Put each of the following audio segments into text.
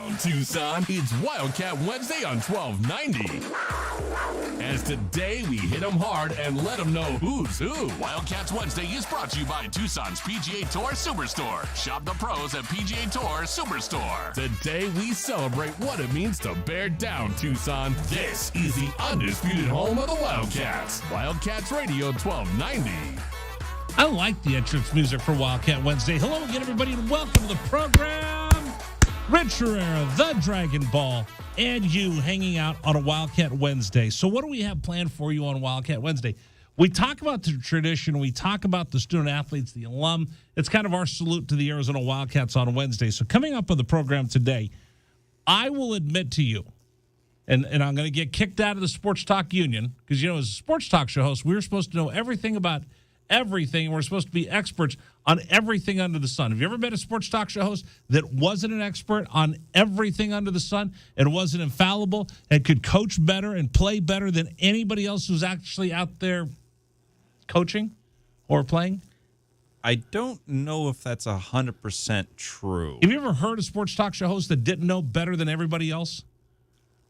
Tucson, it's Wildcat Wednesday on 1290. As today we hit them hard and let them know who's who. Wildcats Wednesday is brought to you by Tucson's PGA Tour Superstore. Shop the pros at PGA Tour Superstore. Today we celebrate what it means to bear down, Tucson. This is the undisputed home of the Wildcats. Wildcats Radio 1290. I like the entrance music for Wildcat Wednesday. Hello again, everybody, and welcome to the program. Rich Herrera, the Dragon Ball, and you hanging out on a Wildcat Wednesday. So what do we have planned for you on Wildcat Wednesday? We talk about the tradition. We talk about the student athletes, the alum. It's kind of our salute to the Arizona Wildcats on Wednesday. So coming up on the program today, I will admit to you, and I'm going to get kicked out of the Sports Talk Union because, as a sports talk show host, we're supposed to know everything about everything. We're supposed to be experts on everything under the sun. Have you ever been a sports talk show host that wasn't an expert on everything under the sun and wasn't infallible and could coach better and play better than anybody else who's actually out there coaching or playing? I don't know if that's 100% true. Have you ever heard a sports talk show host that didn't know better than everybody else?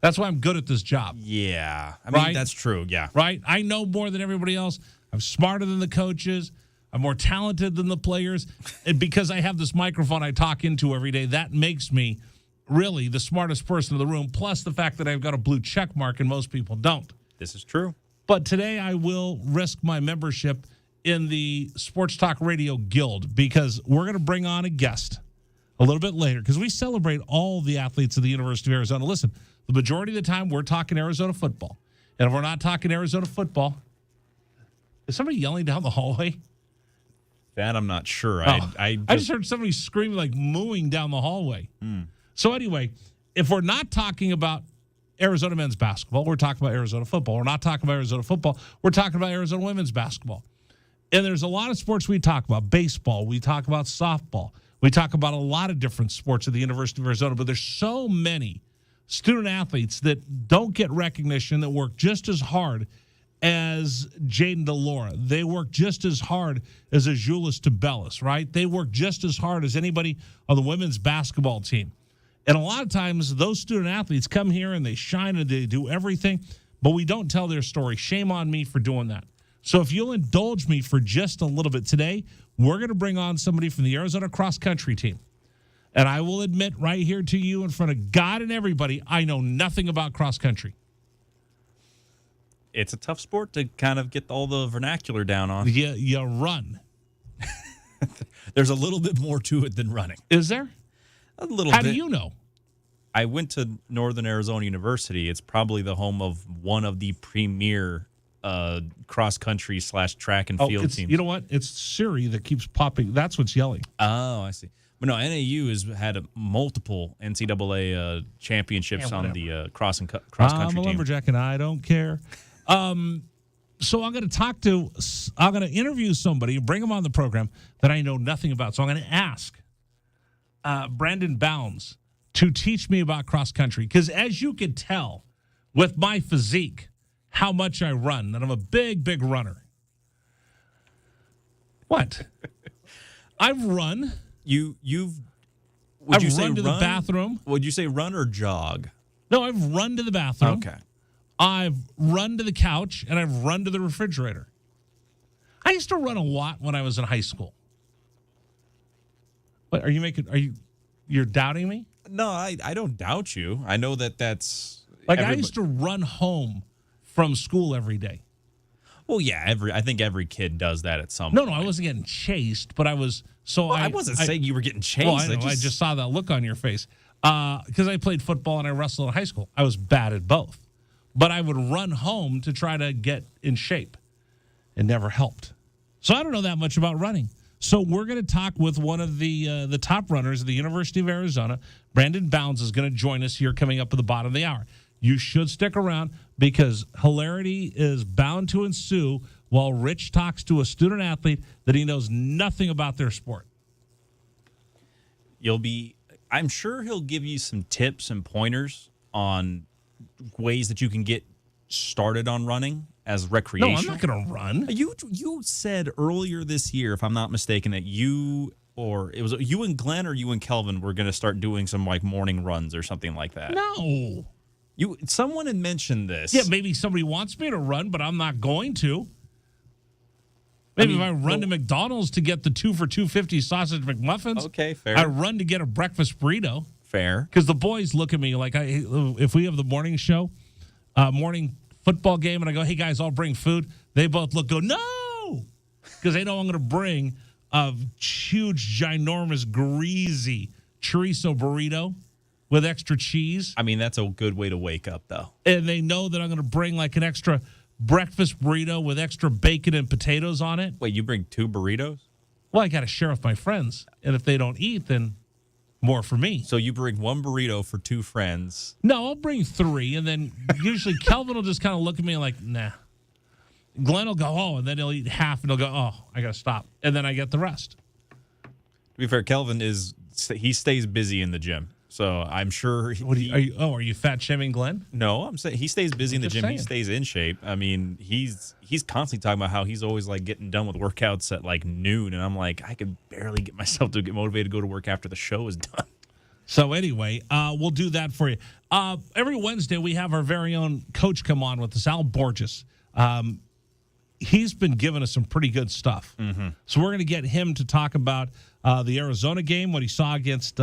That's why I'm good at this job. Yeah. I mean, right? That's true, yeah. Right? I know more than everybody else. I'm smarter than the coaches. I'm more talented than the players. And because I have this microphone I talk into every day, that makes me really the smartest person in the room, plus the fact that I've got a blue check mark and most people don't. This is true. But today I will risk my membership in the Sports Talk Radio Guild because we're going to bring on a guest a little bit later because we celebrate all the athletes of the University of Arizona. Listen, the majority of the time we're talking Arizona football. And if we're not talking Arizona football, is somebody yelling down the hallway? That I'm not sure. I just heard somebody screaming, like mooing down the hallway. So anyway, if we're not talking about Arizona men's basketball, we're talking about Arizona football. We're not talking about Arizona football. We're talking about Arizona women's basketball. And there's a lot of sports we talk about. Baseball. We talk about softball. We talk about a lot of different sports at the University of Arizona. But there's so many student athletes that don't get recognition that work just as hard as Jaden DeLaura. They work just as hard as Azulis Tabellis, right? They work just as hard as anybody on the women's basketball team. And a lot of times those student athletes come here and they shine and they do everything, but we don't tell their story. Shame on me for doing that. So if you'll indulge me for just a little bit today, we're going to bring on somebody from the Arizona cross country team. And I will admit right here to you in front of God and everybody, I know nothing about cross country. It's a tough sport to kind of get all the vernacular down on. You run. There's a little bit more to it than running. Is there? A little bit. How do you know? I went to Northern Arizona University. It's probably the home of one of the premier cross-country / track and field teams. You know what? It's Siri that keeps popping. That's what's yelling. Oh, I see. But no, NAU has had multiple NCAA championships on the cross-country team. I'm a lumberjack and I don't care. So I'm going to interview somebody, bring him on the program that I know nothing about. So I'm going to ask Brandon Bounds to teach me about cross country. Because as you can tell with my physique, how much I run, and I'm a big, big runner. What? I've run. I've run to the bathroom. Would you say run or jog? No, I've run to the bathroom. Okay. I've run to the couch, and I've run to the refrigerator. I used to run a lot when I was in high school. What, you're doubting me? No, I don't doubt you. I know that's... I used to run home from school every day. Well, yeah, I think every kid does that at some point. No, I wasn't getting chased, but I was... I wasn't saying you were getting chased. Well, I just saw that look on your face. Because I played football and I wrestled in high school. I was bad at both. But I would run home to try to get in shape. It never helped. So I don't know that much about running. So we're going to talk with one of the top runners at the University of Arizona. Brandon Bounds is going to join us here coming up at the bottom of the hour. You should stick around because hilarity is bound to ensue while Rich talks to a student athlete that he knows nothing about their sport. I'm sure he'll give you some tips and pointers on ways that you can get started on running as recreation. No, I'm not going to run. You said earlier this year, if I'm not mistaken, that you or it was you and Glenn or you and Kelvin were going to start doing some like morning runs or something like that. No. Someone had mentioned this. Yeah, maybe somebody wants me to run, but I'm not going to. Maybe if I run to McDonald's to get the 2 for $2.50 sausage McMuffins. Okay, fair. I run to get a breakfast burrito. Fair. Because the boys look at me like, if we have the morning show, morning football game, and I go, hey, guys, I'll bring food. They both go, no! Because they know I'm going to bring a huge, ginormous, greasy chorizo burrito with extra cheese. I mean, that's a good way to wake up, though. And they know that I'm going to bring like an extra breakfast burrito with extra bacon and potatoes on it. Wait, you bring 2 burritos? Well, I got to share with my friends. And if they don't eat, then more for me. So you bring 1 burrito for 2 friends. No, I'll bring 3. And then usually Kelvin will just kind of look at me like, nah. Glenn will go, oh, and then he'll eat half and he'll go, oh, I got to stop. And then I get the rest. To be fair, Kelvin he stays busy in the gym. So I'm sure. Are you fat shaming Glenn? No, I'm saying he stays busy in the gym. Saying. He stays in shape. I mean, he's constantly talking about how he's always like getting done with workouts at like noon, and I'm like, I could barely get myself to get motivated to go to work after the show is done. So anyway, we'll do that for you. Every Wednesday we have our very own coach come on with us, Al Borges. He's been giving us some pretty good stuff. Mm-hmm. So we're going to get him to talk about the Arizona game, what he saw against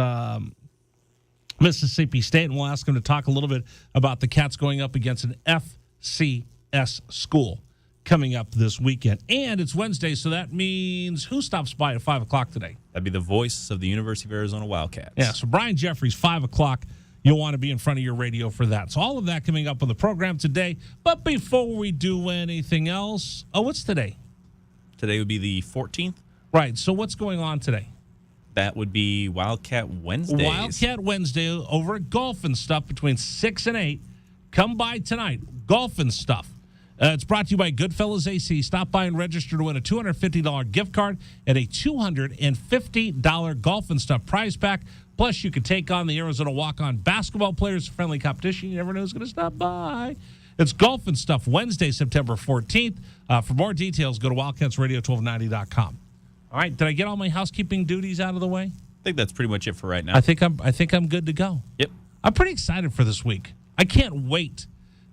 Mississippi State, and we'll ask him to talk a little bit about the Cats going up against an FCS school coming up this weekend. And it's Wednesday, so that means who stops by at 5 o'clock today? That'd be the voice of the University of Arizona Wildcats. Yeah, so Brian Jeffries, 5 o'clock. You'll want to be in front of your radio for that. So all of that coming up on the program today. But before we do anything else, what's today? Today would be the 14th. Right, so what's going on today? That would be Wildcat Wednesdays. Wildcat Wednesday over at Golf and Stuff between 6 and 8. Come by tonight. Golf and Stuff. It's brought to you by Goodfellas AC. Stop by and register to win a $250 gift card and a $250 Golf and Stuff prize pack. Plus, you can take on the Arizona Walk-On basketball players. Friendly competition. You never know who's going to stop by. It's Golf and Stuff Wednesday, September 14th. For more details, go to wildcatsradio1290.com. All right, did I get all my housekeeping duties out of the way? I think that's pretty much it for right now. I think I'm good to go. Yep. I'm pretty excited for this week. I can't wait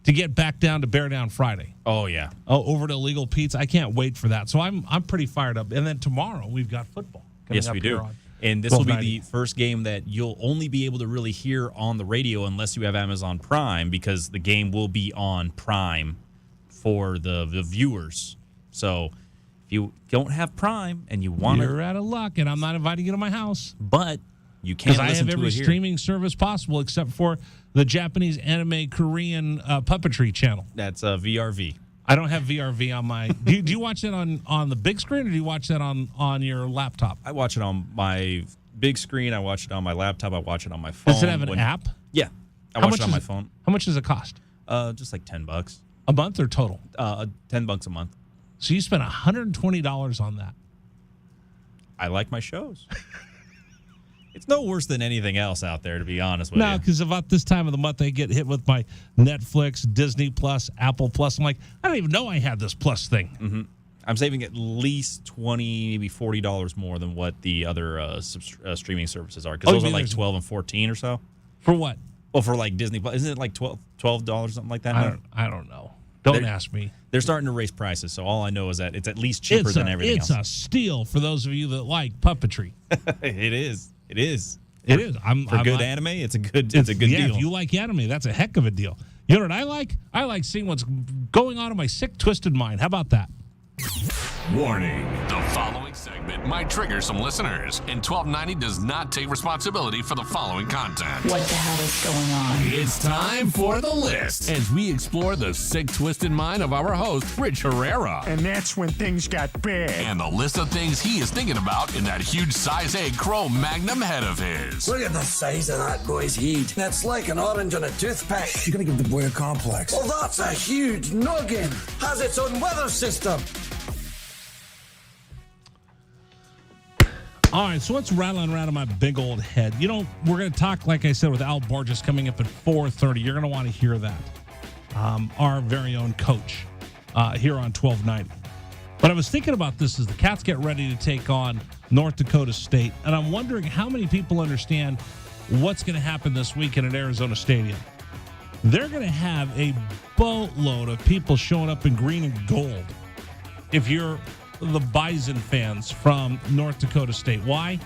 to get back down to Bear Down Friday. Oh yeah. Oh, over to Illegal Pete's. I can't wait for that. So I'm pretty fired up. And then tomorrow we've got football. Yes, we do. And this will be the first game that you'll only be able to really hear on the radio unless you have Amazon Prime, because the game will be on Prime for the viewers. So if you don't have Prime and you want You're out of luck, and I'm not inviting you to my house. But you can listen to it here. Because I have every streaming service possible except for the Japanese anime Korean puppetry channel. That's VRV. I don't have VRV on my... do you watch that on the big screen, or do you watch that on your laptop? I watch it on my big screen. I watch it on my laptop. I watch it on my phone. Does it have an app? Yeah. I watch it on my phone. How much does it cost? Just like $10. A month or total? $10 a month. So you spent $120 on that. I like my shows. It's no worse than anything else out there, to be honest with you. No, because about this time of the month, I get hit with my Netflix, Disney Plus, Apple Plus. I'm like, I don't even know I had this Plus thing. Mm-hmm. I'm saving at least $20, maybe $40 more than what the other streaming services are, because those are like $12 and $14 or so. For what? Well, for like Disney Plus, isn't it like $12 something like that? I don't know. Don't ask me. They're starting to raise prices, so all I know is that it's at least cheaper than everything else. It's a steal for those of you that like puppetry. It is. It is. It is. For good anime, it's a good deal. If you like anime, that's a heck of a deal. You know what I like? I like seeing what's going on in my sick, twisted mind. How about that? Warning. The following segment might trigger some listeners, and 1290 does not take responsibility for the following content. What the hell is going on? It's time for the list as we explore the sick, twisted mind of our host, Rich Herrera. And that's when things got bad. And the list of things he is thinking about in that huge size 8 Chrome Magnum head of his. Look at the size of that boy's head. That's like an orange on a toothpick. You're gonna give the boy a complex. Well, that's a huge noggin. Has its own weather system. All right, so what's rattling around in my big old head? You know, we're going to talk, like I said, with Al Borges coming up at 4:30. You're going to want to hear that. Our very own coach here on 1290. But I was thinking about this as the Cats get ready to take on North Dakota State. And I'm wondering how many people understand what's going to happen this weekend at Arizona Stadium. They're going to have a boatload of people showing up in green and gold if you're the Bison fans from North Dakota State. Why?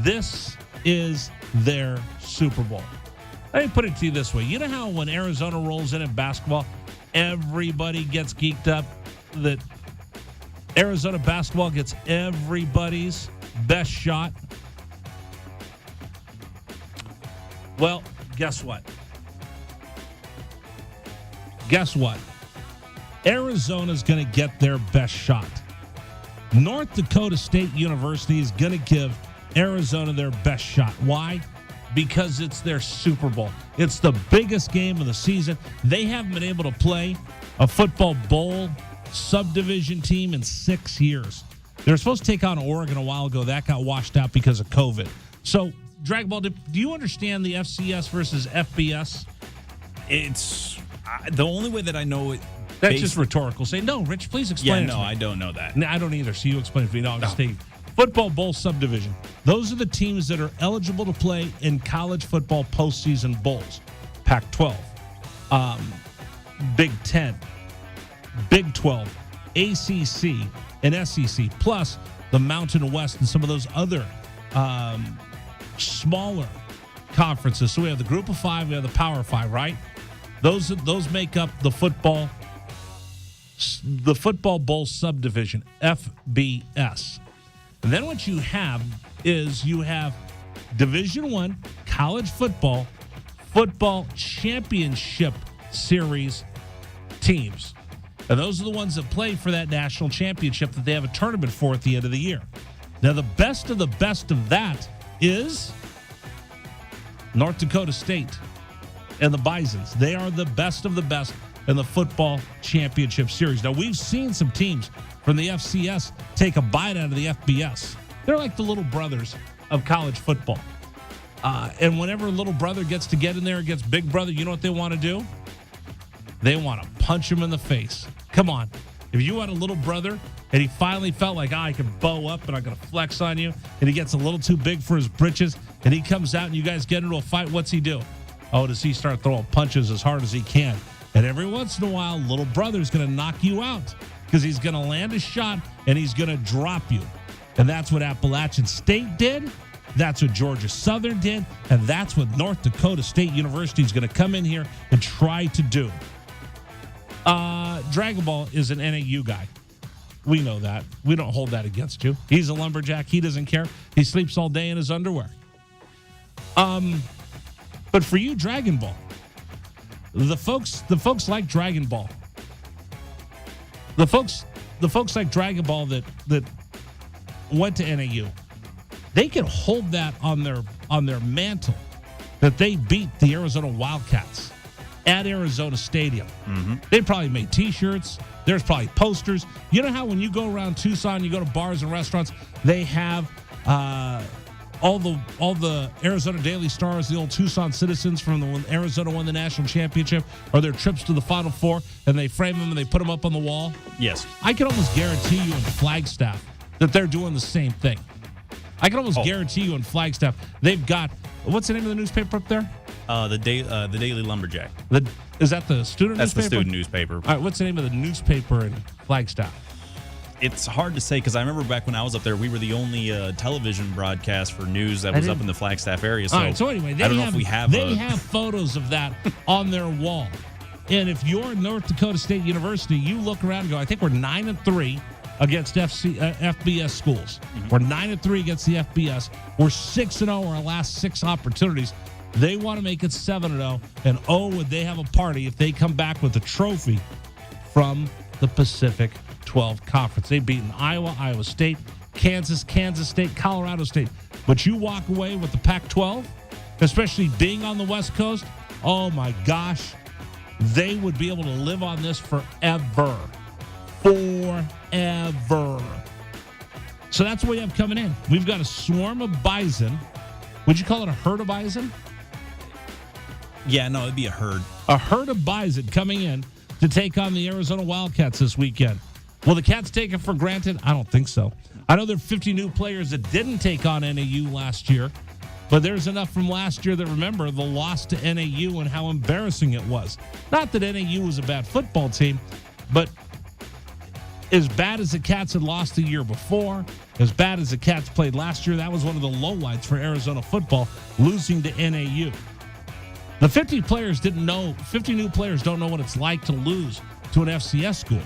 This is their Super Bowl. Let me put it to you this way. You know how when Arizona rolls in at basketball, everybody gets geeked up that Arizona basketball gets everybody's best shot? Well, guess what? Guess what? Arizona's going to get their best shot. North Dakota State University is going to give Arizona their best shot. Why? Because it's their Super Bowl. It's the biggest game of the season. They haven't been able to play a football bowl subdivision team in 6 years. They were supposed to take on Oregon a while ago. That got washed out because of COVID. So, Dragon Ball, do you understand the FCS versus FBS? It's the only way that I know it. That's just rhetorical. Say, no, Rich, please explain it to me. I don't know that. No, I don't either. So you explain it to me. No, I'm just saying. Football bowl subdivision. Those are the teams that are eligible to play in college football postseason bowls. Pac-12, Big 10, Big 12, ACC, and SEC, plus the Mountain West and some of those other smaller conferences. So we have the Group of Five, we have the Power Five, right? Those make up the football bowl subdivision, FBS. And then what you have is you have Division I college football championship series teams. And those are the ones that play for that national championship that they have a tournament for at the end of the year. Now, the best of that is North Dakota State and the Bisons. They are the best of the best in the football championship series. Now, we've seen some teams from the FCS take a bite out of the FBS. They're like the little brothers of college football. And whenever little brother gets to get in there against big brother, you know what they want to do? They want to punch him in the face. Come on. If you had a little brother and he finally felt like, I can bow up and I'm going to flex on you, and he gets a little too big for his britches, and he comes out and you guys get into a fight, what's he do? Oh, does he start throwing punches as hard as he can? And every once in a while, little brother's going to knock you out because he's going to land a shot and he's going to drop you. And that's what Appalachian State did. That's what Georgia Southern did. And that's what North Dakota State University is going to come in here and try to do. Dragon Ball is an NAU guy. We know that. We don't hold that against you. He's a lumberjack. He doesn't care. He sleeps all day in his underwear. But for you, Dragon Ball, the folks like Dragon Ball. The folks like Dragon Ball that went to NAU, they can hold that on their mantle that they beat the Arizona Wildcats at Arizona Stadium. Mm-hmm. They probably made T-shirts. There's probably posters. You know how when you go around Tucson, you go to bars and restaurants, they have all the Arizona Daily Stars, the old Tucson citizens from when Arizona won the national championship, or their trips to the Final Four, and they frame them and they put them up on the wall. Yes. I can almost guarantee you in Flagstaff that they're doing the same thing. I can almost guarantee you in Flagstaff they've got, what's the name of the newspaper up there? The Daily Lumberjack. Is that the student newspaper? That's the student newspaper. All right, what's the name of the newspaper in Flagstaff? It's hard to say because I remember back when I was up there, we were the only television broadcast for news that was up in the Flagstaff area. So, all right, so anyway, I don't know if we have. They have photos of that on their wall. And if you're North Dakota State University, you look around and go, I think we're 9-3 against FBS schools. Mm-hmm. We're 9-3 against the FBS. We're 6-0 our last 6 opportunities. They want to make it 7-0. And would they have a party if they come back with a trophy from the Pacific 12 Conference. They've beaten Iowa, Iowa State, Kansas, Kansas State, Colorado State. But you walk away with the Pac-12, especially being on the West Coast, oh my gosh, they would be able to live on this forever. Forever. So that's what we have coming in. We've got a swarm of bison. Would you call it a herd of bison? Yeah, no, it'd be a herd. A herd of bison coming in to take on the Arizona Wildcats this weekend. Will the Cats take it for granted? I don't think so. I know there are 50 new players that didn't take on NAU last year, but there's enough from last year that remember the loss to NAU and how embarrassing it was. Not that NAU was a bad football team, but as bad as the Cats had lost the year before, as bad as the Cats played last year, that was one of the lowlights for Arizona football, losing to NAU. The 50 new players don't know what it's like to lose to an FCS school.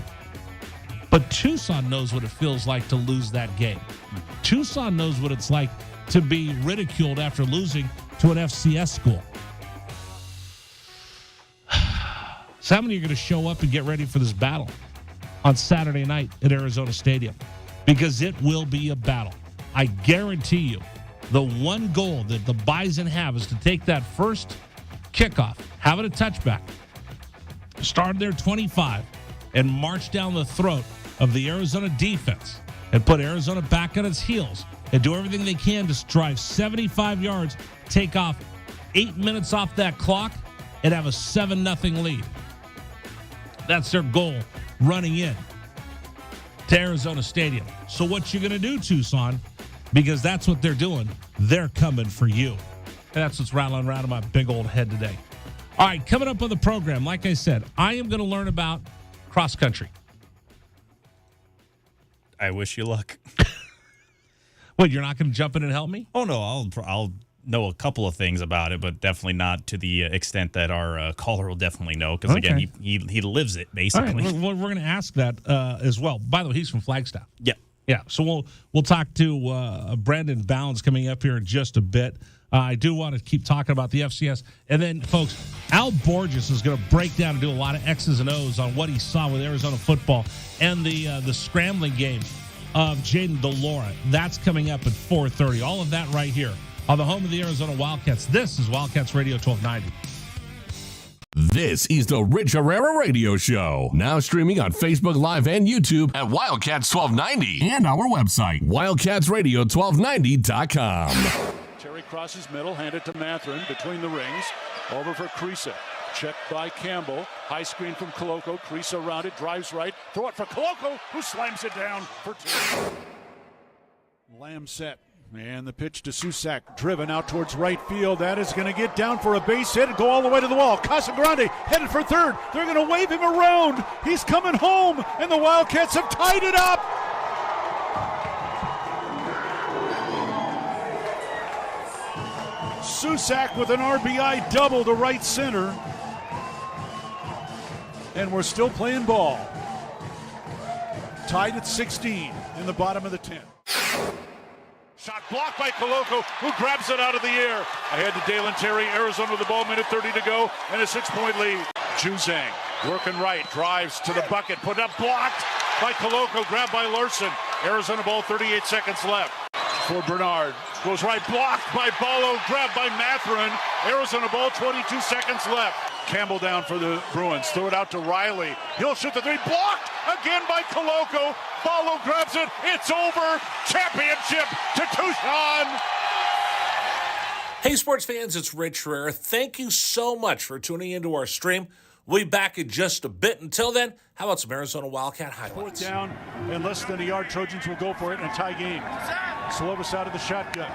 But Tucson knows what it feels like to lose that game. Tucson knows what it's like to be ridiculed after losing to an FCS school. So how many are going to show up and get ready for this battle on Saturday night at Arizona Stadium? Because it will be a battle. I guarantee you, the one goal that the Bison have is to take that first kickoff, have it a touchback, start their 25, and march down the throat of the Arizona defense and put Arizona back on its heels and do everything they can to drive 75 yards, take off 8 minutes off that clock, and have a 7-0 lead. That's their goal running in to Arizona Stadium. So what you going to do, Tucson? Because that's what they're doing. They're coming for you. And that's what's rattling around in my big old head today. All right, coming up on the program, like I said, I am going to learn about cross country. I wish you luck. What, you're not going to jump in and help me? Oh, no, I'll know a couple of things about it, but definitely not to the extent that our caller will definitely know, because, again, he lives it, basically. All right, we're going to ask that as well. By the way, he's from Flagstaff. Yeah. Yeah, so we'll talk to Brandon Bounds coming up here in just a bit. I do want to keep talking about the FCS. And then, folks, Al Borges is going to break down and do a lot of X's and O's on what he saw with Arizona football and the scrambling game of Jaden DeLora. That's coming up at 4:30. All of that right here on the home of the Arizona Wildcats. This is Wildcats Radio 1290. This is the Rich Herrera Radio Show. Now streaming on Facebook Live and YouTube at Wildcats 1290 and our website, wildcatsradio1290.com. Terry crosses middle, handed to Matherin between the rings. Over for Creasa. Checked by Campbell. High screen from Koloko. Creasa around it, drives right. Throw it for Koloko, who slams it down for two. Lamb set. And the pitch to Susak, driven out towards right field. That is going to get down for a base hit and go all the way to the wall. Casagrande headed for third. They're going to wave him around. He's coming home, and the Wildcats have tied it up. Susak with an RBI double to right center. And we're still playing ball. Tied at 16 in the bottom of the 10th. Shot blocked by Koloko, who grabs it out of the air. Ahead to Dalen Terry, Arizona with the ball, minute 30 to go, and a 6-point lead. Juzang working right, drives to the bucket, put up, blocked by Koloko, grabbed by Larson. Arizona ball, 38 seconds left. For Bernard, goes right, blocked by Ballo, grabbed by Matherin. Arizona ball, 22 seconds left. Campbell down for the Bruins, throw it out to Riley. He'll shoot the three, blocked again by Koloko. Ballo grabs it, it's over. Championship to Tucson. Hey, sports fans, it's Rich Herrera. Thank you so much for tuning into our stream. We'll be back in just a bit. Until then, how about some Arizona Wildcat highlights? Fourth down and less than a yard. Trojans will go for it in a tie game. Slovis out of the shotgun.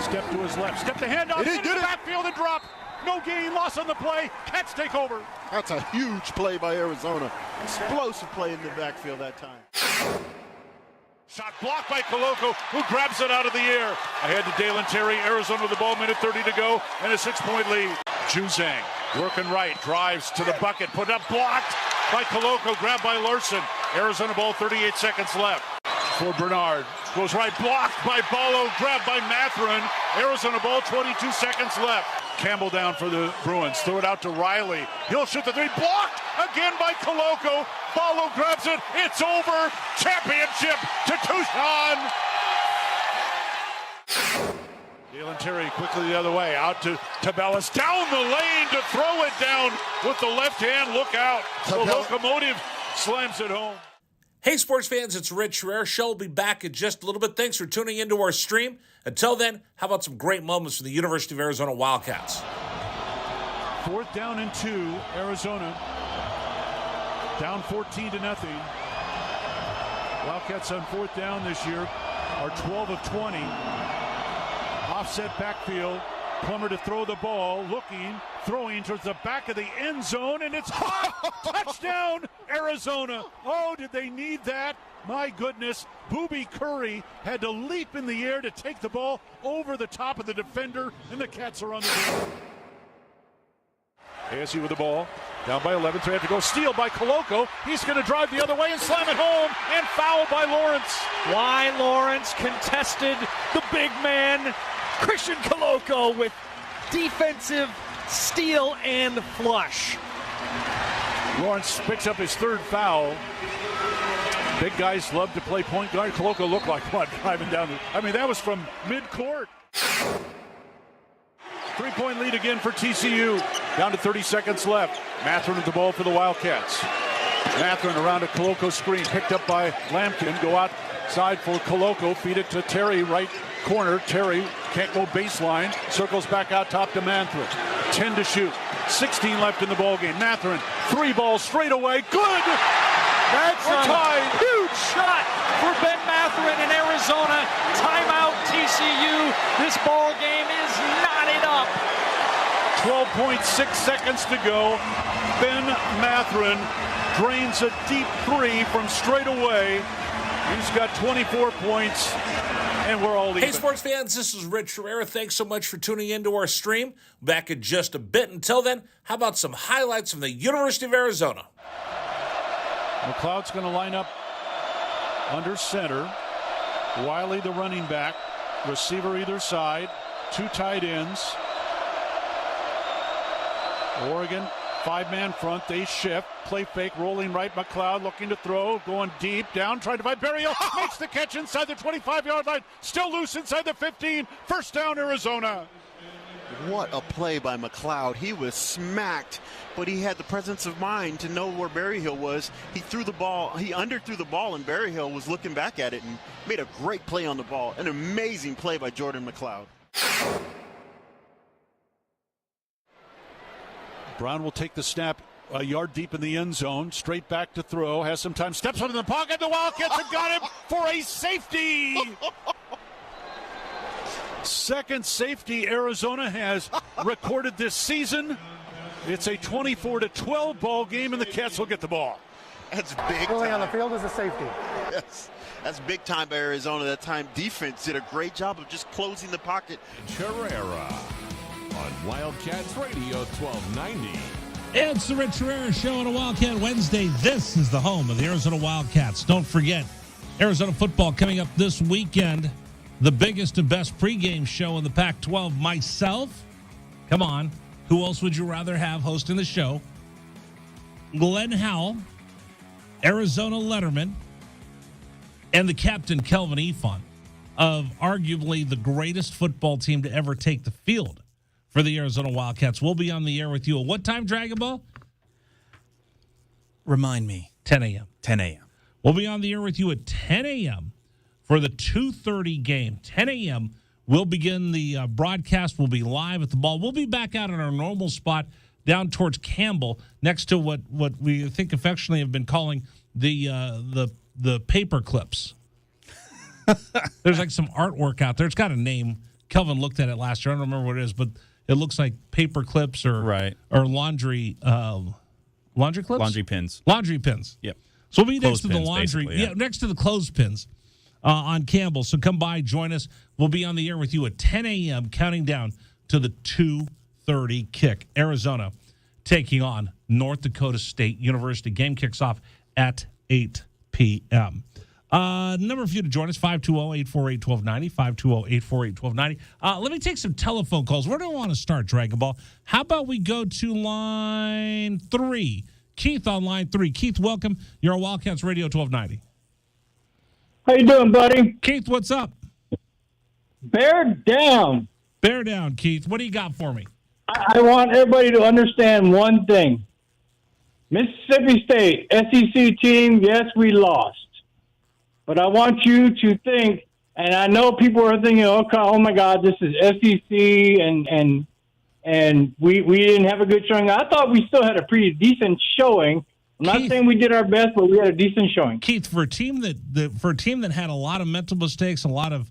Step to his left. Step the handoff. Into the backfield and drop. No gain, loss on the play. Cats take over. That's a huge play by Arizona. Explosive play in the backfield that time. Shot blocked by Koloko, who grabs it out of the air. Ahead to Dalen Terry, Arizona with the ball, minute 30 to go, and a 6-point lead. Juzang working right, drives to the bucket, put up, blocked by Koloko, grabbed by Larson. Arizona ball, 38 seconds left. For Bernard, goes right, blocked by Ballo, grabbed by Matherin. Arizona ball, 22 seconds left. Campbell down for the Bruins, throw it out to Riley. He'll shoot the three, blocked again by Koloko. Ballo grabs it, it's over. Championship to Tucson. Dalen Terry quickly the other way, out to Tabellas, down the lane to throw it down with the left hand. Look out. The locomotive slams it home. Hey, sports fans, it's Rich Herrera. Show will be back in just a little bit. Thanks for tuning into our stream. Until then, how about some great moments for the University of Arizona Wildcats? Fourth down and 2, Arizona. Down 14-0. Wildcats on fourth down this year are 12 of 20. Offset backfield. Plummer to throw the ball, looking, throwing towards the back of the end zone, and it's hot! Touchdown, Arizona! Oh, did they need that? My goodness, Booby Curry had to leap in the air to take the ball over the top of the defender, and the Cats are on the board. ASU with the ball, down by 11, 3 have to go. Steal by Koloko. He's going to drive the other way and slam it home, and foul by Lawrence. Why Lawrence contested the big man, Christian Koloko, with defensive steal and flush. Lawrence picks up his third foul. Big guys love to play point guard. Koloko looked like one driving down that was from mid-court. 3-point lead again for TCU. Down to 30 seconds left. Matherin with the ball for the Wildcats. Matherin around a Koloko screen, picked up by Lampkin. Go outside for Koloko. Feed it to Terry, right corner. Terry can't go baseline. Circles back out top to Matherin. 10 to shoot. 16 left in the ballgame. Matherin, 3 balls straight away. Good! That's We're a tied. Huge shot for Ben Matherin in Arizona. Timeout TCU. This ball game is knotted up. 12.6 seconds to go. Ben Matherin drains a deep 3 from straight away. He's got 24 points, and we're all even. Hey, sports fans, this is Rich Herrera. Thanks so much for tuning into our stream. Back in just a bit. Until then, how about some highlights from the University of Arizona? McLeod's going to line up under center. Wiley, the running back. Receiver either side. 2 tight ends. Oregon, 5-man front. They shift. Play fake, rolling right. McLeod looking to throw. Going deep. Down, trying to find Berrios. Makes the catch inside the 25-yard line. Still loose inside the 15. First down, Arizona. What a play by McLeod. He was smacked, but he had the presence of mind to know where Berryhill was. He threw the ball. He underthrew the ball, and Berryhill was looking back at it and made a great play on the ball. An amazing play by Jordan McLeod. Brown will take the snap a yard deep in the end zone. Straight back to throw. Has some time. Steps up in the pocket. The Wildcats have got him for a safety. Second safety Arizona has recorded this season. It's a 24-12 ball game, and the Cats will get the ball. That's big Pulling time. on the field is a safety. Yes, that's big time by Arizona. That time defense did a great job of just closing the pocket. Herrera on Wildcats Radio 1290. It's the Rich Herrera Show on a Wildcat Wednesday. This is the home of the Arizona Wildcats. Don't forget, Arizona football coming up this weekend. The biggest and best pregame show in the Pac-12. Myself, come on, who else would you rather have hosting the show? Glenn Howell, Arizona Letterman, and the captain, Kelvin Efon, of arguably the greatest football team to ever take the field for the Arizona Wildcats. We'll be on the air with you at what time, Dragon Ball? Remind me. 10 a.m. 10 a.m. We'll be on the air with you at 10 a.m. for the 2:30 game. 10 a.m. We'll begin the broadcast. We'll be live at the ball. We'll be back out in our normal spot down towards Campbell, next to what we think affectionately have been calling the paper clips. There's like some artwork out there. It's got a name. Kelvin looked at it last year. I don't remember what it is, but it looks like paper clips or laundry clips? Laundry pins. Laundry pins. Yep. So we'll be next to the Clothespins, laundry. basically, yeah. Next to the clothespins on Campbell. So come by, join us. We'll be on the air with you at 10 a.m., counting down to the 2:30 kick. Arizona taking on North Dakota State University. Game kicks off at 8 p.m. Number for you to join us, 520-848-1290, 520-848-1290. Let me take some telephone calls. Where do I want to start, Dragon Ball? How about we go to line 3? Keith on line 3. Keith, welcome. You're on Wildcats Radio 1290. How you doing, buddy? Keith, what's up? Bear down. Bear down, Keith. What do you got for me? I want everybody to understand one thing. Mississippi State, SEC team, yes, we lost. But I want you to think, and I know people are thinking, oh my God, this is SEC, and we didn't have a good showing. I thought we still had a pretty decent showing, I'm not saying we did our best, but we had a decent showing. Keith, for a team that had a lot of mental mistakes, a lot of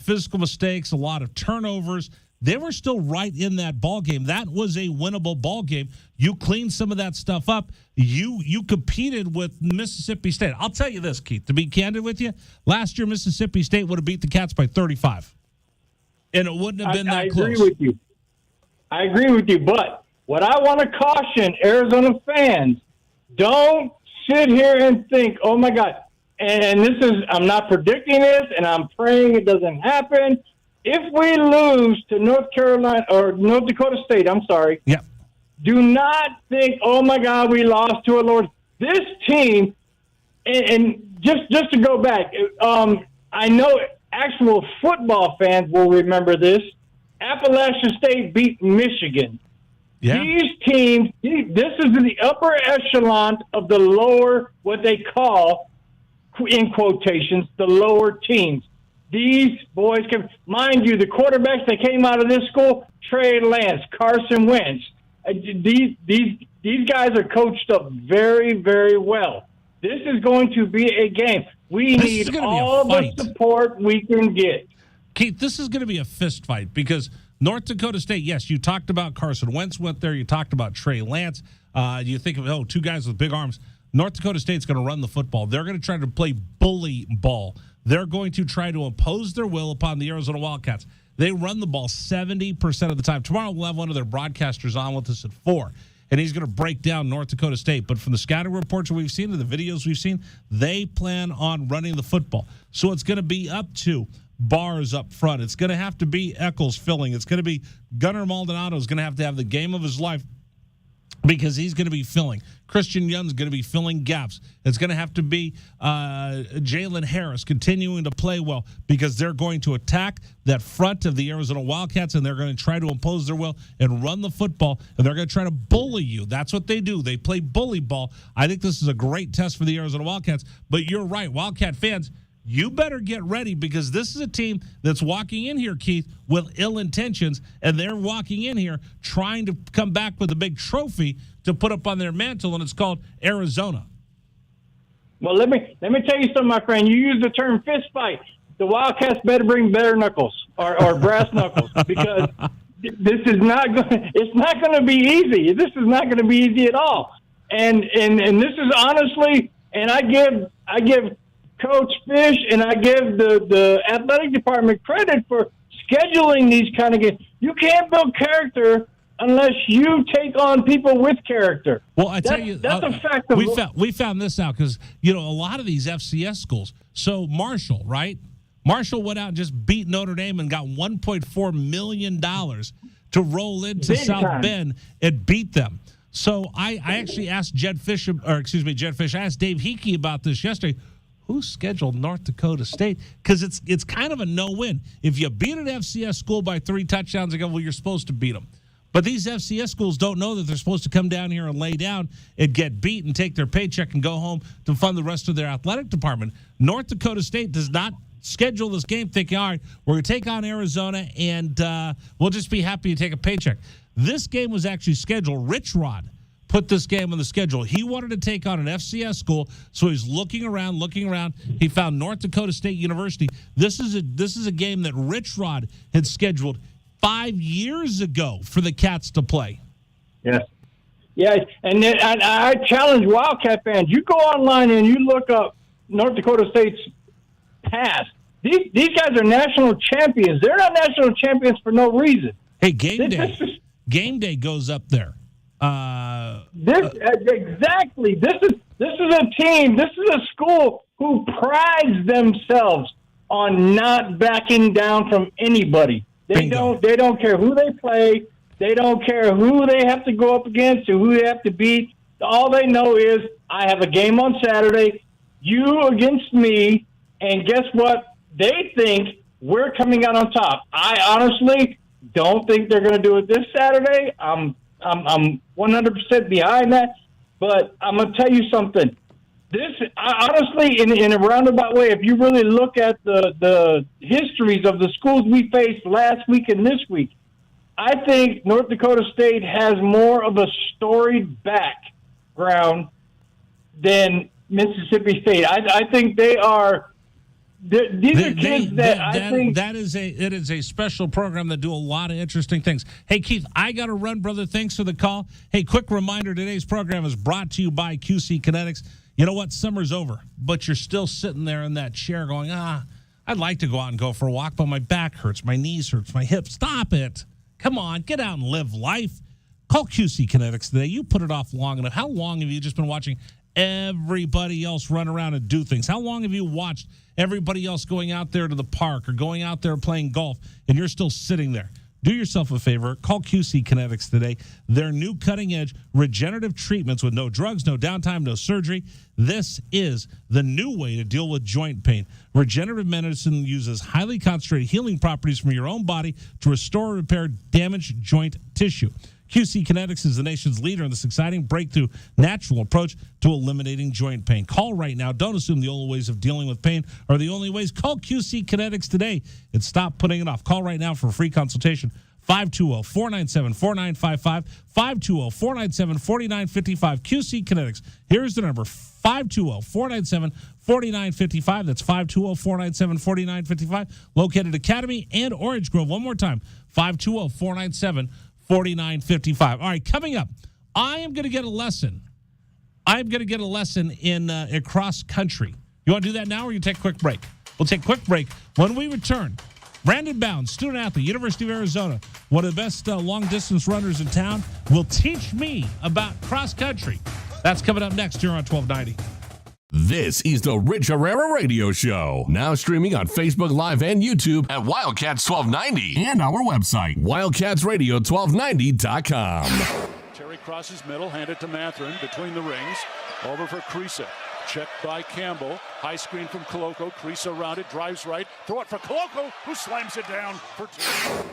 physical mistakes, a lot of turnovers, they were still right in that ball game. That was a winnable ball game. You cleaned some of that stuff up. You competed with Mississippi State. I'll tell you this, Keith, to be candid with you, last year Mississippi State would have beat the Cats by 35. And it wouldn't have been that close. I agree with you, but what I want to caution Arizona fans, don't sit here and think, oh, my God, and I'm not predicting this, and I'm praying it doesn't happen. If we lose to North Dakota State, do not think, oh, my God, we lost to a Lord. This team, and just to go back, I know actual football fans will remember this. Appalachian State beat Michigan. Yeah. These teams, this is in the upper echelon of the lower, what they call, in quotations, the lower teams. These boys can, mind you, the quarterbacks that came out of this school, Trey Lance, Carson Wentz. These guys are coached up very, very well. This is going to be a game. We need all the support we can get. Keith, this is going to be a fist fight because North Dakota State, yes, you talked about Carson Wentz went there. You talked about Trey Lance. You think of, two guys with big arms. North Dakota State's going to run the football. They're going to try to play bully ball. They're going to try to impose their will upon the Arizona Wildcats. They run the ball 70% of the time. Tomorrow we'll have one of their broadcasters on with us at 4, and he's going to break down North Dakota State. But from the scouting reports that we've seen and the videos we've seen, they plan on running the football. So it's going to be up to Bars up front. It's going to have to be Eccles filling. It's going to be Gunnar Maldonado is going to have the game of his life because he's going to be filling. Christian Young's going to be filling gaps. It's going to have to be Jalen Harris continuing to play well because they're going to attack that front of the Arizona Wildcats, and they're going to try to impose their will and run the football, and they're going to try to bully you. That's what they do. They play bully ball. I think this is a great test for the Arizona Wildcats, but you're right, Wildcat fans, you better get ready because this is a team that's walking in here, Keith, with ill intentions, and they're walking in here trying to come back with a big trophy to put up on their mantle, and it's called Arizona. Well, let me tell you something, my friend. You use the term fist fight. The Wildcats better bring bare knuckles or brass knuckles because this is not going. It's not going to be easy. This is not going to be easy at all. And this is honestly, and I give Coach Fish, and I give the athletic department credit for scheduling these kind of games. You can't build character unless you take on people with character. Well, I tell you, that's a fact. We found this out because a lot of these FCS schools. So Marshall, right? Marshall went out and just beat Notre Dame and got $1.4 million to roll into South Bend and beat them. So I actually asked Jed Fish. I asked Dave Hickey about this yesterday. Who scheduled North Dakota State? Because it's kind of a no-win. If you beat an FCS school by 3 touchdowns ago, well, you're supposed to beat them. But these FCS schools don't know that they're supposed to come down here and lay down and get beat and take their paycheck and go home to fund the rest of their athletic department. North Dakota State does not schedule this game thinking, all right, we're going to take on Arizona and we'll just be happy to take a paycheck. This game was actually scheduled. Rich Rod put this game on the schedule. He wanted to take on an FCS school, so he's looking around. He found North Dakota State University. This is a game that Rich Rod had scheduled 5 years ago for the Cats to play. Yes. Yeah, and I challenge Wildcat fans. You go online and you look up North Dakota State's past. These guys are national champions. They're not national champions for no reason. Hey, game day goes up there. Exactly. This is a team. This is a school who prides themselves on not backing down from anybody. They don't care who they play. They don't care who they have to go up against or who they have to beat. All they know is I have a game on Saturday, you against me, and guess what? They think we're coming out on top. I honestly don't think they're going to do it this Saturday. I'm 100% behind that, but I'm going to tell you something. This, honestly, in a roundabout way, if you really look at the histories of the schools we faced last week and this week, I think North Dakota State has more of a storied background than Mississippi State. I think they are. These are kids I think it is a special program that do a lot of interesting things. Hey, Keith, I got to run, brother. Thanks for the call. Hey, quick reminder: today's program is brought to you by QC Kinetics. You know what? Summer's over, but you're still sitting there in that chair going, I'd like to go out and go for a walk, but my back hurts, my knees hurts, my hips. Stop it. Come on, get out and live life. Call QC Kinetics today. You put it off long enough. How long have you just been watching everybody else run around and do things? How long have you watched everybody else going out there to the park or going out there playing golf, and you're still sitting there? Do yourself a favor. Call QC Kinetics today. Their new cutting-edge regenerative treatments with no drugs, no downtime, no surgery. This is the new way to deal with joint pain. Regenerative medicine uses highly concentrated healing properties from your own body to restore and repair damaged joint tissue. QC Kinetics is the nation's leader in this exciting breakthrough natural approach to eliminating joint pain. Call right now. Don't assume the old ways of dealing with pain are the only ways. Call QC Kinetics today and stop putting it off. Call right now for a free consultation. 520-497-4955. 520-497-4955. QC Kinetics. Here's the number. 520-497-4955. That's 520-497-4955. Located Academy and Orange Grove. One more time. 520-497-4955. 4955. All right, coming up, I am going to get a lesson. I'm going to get a lesson in cross country. You want to do that now, or you take a quick break? We'll take a quick break. When we return, Brandon Bounds, student athlete, University of Arizona, one of the best long-distance runners in town, will teach me about cross country. That's coming up next here on 1290. This is the Rich Herrera Radio Show. Now streaming on Facebook Live and YouTube at Wildcats 1290 and our website, wildcatsradio1290.com. Terry crosses middle, handed to Matherin between the rings. Over for Creasa. Checked by Campbell. High screen from Koloko. Creasa around it, drives right. Throw it for Koloko, who slams it down for two.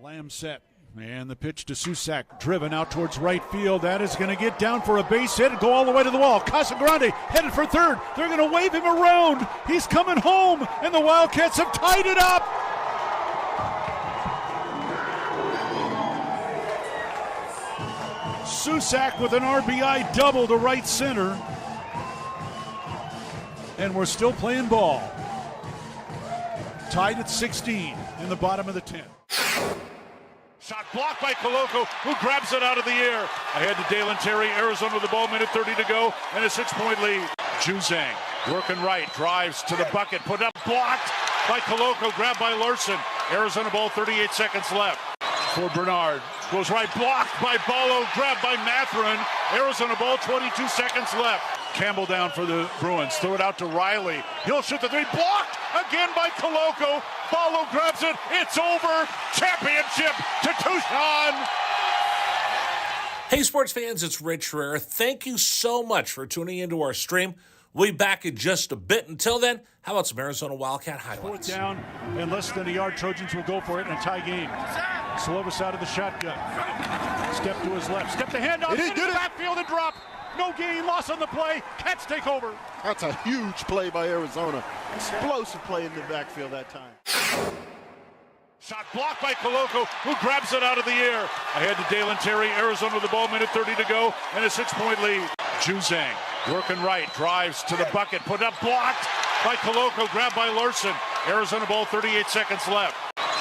Lamb set. And the pitch to Susak, driven out towards right field. That is going to get down for a base hit and go all the way to the wall. Casagrande headed for third. They're going to wave him around. He's coming home, and the Wildcats have tied it up. Susak with an RBI double to right center. And we're still playing ball. Tied at 16 in the bottom of the 10th. Shot blocked by Koloko, who grabs it out of the air. Ahead to Dalen Terry, Arizona with the ball, minute 30 to go, and a 6-point lead. Juzang working right, drives to the bucket, put up, blocked by Koloko, grabbed by Larson. Arizona ball, 38 seconds left. For Bernard, goes right, blocked by Ballo, grabbed by Matherin. Arizona ball, 22 seconds left. Campbell down for the Bruins, throw it out to Riley. He'll shoot the three, blocked again by Koloko. Ballo grabs it, it's over. Championship to Tucson. Hey, sports fans, it's Rich Herrera. Thank you so much for tuning into our stream. We'll be back in just a bit. Until then, how about some Arizona Wildcat highlights? Fourth down and less than a yard. Trojans will go for it in a tie game. Slovis out of the shotgun. Step to his left. Step the handoff. Into the backfield and drop. No gain, loss on the play. Cats take over. That's a huge play by Arizona. Explosive play in the backfield that time. Shot blocked by Koloko, who grabs it out of the air. Ahead to Dalen Terry, Arizona with the ball, minute 30 to go, and a 6-point lead. Juzang working right, drives to the bucket, put up, blocked by Koloko, grabbed by Larson. Arizona ball, 38 seconds left.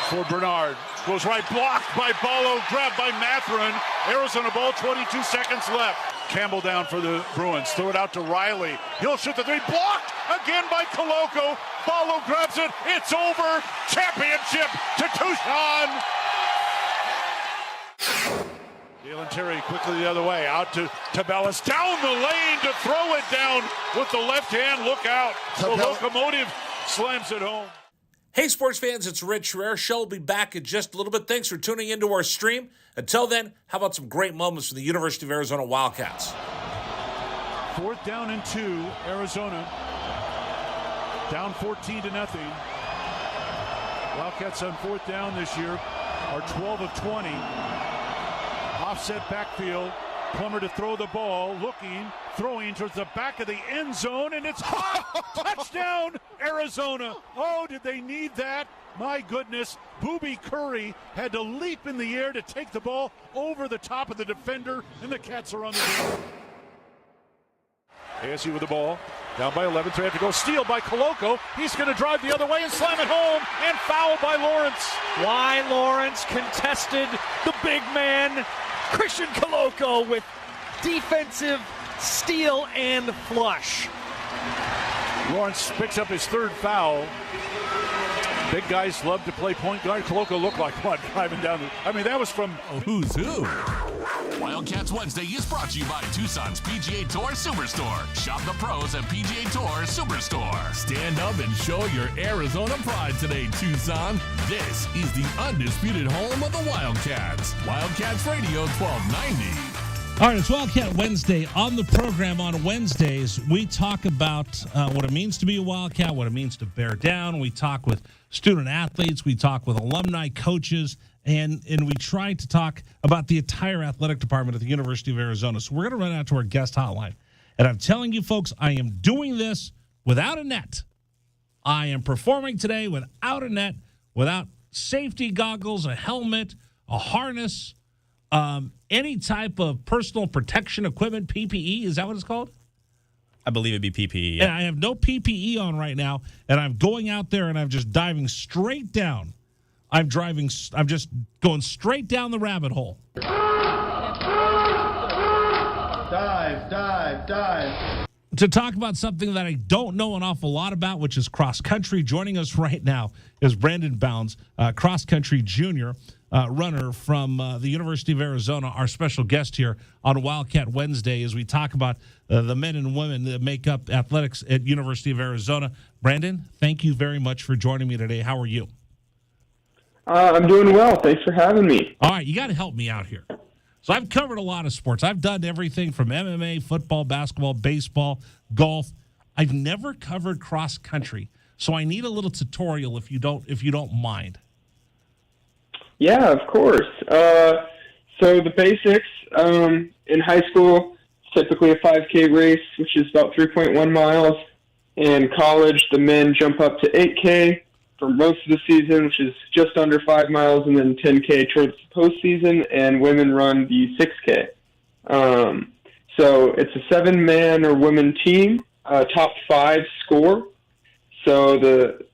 For Bernard, goes right, blocked by Ballo, grabbed by Matherin. Arizona ball, 22 seconds left. Campbell down for the Bruins, throw it out to Riley. He'll shoot the three, blocked again by Koloko. Ballo grabs it, it's over. Championship to Tucson. Dalen Terry quickly the other way, out to Tabellas, down the lane to throw it down with the left hand. Look out, the locomotive slams it home. Hey, sports fans, it's Rich Herrera. Show will be back in just a little bit. Thanks for tuning into our stream. Until then, how about some great moments from the University of Arizona Wildcats? Fourth down and 2, Arizona. Down 14-0. Wildcats on fourth down this year are 12 of 20. Offset backfield. Plummer to throw the ball, looking, throwing towards the back of the end zone, and it's hot! Touchdown, Arizona! Oh, did they need that? My goodness, Booby Curry had to leap in the air to take the ball over the top of the defender, and the Cats are on the field. ASU with the ball. Down by 11, 3 to go. Steal by Koloko. He's going to drive the other way and slam it home. And foul by Lawrence. Why Lawrence contested the big man, Christian Koloko, with defensive steal and flush. Lawrence picks up his third foul. Big guys love to play point guard. Koloko looked like one driving down. That was from Who's Who. Wildcats Wednesday is brought to you by Tucson's PGA Tour Superstore. Shop the pros at PGA Tour Superstore. Stand up and show your Arizona pride today, Tucson. This is the undisputed home of the Wildcats. Wildcats Radio 1290. All right, it's Wildcat Wednesday. On the program on Wednesdays, we talk about what it means to be a Wildcat, what it means to bear down. We talk with student athletes. We talk with alumni, coaches, and we try to talk about the entire athletic department at the University of Arizona. So we're going to run out to our guest hotline. And I'm telling you, folks, I am doing this without a net. I am performing today without a net, without safety goggles, a helmet, a harness, any type of personal protection equipment, PPE. Is that what it's called? I believe it'd be PPE. Yeah. And I have no PPE on right now, and I'm going out there and I'm just diving straight down. I'm just going straight down the rabbit hole. Dive. To talk about something that I don't know an awful lot about, which is cross country. Joining us right now is Brandon Bounds, cross country junior runner from the University of Arizona, our special guest here on Wildcat Wednesday as we talk about the men and women that make up athletics at University of Arizona. Brandon, thank you very much for joining me today. How are you? I'm doing well. Thanks for having me. All right, you got to help me out here. So I've covered a lot of sports. I've done everything from MMA, football, basketball, baseball, golf. I've never covered cross country. So I need a little tutorial if you don't mind. Yeah, of course. So the basics, in high school, typically a 5K race, which is about 3.1 miles. In college, the men jump up to 8K for most of the season, which is just under 5 miles, and then 10K towards the postseason, and women run the 6K. So it's a 7-man or women team, top 5 score. So the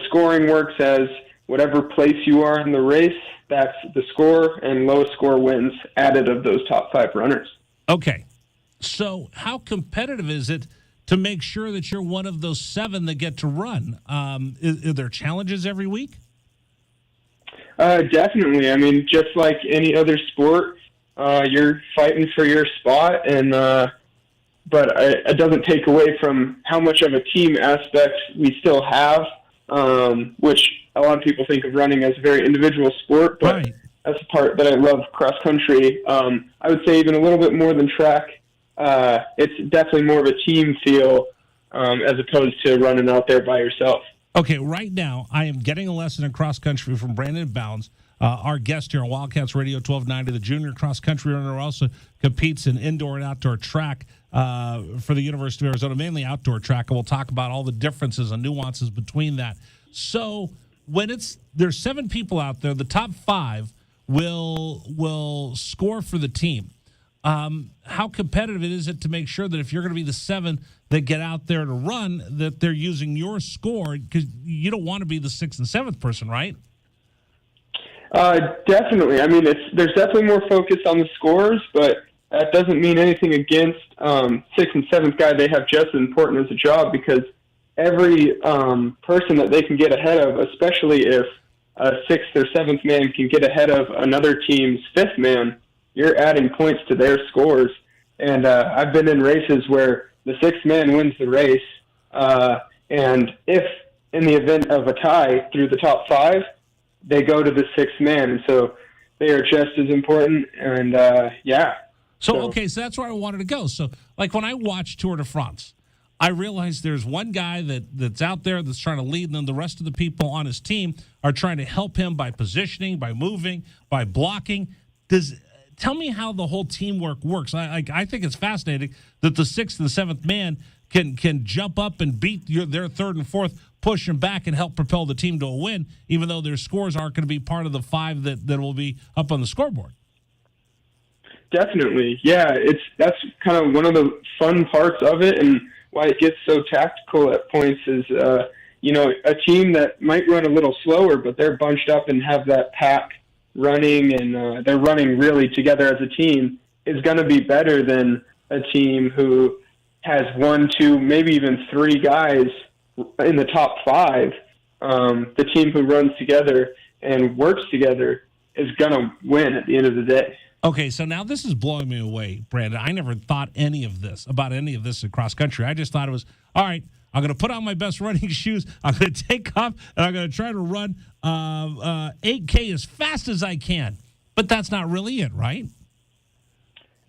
scoring works as whatever place you are in the race, that's the score, and lowest score wins added of those top 5 runners. Okay. So how competitive is it to make sure that you're one of those 7 that get to run? Are there challenges every week? Definitely. I mean, just like any other sport, you're fighting for your spot, and but it doesn't take away from how much of a team aspect we still have, which a lot of people think of running as a very individual sport, but right. That's the part that I love cross country. I would say even a little bit more than track. It's definitely more of a team feel as opposed to running out there by yourself. Okay, right now I am getting a lesson in cross country from Brandon Bounds, our guest here on Wildcats Radio 1290, the junior cross country runner who also competes in indoor and outdoor track for the University of Arizona, mainly outdoor track, and we'll talk about all the differences and nuances between that. So when there's 7 people out there, the top 5 will score for the team. How competitive is it to make sure that if you're going to be the 7 that get out there to run, that they're using your score, because you don't want to be the 6th and 7th person, right? Definitely. I mean, there's definitely more focus on the scores, but that doesn't mean anything against 6th and 7th guy. They have just as important as a job, because every person that they can get ahead of, especially if a 6th or 7th man can get ahead of another team's 5th man, you're adding points to their scores. And I've been in races where the 6th man wins the race, and if in the event of a tie through the top 5, they go to the 6th man, and so they are just as important. And So that's where I wanted to go. So like when I watch Tour de France, I realize there's one guy that's out there that's trying to lead, and then the rest of the people on his team are trying to help him by positioning, by moving, by blocking. Tell me how the whole teamwork works. I think it's fascinating that the 6th and 7th man can jump up and beat their 3rd and 4th, push them back, and help propel the team to a win, even though their scores aren't going to be part of the 5 that will be up on the scoreboard. definitely. Yeah, that's kind of one of the fun parts of it, and why it gets so tactical at points is, a team that might run a little slower, but they're bunched up and have that pack running, and they're running really together as a team, is going to be better than a team who has 1, 2, maybe even 3 guys in the top 5. The team who runs together and works together is going to win at the end of the day. Okay, so now this is blowing me away, Brandon. I never thought about any of this in cross country. I just thought it was, all right, I'm going to put on my best running shoes, I'm going to take off, and I'm going to try to run 8K as fast as I can. But that's not really it, right?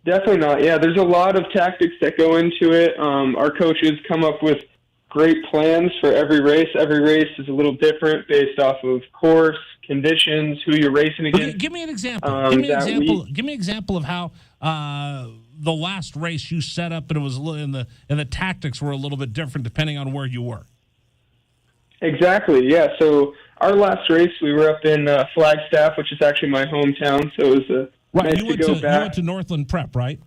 Definitely not. Yeah, there's a lot of tactics that go into it. Our coaches come up with great plans for every race. Every race is a little different based off of course, conditions, who you're racing against. Okay, give me an example. Give me an example of how the last race you set up, and it was a little, and the tactics were a little bit different depending on where you were. Exactly. Yeah. So our last race, we were up in Flagstaff, which is actually my hometown. So it was right. Nice You went to Northland Prep, right?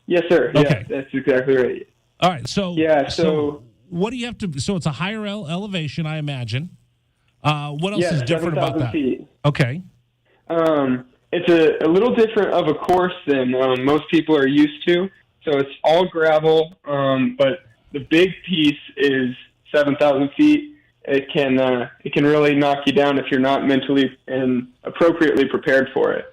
Yes, sir. Okay. Yeah, that's exactly right. All right. So yeah. So what do you have to? So it's a higher elevation, I imagine. What else is different about that? Feet. Okay. It's a little different of a course than most people are used to. So it's all gravel, but the big piece is 7,000 feet. It can really knock you down if you're not mentally and appropriately prepared for it.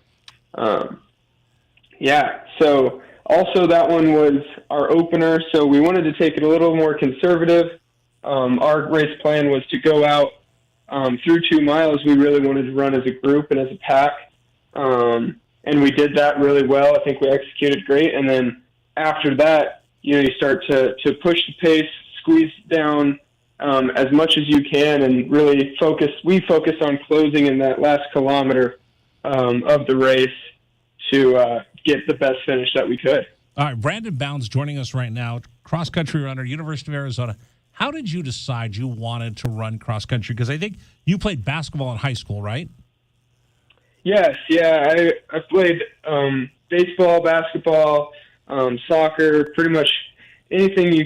So also that one was our opener. So we wanted to take it a little more conservative. Our race plan was to go out through 2 miles. We really wanted to run as a group and as a pack. And we did that really well. I think we executed great. And then after that, you start to push the pace, squeeze down as much as you can, and really focus. We focus on closing in that last kilometer of the race to get the best finish that we could. All right, Brandon Bounds joining us right now, cross-country runner, University of Arizona. How did you decide you wanted to run cross-country? Because I think you played basketball in high school, right? Yes, yeah. I played baseball, basketball, soccer, pretty much anything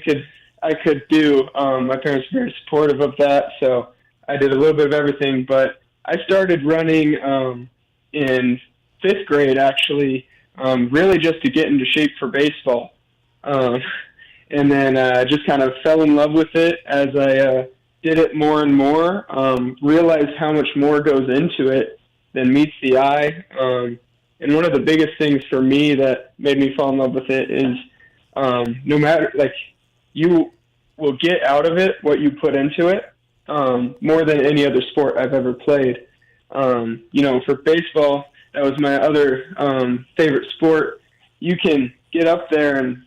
I could do. My parents were very supportive of that, so I did a little bit of everything. But I started running in 5th grade, actually, really just to get into shape for baseball. And then I just kind of fell in love with it as I did it more and more, realized how much more goes into it than meets the eye. And one of the biggest things for me that made me fall in love with it is no matter, you will get out of it what you put into it, more than any other sport I've ever played. For baseball, that was my other favorite sport. You can get up there and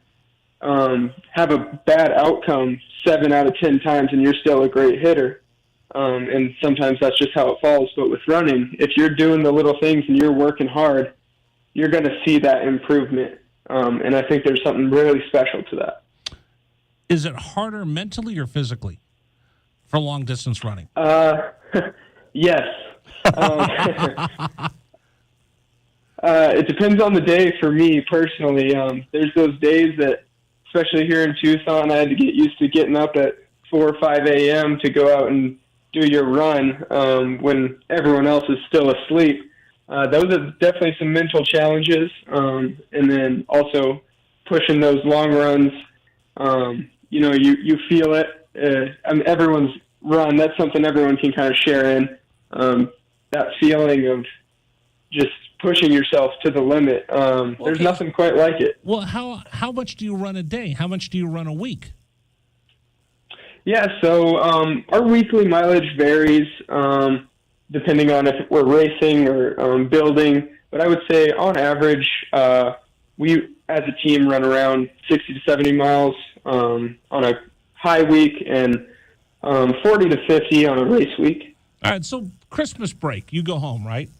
have a bad outcome 7 out of 10 times and you're still a great hitter. And sometimes that's just how it falls. But with running, if you're doing the little things and you're working hard, you're going to see that improvement. And I think there's something really special to that. Is it harder mentally or physically for long distance running? Yes. It depends on the day for me personally. There's those days that, especially here in Tucson, I had to get used to getting up at 4 or 5 a.m. to go out and do your run when everyone else is still asleep. Those are definitely some mental challenges. And then also pushing those long runs, you feel it. Everyone's run, that's something everyone can kind of share in. That feeling of just pushing yourself to the limit. There's nothing quite like it. Well, how much do you run a day? How much do you run a week? Yeah, so our weekly mileage varies depending on if we're racing or building. But I would say on average, we as a team run around 60 to 70 miles on a high week and 40 to 50 on a race week. All right, so Christmas break, you go home, right?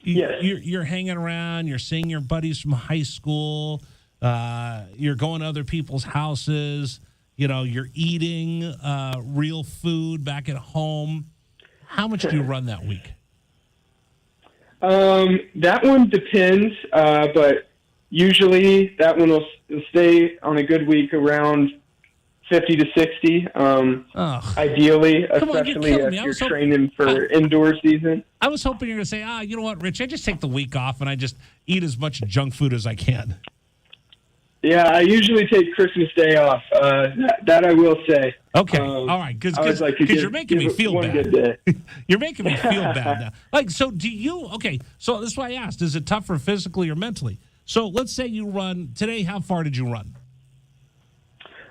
Yes. You're hanging around, you're seeing your buddies from high school, you're going to other people's houses, you're eating real food back at home. How much do you run that week? That one depends, but usually that one will stay on a good week around 50 to 60, ideally, especially if you're training for indoor season. I was hoping you were going to say, you know what, Rich, I just take the week off and I just eat as much junk food as I can. Yeah, I usually take Christmas Day off. That I will say. Okay, all right, because you're making me feel bad. You're making me feel bad now. Like, so do you? Okay, so this is why I asked: is it tougher physically or mentally? So let's say you run today. How far did you run?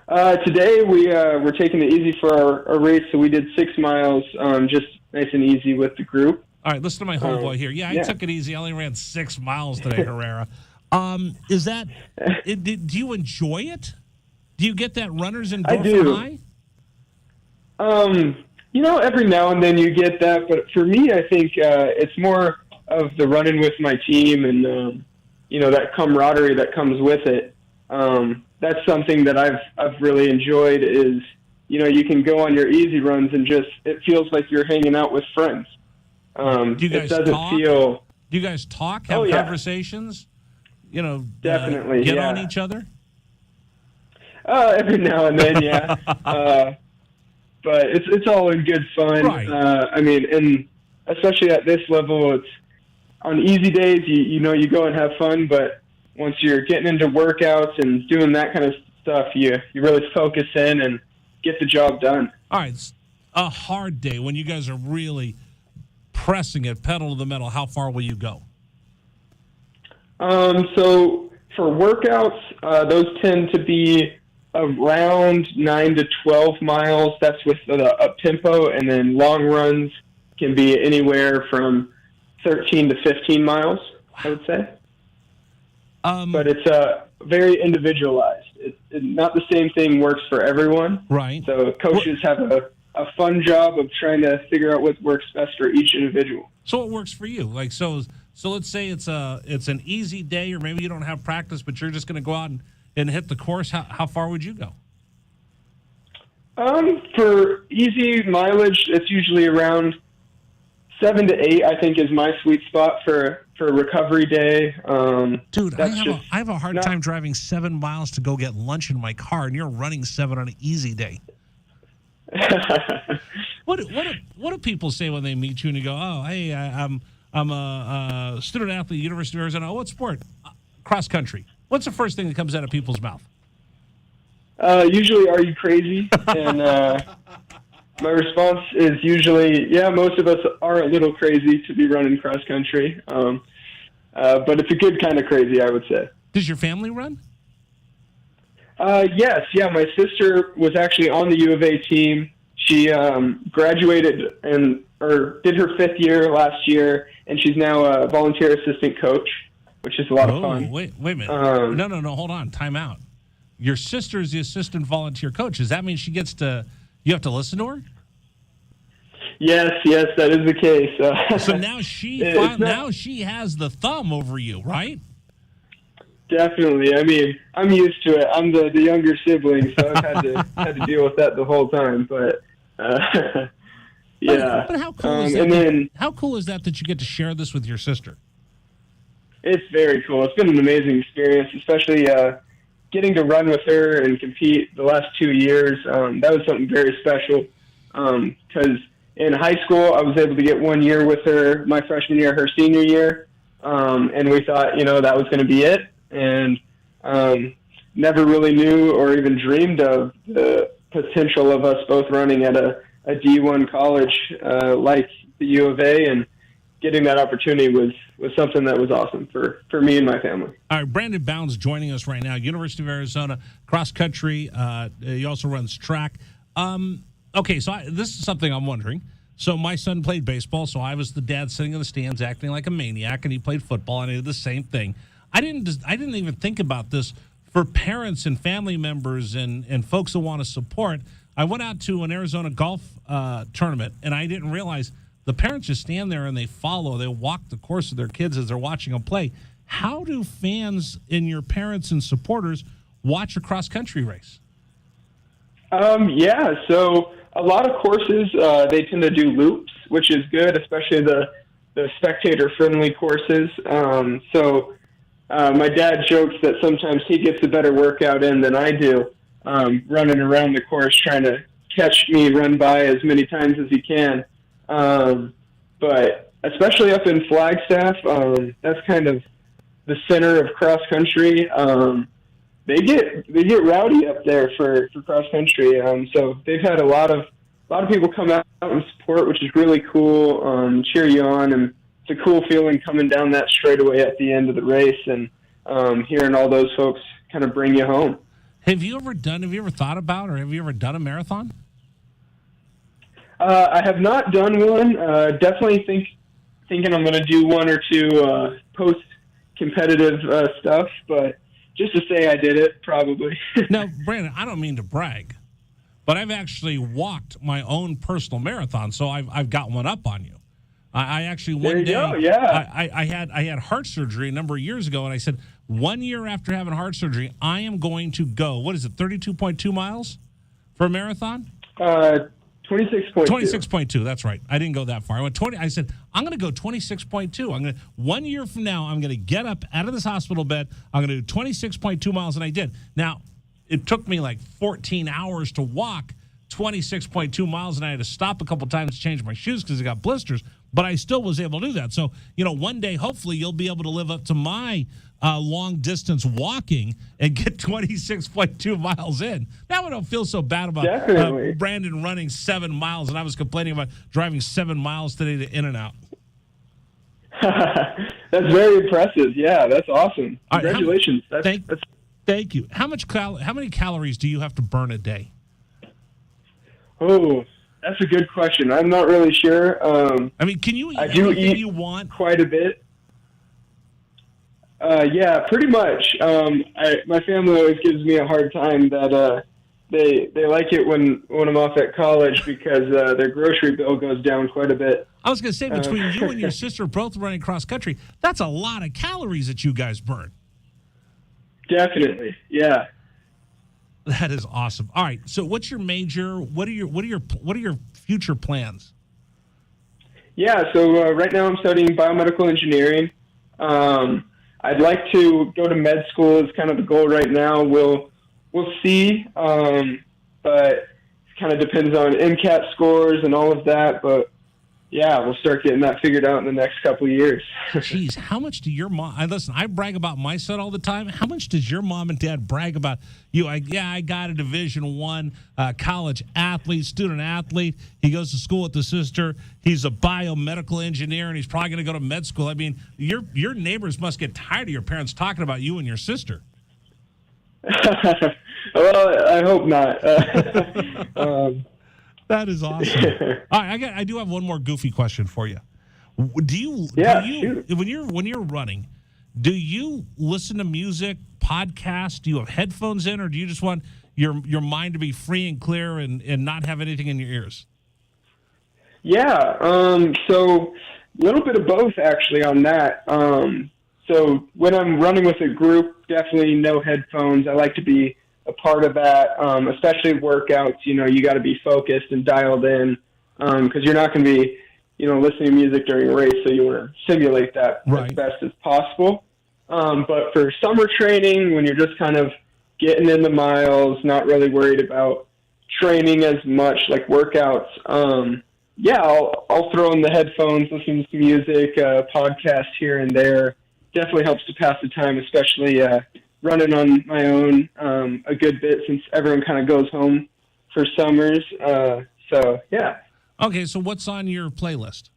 Today we're taking it easy for our race, so we did 6 miles, just nice and easy with the group. All right, listen to my homeboy here. Yeah, I took it easy. I only ran 6 miles today, Herrera. Is that? Do you enjoy it? Do you get that runner's endorphin high? Every now and then you get that, but for me, I think it's more of the running with my team and that camaraderie that comes with it. That's something that I've really enjoyed. Is you can go on your easy runs and it feels like you're hanging out with friends. Do you guys talk? Do you guys talk? Have conversations? Definitely get on each other? Every now and then, yeah. But it's all in good fun. Right. And especially at this level, it's on easy days, you go and have fun, but once you're getting into workouts and doing that kind of stuff, you really focus in and get the job done. All right. It's a hard day when you guys are really pressing it, pedal to the metal. How far will you go? So for workouts, those tend to be around 9 to 12 miles. That's with the up tempo, and then long runs can be anywhere from 13 to 15 miles, I would say. But it's very individualized. Not the same thing works for everyone. Right. So coaches have a fun job of trying to figure out what works best for each individual. So what works for you? Like so let's say it's an easy day, or maybe you don't have practice, but you're just going to go out and hit the course. How far would you go? For easy mileage, it's usually around 7 to 8, I think, is my sweet spot for recovery day. Dude, I have a hard time driving 7 miles to go get lunch in my car, and you're running 7 on an easy day. What do people say when they meet you and you go, oh, hey, I'm a student athlete at the University of Arizona. Oh, what sport? Cross country. What's the first thing that comes out of people's mouth? Usually, are you crazy? And my response is usually, yeah, most of us are a little crazy to be running cross country. But it's a good kind of crazy, I would say. Does your family run? Yes. Yeah, my sister was actually on the U of A team. She graduated or did her 5th year last year, and she's now a volunteer assistant coach, which is a lot of fun. Wait a minute. No, hold on. Time out. Your sister's the assistant volunteer coach. Does that mean you have to listen to her? Yes, that is the case. So now she has the thumb over you, right? Definitely. I mean, I'm used to it. I'm the younger sibling, so I've had to deal with that the whole time. But yeah. But how cool is that? How cool is that you get to share this with your sister? It's very cool. It's been an amazing experience, especially getting to run with her and compete the last 2 years. That was something very special because in high school I was able to get 1 year with her, my freshman year, her senior year, and we thought that was going to be it, and never really knew or even dreamed of the potential of us both running at a D1 college like the U of A, and getting that opportunity was something that was awesome for me and my family. All right, Brandon Bounds joining us right now, University of Arizona, cross country. He also runs track. Okay, so this is something I'm wondering. So my son played baseball, so I was the dad sitting in the stands acting like a maniac, and he played football, and I did the same thing. I didn't even think about this for parents and family members and folks who want to support. I went out to an Arizona golf tournament, and I didn't realize the parents just stand there and they walk the course of their kids as they're watching them play. How do fans and your parents and supporters watch a cross-country race? Yeah, so a lot of courses, they tend to do loops, which is good, especially the the spectator-friendly courses. So my dad jokes that sometimes he gets a better workout in than I do, running around the course trying to catch me run by as many times as he can. But especially up in Flagstaff, that's kind of the center of cross country. They get rowdy up there for cross country. So they've had a lot of people come out and support, which is really cool. Cheer you on, and it's a cool feeling coming down that straightaway at the end of the race and hearing all those folks kind of bring you home. Have you ever thought about, or have you ever done a marathon? I have not done one. Definitely thinking I'm going to do one or two post-competitive stuff, but just to say I did it, probably. Now, Brandon, I don't mean to brag, but I've actually walked my own personal marathon, so I've got one up on you. I actually one day, I had heart surgery a number of years ago, and I said 1 year after having heart surgery, I am going to go. What is it? 32.2 miles for a marathon. 26.2. 26.2. That's right. I didn't go that far. I went 20. I said I'm going to go 26.2. 1 year from now, I'm going to get up out of this hospital bed. I'm going to do 26.2 miles, and I did. Now, it took me like 14 hours to walk 26.2 miles, and I had to stop a couple times to change my shoes because I got blisters. But I still was able to do that. So, one day, hopefully, you'll be able to live up to my long-distance walking and get 26.2 miles in. Now I don't feel so bad about Brandon running 7 miles, and I was complaining about driving 7 miles today to In-N-Out. That's very impressive. Yeah, that's awesome. Congratulations. Thank you. How many calories do you have to burn a day? Oh, that's a good question. I'm not really sure. Can you eat anything you want? Quite a bit. Yeah, pretty much. My family always gives me a hard time that they like it when I'm off at college because their grocery bill goes down quite a bit. I was going to say, between you and your sister both running cross country, that's a lot of calories that you guys burn. Definitely, yeah. That is awesome. All right, so what's your major? What are your future plans? Yeah, so right now I'm studying biomedical engineering. I'd like to go to med school is kind of the goal right now. We'll see, but it kind of depends on MCAT scores and all of that. But yeah, we'll start getting that figured out in the next couple of years. Jeez, how much do your mom? Listen, I brag about my son all the time. How much does your mom and dad brag about you? I got a Division I college athlete, student athlete. He goes to school with the sister. He's a biomedical engineer, and he's probably going to go to med school. I mean, your neighbors must get tired of your parents talking about you and your sister. Well, I hope not. That is awesome. All right, I do have one more goofy question for you. Shoot. When you're running, do you listen to music, podcasts? Do you have headphones in, or do you just want your mind to be free and clear and not have anything in your ears? Yeah, so a little bit of both actually on that. So when I'm running with a group, definitely no headphones. I like to be a part of that, especially workouts. You got to be focused and dialed in because you're not going to be, listening to music during a race. So you want to simulate that as best as possible. But for summer training, when you're just kind of getting in the miles, not really worried about training as much like workouts, I'll throw in the headphones, listen to some music, podcasts here and there. Definitely helps to pass the time, especially running on my own a good bit since everyone kind of goes home for summers. So, yeah. Okay, so what's on your playlist?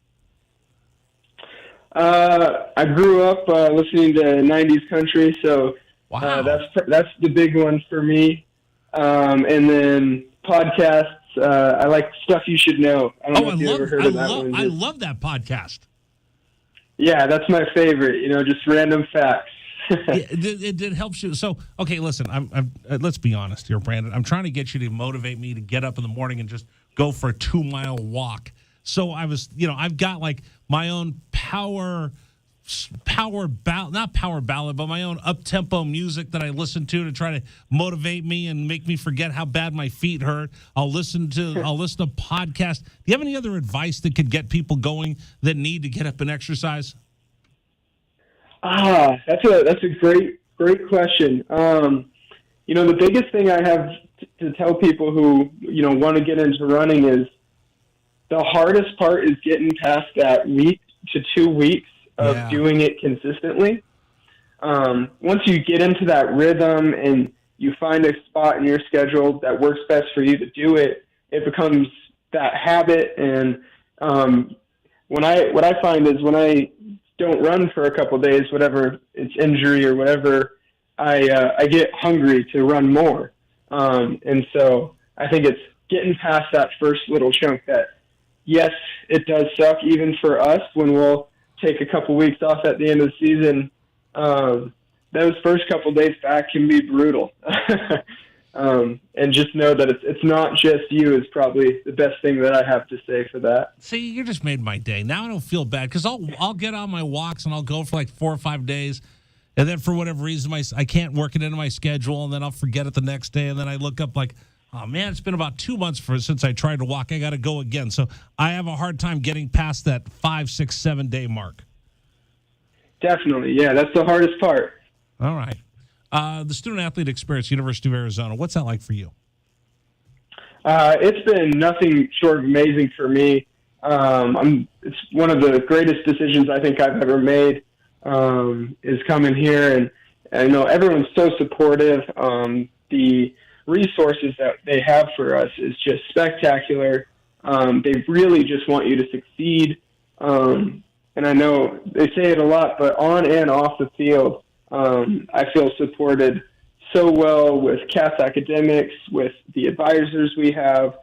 I grew up listening to 90s country, so that's the big one for me. And then podcasts, I like Stuff You Should Know. I don't know if you ever heard of that one. I love that podcast. Yeah, that's my favorite, just random facts. It helps you. So, okay, listen, I'm let's be honest here, Brandon. I'm trying to get you to motivate me to get up in the morning and just go for a 2-mile walk. So I was, I've got like my own power not power ballad, but my own up-tempo music that I listen to try to motivate me and make me forget how bad my feet hurt. I'll listen to podcasts. Do you have any other advice that could get people going that need to get up and exercise? That's a great question. The biggest thing I have to tell people who, want to get into running is the hardest part is getting past that week to 2 weeks of doing it consistently. Once you get into that rhythm and you find a spot in your schedule that works best for you to do it, it becomes that habit. And what I find is when I don't run for a couple of days, whatever it's injury or whatever, I get hungry to run more. And so I think it's getting past that first little chunk that, yes, it does suck even for us when we'll take a couple weeks off at the end of the season. Those first couple days back can be brutal. And just know that it's not just you is probably the best thing that I have to say for that. See, you just made my day. Now I don't feel bad because I'll get on my walks and I'll go for like 4 or 5 days. And then for whatever reason, I can't work it into my schedule, and then I'll forget it the next day. And then I look up like, oh, man, it's been about 2 months since I tried to walk. I got to go again. So I have a hard time getting past that 5, 6, 7 day mark. Definitely. Yeah, that's the hardest part. All right. The student-athlete experience, University of Arizona, what's that like for you? It's been nothing short of amazing for me. It's one of the greatest decisions I think I've ever made. Is coming here, and I know everyone's so supportive. The resources that they have for us is just spectacular. They really just want you to succeed. And I know they say it a lot, but on and off the field, I feel supported so well with Cass Academics, with the advisors we have.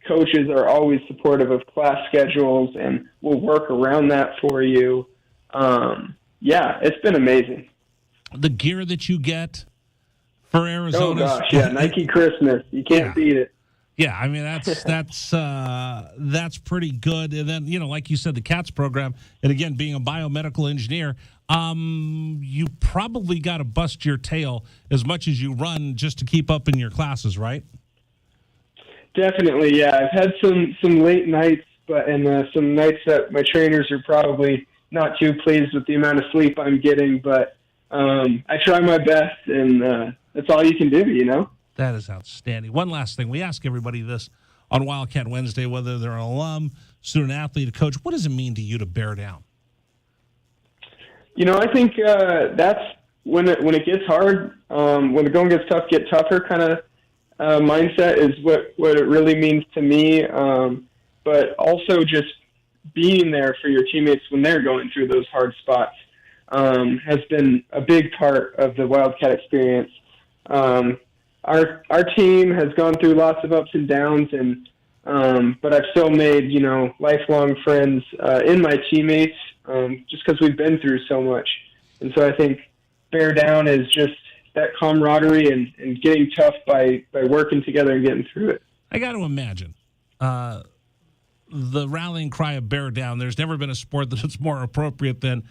Coaches are always supportive of class schedules, and we'll work around that for you. Yeah, it's been amazing. The gear that you get for Arizona. Oh gosh, yeah, Nike Christmas. You can't beat it. Yeah, I mean that's pretty good. And then like you said, the CATS program, and again, being a biomedical engineer, you probably got to bust your tail as much as you run just to keep up in your classes, right? Definitely, yeah. I've had some late nights, and some nights that my trainers are probably not too pleased with the amount of sleep I'm getting, but I try my best, and that's all you can do, That is outstanding. One last thing. We ask everybody this on Wildcat Wednesday, whether they're an alum, student athlete, a coach. What does it mean to you to bear down? I think that's when it gets hard, when the going gets tough, get tougher kind of mindset is what it really means to me, but also just being there for your teammates when they're going through those hard spots has been a big part of the Wildcat experience. Our team has gone through lots of ups and downs, but I've still made lifelong friends in my teammates just because we've been through so much. And so I think bear down is just that camaraderie and getting tough by working together and getting through it. I got to imagine the rallying cry of bear down. There's never been a sport that's more appropriate than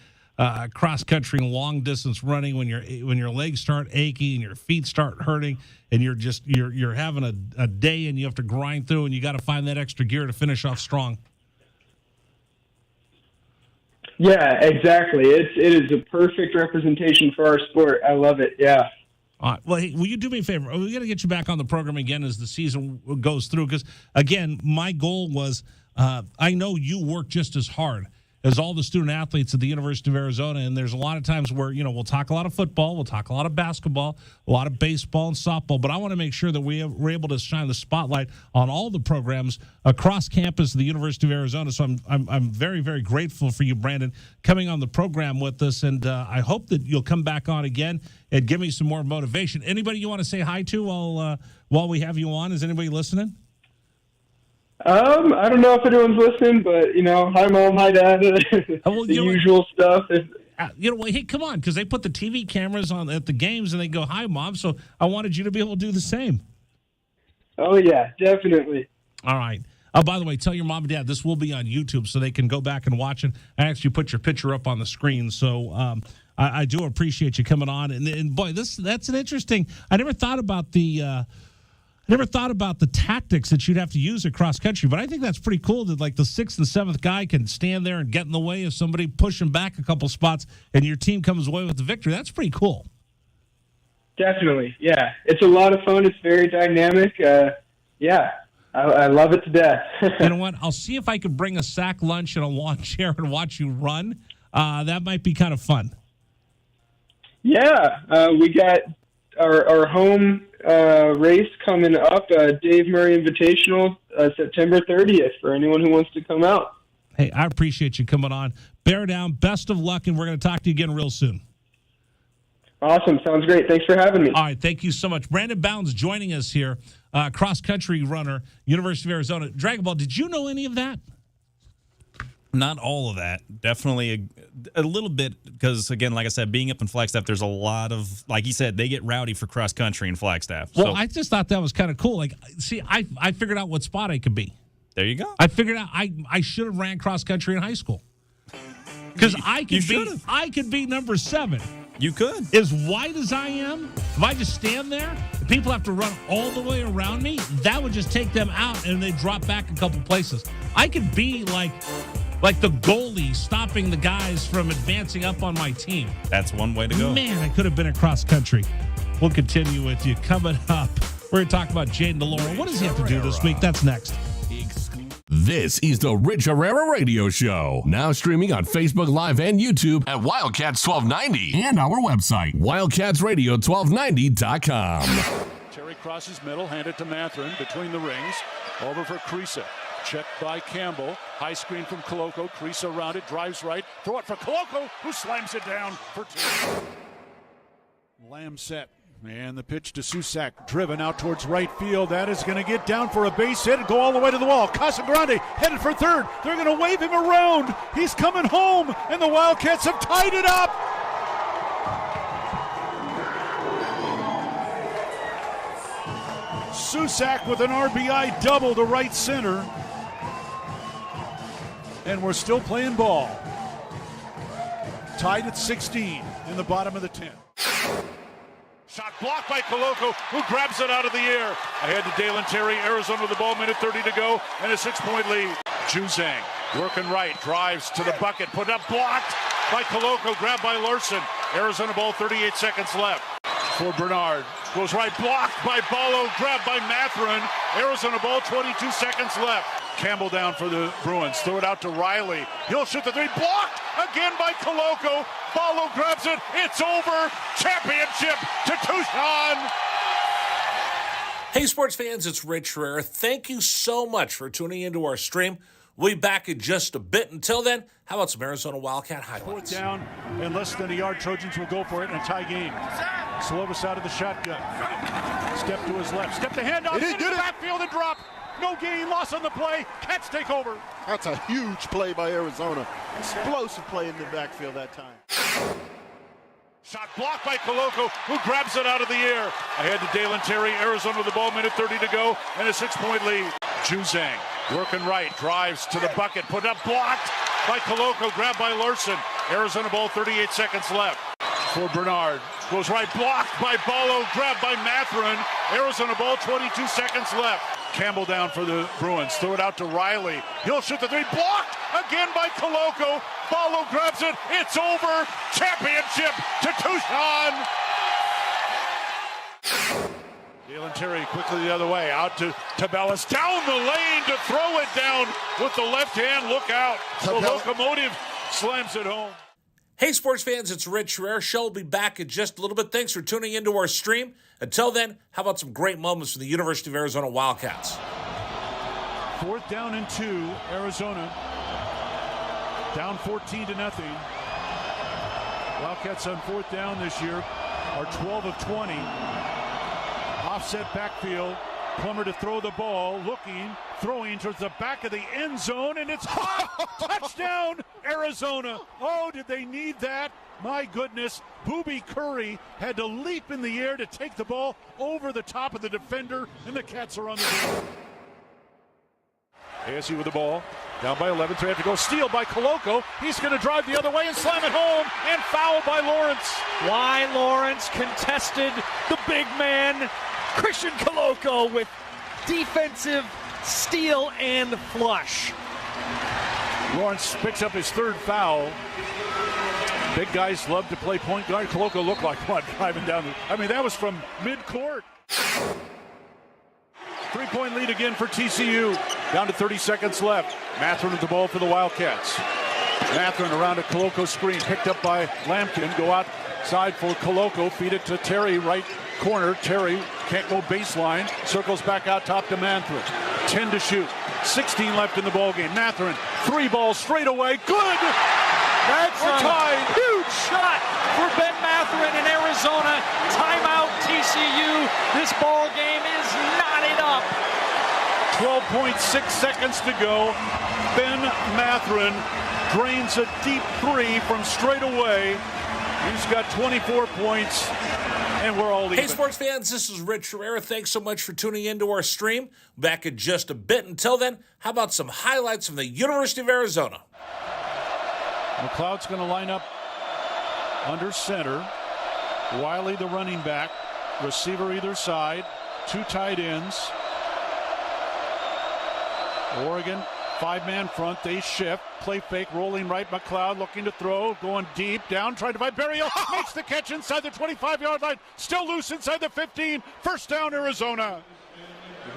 cross country and long distance running when your legs start aching and your feet start hurting and you're having a day and you have to grind through and you got to find that extra gear to finish off strong. Yeah, exactly. It is a perfect representation for our sport. I love it. Yeah. All right. Well, hey, will you do me a favor? We got to get you back on the program again as the season goes through. Because again, my goal was I know you work just as hard as all the student athletes at the University of Arizona. And there's a lot of times where, we'll talk a lot of football, we'll talk a lot of basketball, a lot of baseball and softball. But I want to make sure that we're able to shine the spotlight on all the programs across campus of the University of Arizona. So I'm very, very grateful for you, Brandon, coming on the program with us. And I hope that you'll come back on again and give me some more motivation. Anybody you want to say hi to while we have you on? Is anybody listening? I don't know if anyone's listening, but, hi, Mom, hi, Dad, the usual stuff. Hey, come on, because they put the TV cameras on at the games and they go, hi, Mom, so I wanted you to be able to do the same. Oh, yeah, definitely. All right. By the way, tell your mom and dad this will be on YouTube so they can go back and watch it. I actually put your picture up on the screen, so I do appreciate you coming on. And boy, that's an interesting. I never thought about the tactics that you'd have to use across country, but I think that's pretty cool that like the 6th and 7th guy can stand there and get in the way of somebody pushing back a couple spots, and your team comes away with the victory. That's pretty cool. Definitely, yeah. It's a lot of fun. It's very dynamic. I love it to death. You know what? I'll see if I can bring a sack lunch and a lawn chair and watch you run. That might be kind of fun. Yeah, we got our home race coming up, Dave Murray Invitational, September 30th, for anyone who wants to come out. Hey, I appreciate you coming on. Bear down. Best of luck, and we're going to talk to you again real soon. Awesome. Sounds great. Thanks for having me. All right. Thank you so much. Brandon Bounds joining us here, cross-country runner, University of Arizona. Dragon Ball, did you know any of that? Not all of that. Definitely a little bit because, again, like I said, being up in Flagstaff, there's a lot of, like you said, they get rowdy for cross-country in Flagstaff. Well, I just thought that was kind of cool. Like, see, I figured out what spot I could be. There you go. I figured out I should have ran cross-country in high school. Because I could be number 7. You could. As wide as I am, if I just stand there, and people have to run all the way around me, that would just take them out and they drop back a couple places. I could be like the goalie stopping the guys from advancing up on my team. That's one way to go. Man, I could have been across country. We'll continue with you. Coming up, we're going to talk about Jaden DeLauro. What does he have to do this week? That's next. This is the Rich Herrera Radio Show. Now streaming on Facebook Live and YouTube at Wildcats 1290 and our website, wildcatsradio1290.com. Terry crosses middle, handed to Matherin between the rings. Over for Creasa. Checked by Campbell. High screen from Koloko. Creasa around it, drives right. Throw it for Koloko, who slams it down for 2. Lamb set. And the pitch to Susak, driven out towards right field. That is going to get down for a base hit and go all the way to the wall. Casagrande headed for third. They're going to wave him around. He's coming home, and the Wildcats have tied it up. Susak with an RBI double to right center. And we're still playing ball. Tied at 16 in the bottom of the 10th. Shot blocked by Koloko, who grabs it out of the air. Ahead to Dalen Terry, Arizona with the ball, minute 30 to go, and a 6-point lead. Juzang working right, drives to the bucket, put up, blocked by Koloko, grabbed by Larson. Arizona ball, 38 seconds left. For Bernard, goes right, blocked by Ballo, grabbed by Matherin. Arizona ball, 22 seconds left. Campbell down for the Bruins, throw it out to Riley. He'll shoot the 3, blocked again by Koloko. Ballo grabs it, it's over. Championship to Tucson. Hey, sports fans, it's Rich Herrera. Thank you so much for tuning into our stream. We'll be back in just a bit. Until then, how about some Arizona Wildcat highlights? 4th down and less than a yard. Trojans will go for it in a tie game. Slovis out of the shotgun. Step to his left. Step to handoff. Into the backfield and drop. No gain, loss on the play. Cats take over. That's a huge play by Arizona. Explosive play in the backfield that time. Shot blocked by Koloko, who grabs it out of the air. Ahead to Dalen Terry, Arizona with the ball, minute 30 to go, and a 6-point lead. Juzang working right, drives to the bucket, put up, blocked by Koloko, grabbed by Larson. Arizona ball, 38 seconds left. For Bernard, goes right, blocked by Ballo, grabbed by Matherin. Arizona ball, 22 seconds left. Campbell down for the Bruins, throw it out to Riley. He'll shoot the 3, blocked again by Koloko. Ballo grabs it, it's over. Championship to Tucson. Dalen Terry quickly the other way, out to Tabellas, down the lane to throw it down with the left hand. Look out. The locomotive slams it home. Hey, sports fans, it's Rich Herrera. Show will be back in just a little bit. Thanks for tuning into our stream. Until then, how about some great moments for the University of Arizona Wildcats? 4th down and 2, Arizona. Down 14-0. Wildcats on 4th down this year are 12 of 20. Offset backfield. Plummer to throw the ball, looking, throwing towards the back of the end zone, and it's caught! Touchdown, Arizona! Oh, did they need that? My goodness, Booby Curry had to leap in the air to take the ball over the top of the defender, and the Cats are on the field. ASU with the ball. Down by 11, 3 have to go. Steal by Koloko. He's going to drive the other way and slam it home. And foul by Lawrence. Why Lawrence contested the big man, Christian Koloko, with defensive steal and flush. Lawrence picks up his third foul. Big guys love to play point guard. Koloko looked like one driving down. That was from midcourt. 3-point lead again for TCU. Down to 30 seconds left. Matherin with the ball for the Wildcats. Matherin around a Koloko screen. Picked up by Lampkin. Go outside for Koloko. Feed it to Terry, right corner. Terry can't go baseline. Circles back out top to Matherin. 10 to shoot. 16 left in the ballgame. Matherin, 3 balls straight away. Good! That's We're a tied. Huge shot for Ben Matherin in Arizona. Timeout TCU. This ball game is knotted up. 12.6 seconds to go. Ben Matherin drains a deep 3 from straight away. He's got 24 points, and we're all even. Hey, sports fans, this is Rich Herrera. Thanks so much for tuning into our stream. Back in just a bit. Until then, how about some highlights from the University of Arizona? McLeod's going to line up under center. Wiley, the running back. Receiver either side. 2 tight ends. Oregon, 5-man front. They shift. Play fake, rolling right. McLeod looking to throw. Going deep. Down, trying to find Berryhill. Makes the catch inside the 25-yard line. Still loose inside the 15. First down, Arizona.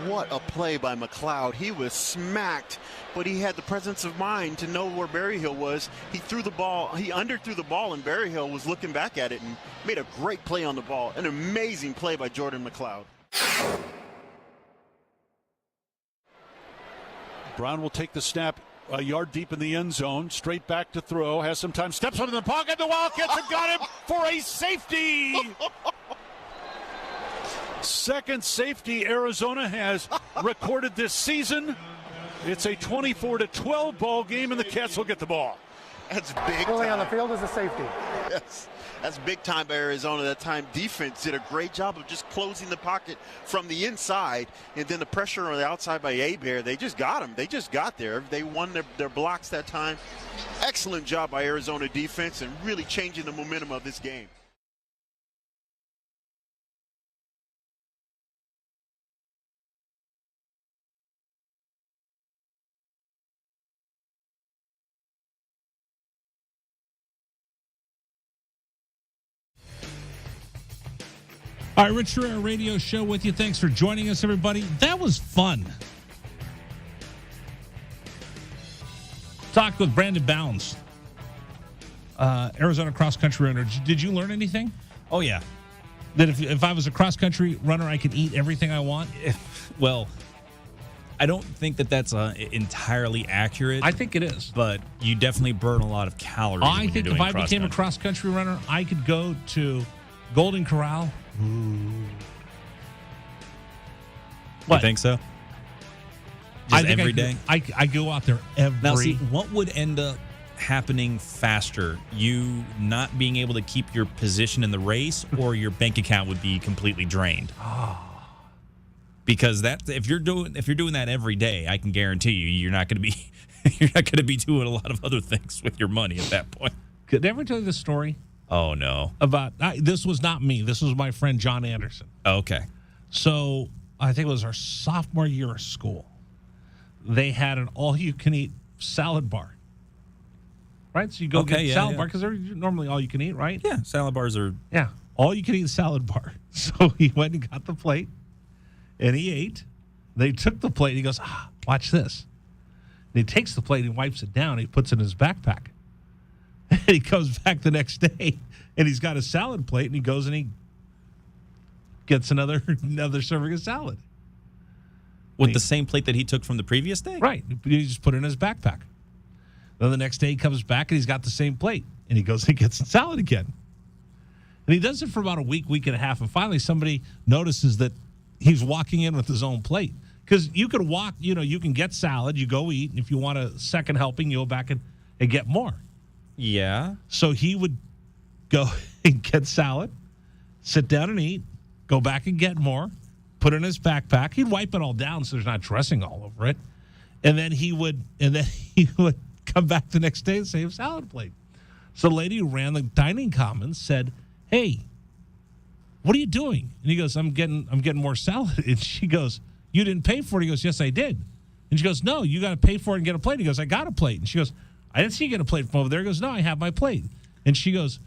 What a play by McLeod. He was smacked, but he had the presence of mind to know where Berryhill was. He threw the ball. He underthrew the ball, and Berryhill was looking back at it and made a great play on the ball. An amazing play by Jordan McLeod. Brown will take the snap a yard deep in the end zone. Straight back to throw. Has some time. Steps up in the pocket. The Wildcats have got him for a safety. Second safety Arizona has recorded this season. It's a 24-12 ball game, and the Cats will get the ball. That's big Pulling time. on the field is a safety. Yes, that's big time by Arizona. That time defense did a great job of just closing the pocket from the inside, and then the pressure on the outside by Abear. They just got him. They just got there. They won their blocks that time. Excellent job by Arizona defense and really changing the momentum of this game. All right, Rich Herrera Radio Show with you. Thanks for joining us, everybody. That was fun. Talked with Brandon Bounds, Arizona cross-country runner. Did you learn anything? Oh, yeah. That if I was a cross-country runner, I could eat everything I want? Well, I don't think that's entirely accurate. I think it is. But you definitely burn a lot of calories. I think if I became a cross-country runner, I could go to Golden Corral. You think so? Just every day? I go out there every. Now, see, what would end up happening faster? You not being able to keep your position in the race, or your bank account would be completely drained? Because if you're doing that every day, I can guarantee you're not going to be doing a lot of other things with your money at that point. Could I ever tell you this story? Oh, no. This was not me. This was my friend John Anderson. Okay. So I think it was our sophomore year of school. They had an all-you-can-eat salad bar. Right? So you go get a salad bar because they're normally all-you-can-eat, right? Yeah, salad bars are... Yeah, all-you-can-eat salad bar. So he went and got the plate, and he ate. They took the plate, and he goes, watch this. And he takes the plate, and wipes it down, he puts it in his backpack. And he comes back the next day, and he's got a salad plate, and he goes and he gets another serving of salad. With the same plate that he took from the previous day? Right. He just put it in his backpack. Then the next day he comes back, and he's got the same plate, and he goes and gets the salad again. And he does it for about a week and a half, and finally somebody notices that he's walking in with his own plate. Because you could walk, you can get salad, you go eat, and if you want a second helping, you go back and get more. Yeah. So he would go and get salad, sit down and eat, go back and get more, put it in his backpack. He'd wipe it all down so there's not dressing all over it. And then he would come back the next day and save salad plate. So the lady who ran the dining commons said, "Hey, what are you doing?" And he goes, I'm getting more salad." And she goes, "You didn't pay for it?" He goes, "Yes, I did." And she goes, "No, you got to pay for it and get a plate." He goes, "I got a plate." And she goes, "I didn't see you get a plate from over there." He goes, "No, I have my plate." And she goes,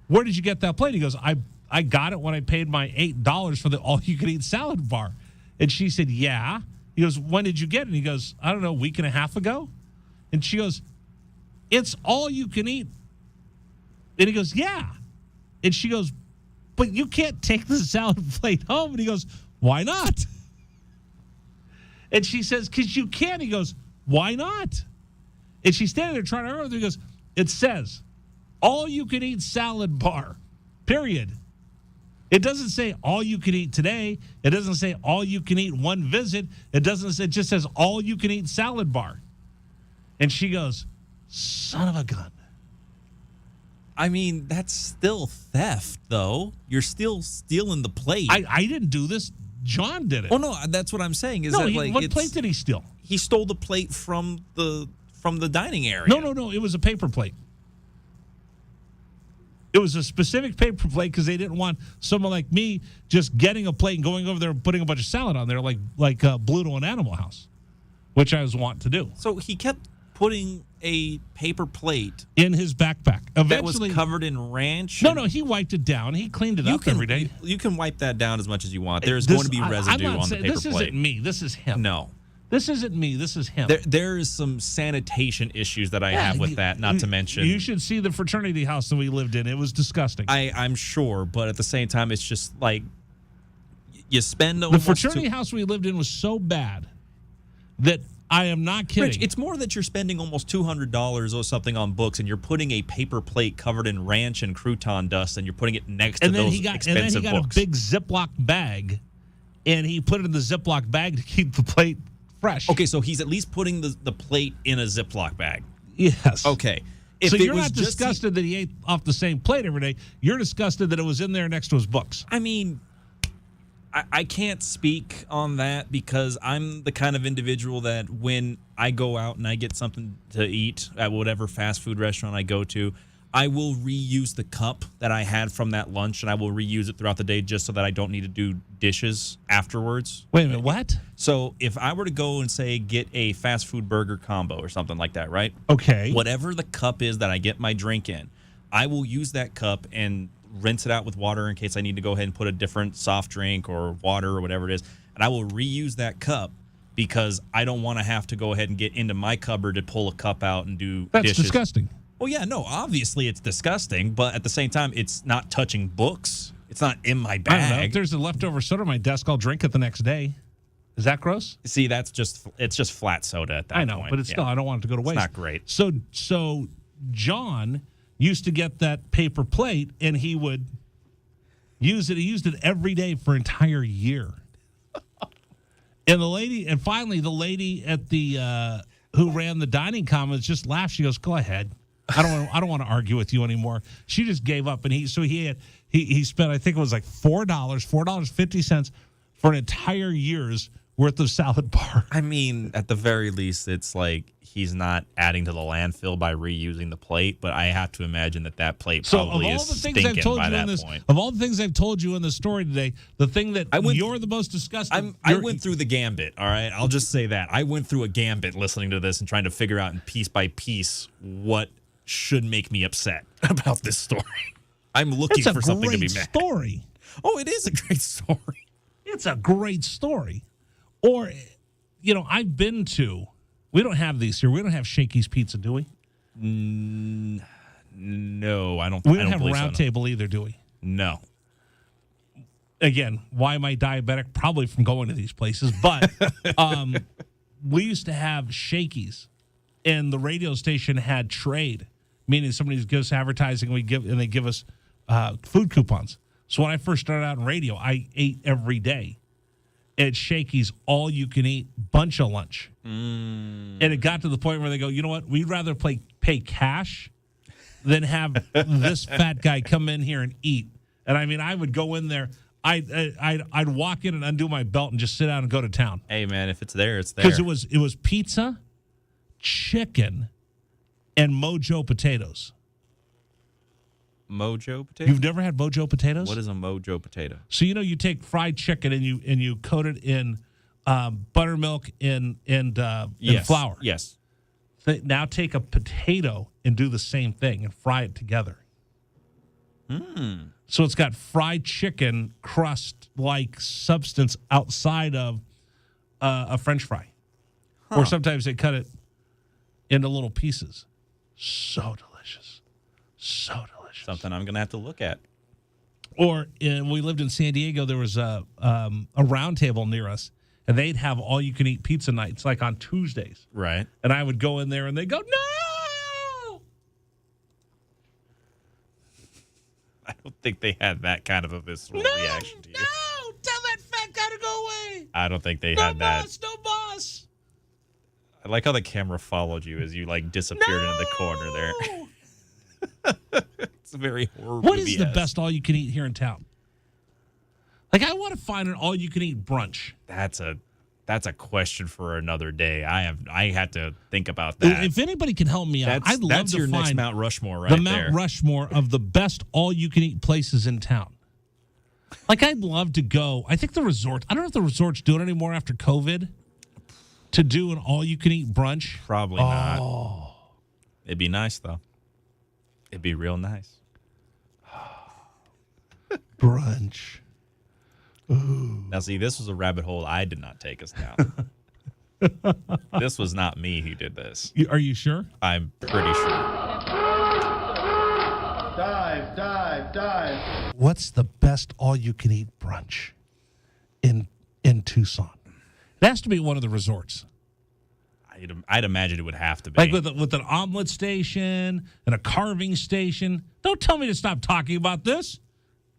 "Where did you get that plate?" He goes, I got it when I paid my $8 for the all-you-can-eat salad bar." And she said, "Yeah." He goes, "When did you get it?" And he goes, "I don't know, a week and a half ago." And she goes, "It's all you can eat." And he goes, "Yeah." And she goes, "But you can't take the salad plate home." And he goes, "Why not?" And she says, "Because you can." He goes, "Why not?" And she's standing there trying to remember. He goes, "It says, all you can eat salad bar, period. It doesn't say all you can eat today. It doesn't say all you can eat one visit. It just says all you can eat salad bar." And she goes, "Son of a gun." I mean, that's still theft, though. You're still stealing the plate. I didn't do this. John did it. Oh no, that's what I'm saying. What plate did he steal? He stole the plate from the dining area. No. It was a paper plate. It was a specific paper plate because they didn't want someone like me just getting a plate and going over there and putting a bunch of salad on there like Blue to an Animal House, which I was wanting to do. So he kept putting a paper plate in his backpack. Eventually, that was covered in ranch. No, he wiped it down. He cleaned it up every day. You can wipe that down as much as you want. There's going to be residue on the paper plate. This isn't me. This is him. No. This isn't me. This is him. There is some sanitation issues that I have with that, not to mention. You should see the fraternity house that we lived in. It was disgusting. I'm sure, but at the same time, it's just like you spend almost... The fraternity house we lived in was so bad that I am not kidding. Rich, it's more that you're spending almost $200 or something on books, and you're putting a paper plate covered in ranch and crouton dust, and you're putting it next to those expensive books. And then he got a big Ziploc bag, and he put it in the Ziploc bag to keep the plate fresh. Okay, so he's at least putting the plate in a Ziploc bag. Yes. Okay. So you're not disgusted that he ate off the same plate every day. You're disgusted that it was in there next to his books. I mean, I can't speak on that because I'm the kind of individual that when I go out and I get something to eat at whatever fast food restaurant I go to, I will reuse the cup that I had from that lunch, and I will reuse it throughout the day just so that I don't need to do dishes afterwards. Wait a minute, what? So if I were to go and, say, get a fast food burger combo or something like that, right? Okay. Whatever the cup is that I get my drink in, I will use that cup and rinse it out with water in case I need to go ahead and put a different soft drink or water or whatever it is. And I will reuse that cup because I don't want to have to go ahead and get into my cupboard to pull a cup out and do dishes. That's disgusting. Well, yeah, no, obviously it's disgusting, but at the same time, it's not touching books. It's not in my bag. I don't know. If there's a leftover soda on my desk, I'll drink it the next day. Is that gross? See, it's just flat soda at that point. I know, but it's still, I don't want it to go to waste. It's not great. So John used to get that paper plate, and he would use it. He used it every day for an entire year. And finally, the lady at the who ran the dining commons just laughed. She goes, "Go ahead. I don't want to argue with you anymore." She just gave up, and he spent, I think it was like $4.50 for an entire year's worth of salad bar. I mean, at the very least, it's like he's not adding to the landfill by reusing the plate, but I have to imagine that plate probably is stinking by that point. Of all the things I've told you in the story today, the thing that you're the most disgusting. I went through the gambit, all right? I'll just say that. I went through a gambit listening to this and trying to figure out piece by piece what should make me upset about this story. I'm looking for something to be mad. It's a great story. Oh, it is a great story. It's a great story. Or, I've been to, we don't have these here. We don't have Shakey's Pizza, do we? No, I don't. We don't have Round Table either, do we? No. Again, why am I diabetic? Probably from going to these places. But we used to have Shakey's, and the radio station had trade, meaning somebody gives us advertising, and they give us food coupons. So when I first started out in radio, I ate every day at Shakey's all-you-can-eat bunch of lunch. And it got to the point where they go, you know what? We'd rather pay cash than have this fat guy come in here and eat. And, I mean, I would go in there. I'd walk in and undo my belt and just sit down and go to town. Hey, man, if it's there, it's there. Because it was pizza, chicken, and Mojo potatoes. Mojo potato? You've never had Mojo potatoes? What is a Mojo potato? So you take fried chicken and you coat it in buttermilk and flour. Yes. Now take a potato and do the same thing and fry it together. So it's got fried chicken crust-like substance outside of a French fry. Or sometimes they cut it into little pieces. So delicious. So delicious. Something I'm going to have to look at. Or when we lived in San Diego, there was a round table near us, and they'd have all-you-can-eat pizza nights, like on Tuesdays. Right. And I would go in there, and they'd go, no! I don't think they had that kind of a visceral reaction to you. No! Tell that fat guy to go away! I don't think they had that. No boss! I like how the camera followed you as you, disappeared into the corner there. It's a very horror What is movie-esque. the best all-you-can-eat here in town? I want to find an all-you-can-eat brunch. That's a question for another day. I had to think about that. If anybody can help me out, I'd love that's to your find next Mount Rushmore right the there. Mount Rushmore of the best all-you-can-eat places in town. I'd love to go. I think the resort, I don't know if the resorts do it anymore after COVID, to do an all-you-can-eat brunch. Probably not. It'd be nice, though. It'd be real nice. Brunch. Ooh. Now, see, this was a rabbit hole I did not take us down. This was not me who did this. Are you sure? I'm pretty sure. Dive. What's the best all-you-can-eat brunch in Tucson? It has to be one of the resorts. I'd imagine it would have to be. With an omelet station and a carving station. Don't tell me to stop talking about this.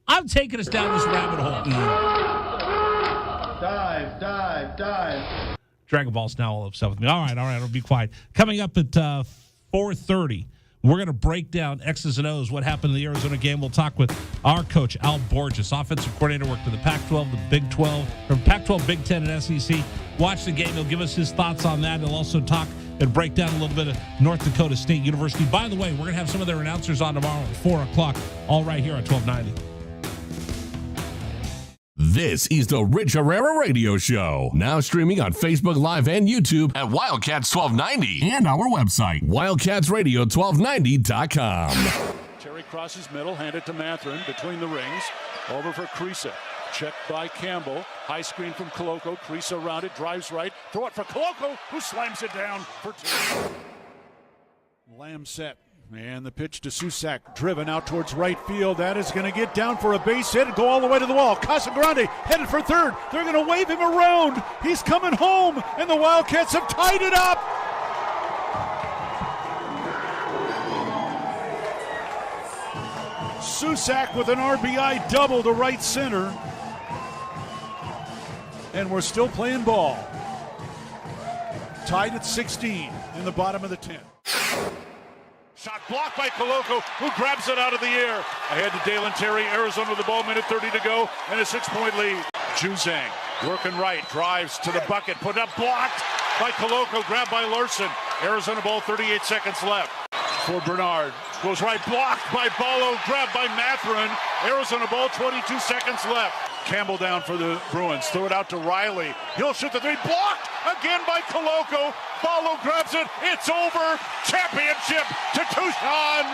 I'm taking us down this rabbit hole. Dive. Dragon Ball's now all upset with me. All right, I'll be quiet. Coming up at 4:30, we're going to break down X's and O's, what happened in the Arizona game. We'll talk with our coach, Al Borges, offensive coordinator, worked for the Pac-12, the Big 12, from Pac-12, Big 10, and SEC. Watch the game. He'll give us his thoughts on that. He'll also talk and break down a little bit of North Dakota State University. By the way, we're going to have some of their announcers on tomorrow at 4 o'clock, all right here on 1290. This is the Rich Herrera Radio Show. Now streaming on Facebook Live and YouTube at Wildcats 1290 and our website, wildcatsradio1290.com. Terry crosses middle, handed to Matherin between the rings. Over for Creasa. Checked by Campbell. High screen from Koloko. Creasa around it, drives right. Throw it for Koloko, who slams it down for two. Lamb set. And the pitch to Susak, driven out towards right field. That is going to get down for a base hit and go all the way to the wall. Casagrande headed for third. They're going to wave him around. He's coming home, and the Wildcats have tied it up. Susak with an RBI double to right center. And we're still playing ball. Tied at 16 in the bottom of the 10th. Shot blocked by Koloko, who grabs it out of the air. Ahead to Dalen Terry, Arizona with the ball, minute 30 to go, and a 6-point lead. Juzang working right, drives to the bucket, put up, blocked by Koloko, grabbed by Larson. Arizona ball, 38 seconds left. For Bernard, goes right, blocked by Ballo, grabbed by Matherin. Arizona ball, 22 seconds left. Campbell down for the Bruins, throw it out to Riley. He'll shoot the three, blocked again by Koloko. Ballo grabs it, it's over. Championship to Tucson.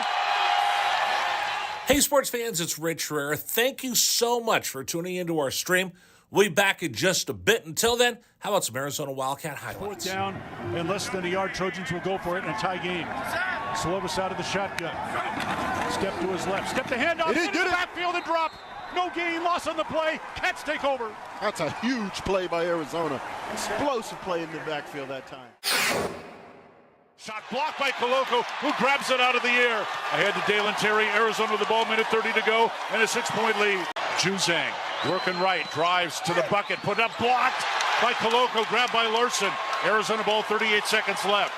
Hey, sports fans, it's Rich Herrera. Thank you so much for tuning into our stream. We'll be back in just a bit. Until then, how about some Arizona Wildcat highlights? Fourth down, in less than a yard, Trojans will go for it in a tie game. Slovis out of the shotgun. Step to his left, step the handoff, into the backfield and drop. No gain, loss on the play. Cats take over. That's a huge play by Arizona. Explosive play in the backfield that time. Shot blocked by Koloko, who grabs it out of the air. Ahead to Dalen Terry, Arizona with the ball, minute 30 to go, and a 6-point lead. Juzang working right, drives to the bucket, put up, blocked by Koloko, grabbed by Larson. Arizona ball, 38 seconds left.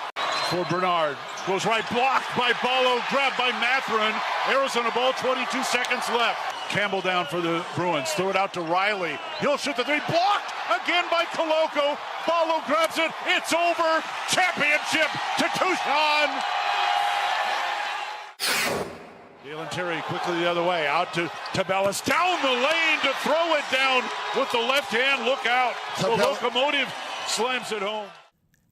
For Bernard, goes right, blocked by Ballo, grabbed by Matherin. Arizona ball, 22 seconds left. Campbell down for the Bruins. Throw it out to Riley. He'll shoot the three. Blocked again by Koloko. Follow grabs it. It's over. Championship to Tucson. Dalen Terry quickly the other way. Out to Tabellis. Down the lane to throw it down with the left hand. Look out. The Locomotive slams it home.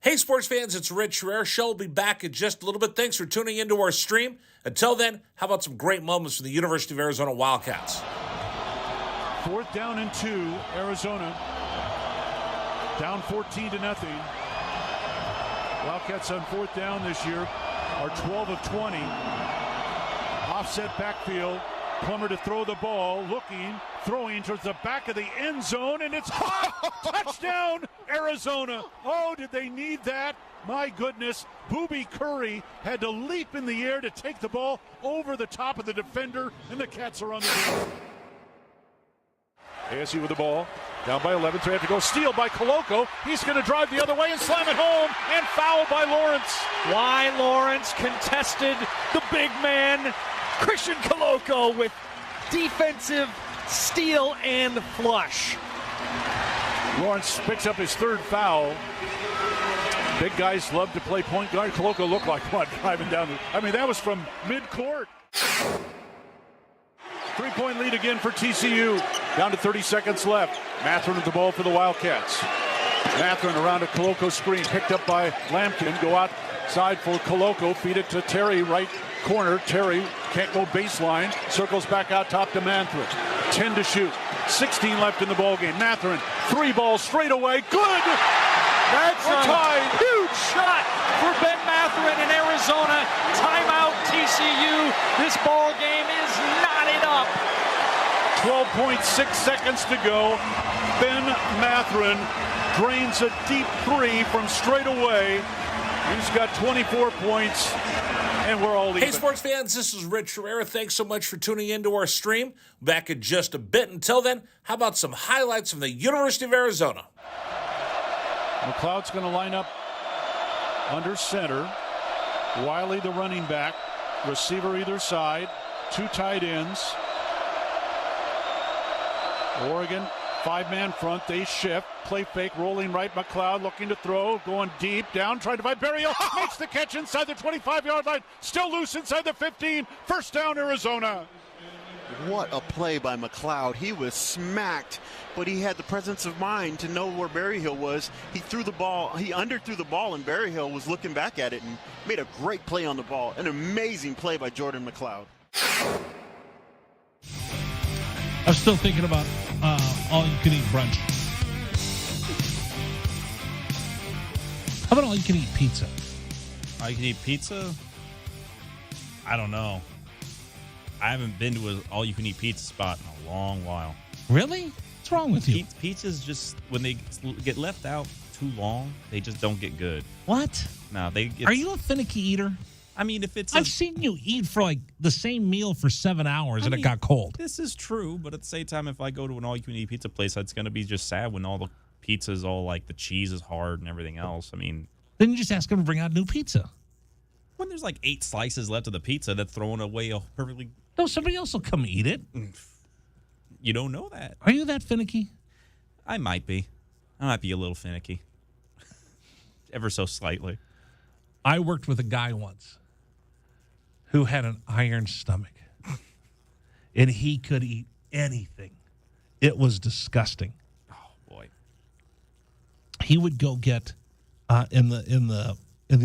Hey, sports fans, it's Rich Rare. Show will be back in just a little bit. Thanks for tuning into our stream. Until then, how about some great moments from the University of Arizona Wildcats? 4th down and 2, Arizona. Down 14-0. Wildcats on 4th down this year are 12 of 20. Offset backfield. Plummer to throw the ball, looking, throwing towards the back of the end zone, and it's caught. Touchdown, Arizona. Oh, did they need that? My goodness. Booby Curry had to leap in the air to take the ball over the top of the defender, and the Cats are on the board. ASU with the ball. Down by 11, so they have to go. Steal by Koloko. He's going to drive the other way and slam it home, and foul by Lawrence. Why Lawrence contested the big man, Christian Koloko, with defensive steal and flush. Lawrence picks up his 3rd foul. Big guys love to play point guard. Koloko looked like what, driving down that was from mid-court. 3-point lead again for TCU. Down to 30 seconds left. Matherin with the ball for the Wildcats. Matherin around a Koloko screen, picked up by Lampkin. Go outside for Koloko. Feed it to Terry, right corner. Terry can't go baseline. Circles back out top to Matherin. 10 to shoot. 16 left in the ballgame. Matherin, 3 balls straight away. Good! That's We're tied. a huge shot for Ben Matherin in Arizona. Timeout TCU. This ball game is knotted up. 12.6 seconds to go. Ben Matherin drains a deep 3 from straight away. He's got 24 points, and we're all even. Hey, sports fans, this is Rich Herrera. Thanks so much for tuning into our stream. Back in just a bit. Until then, how about some highlights from the University of Arizona? McLeod's going to line up under center. Wiley, the running back. Receiver either side. 2 tight ends. Oregon, 5-man front. They shift. Play fake, rolling right. McLeod looking to throw. Going deep. Down, trying to find Berrios. Makes the catch inside the 25-yard line. Still loose inside the 15. First down, Arizona. What a play by McLeod. He was smacked, but he had the presence of mind to know where Berryhill was. He threw the ball. He underthrew the ball, and Berryhill was looking back at it and made a great play on the ball. An amazing play by Jordan McLeod. I'm still thinking about all-you-can-eat brunch. How about all-you-can-eat pizza? All-you-can-eat pizza? I don't know. I haven't been to an all-you-can-eat pizza spot in a long while. Really? What's wrong with you? Pizzas just, when they get left out too long, they just don't get good. What? No, Are you a finicky eater? I mean, if it's... I've seen you eat for like the same meal for 7 hours and it got cold. This is true, but at the same time, if I go to an all-you-can-eat pizza place, it's going to be just sad when all the pizza's all like the cheese is hard and everything else. I mean... Then you just ask them to bring out new pizza. When there's like 8 slices left of the pizza, that's throwing away a perfectly... No, somebody else will come eat it. You don't know that. Are you that finicky? I might be. I might be a little finicky. Ever so slightly. I worked with a guy once who had an iron stomach. And he could eat anything. It was disgusting. Oh, boy. He would go get in the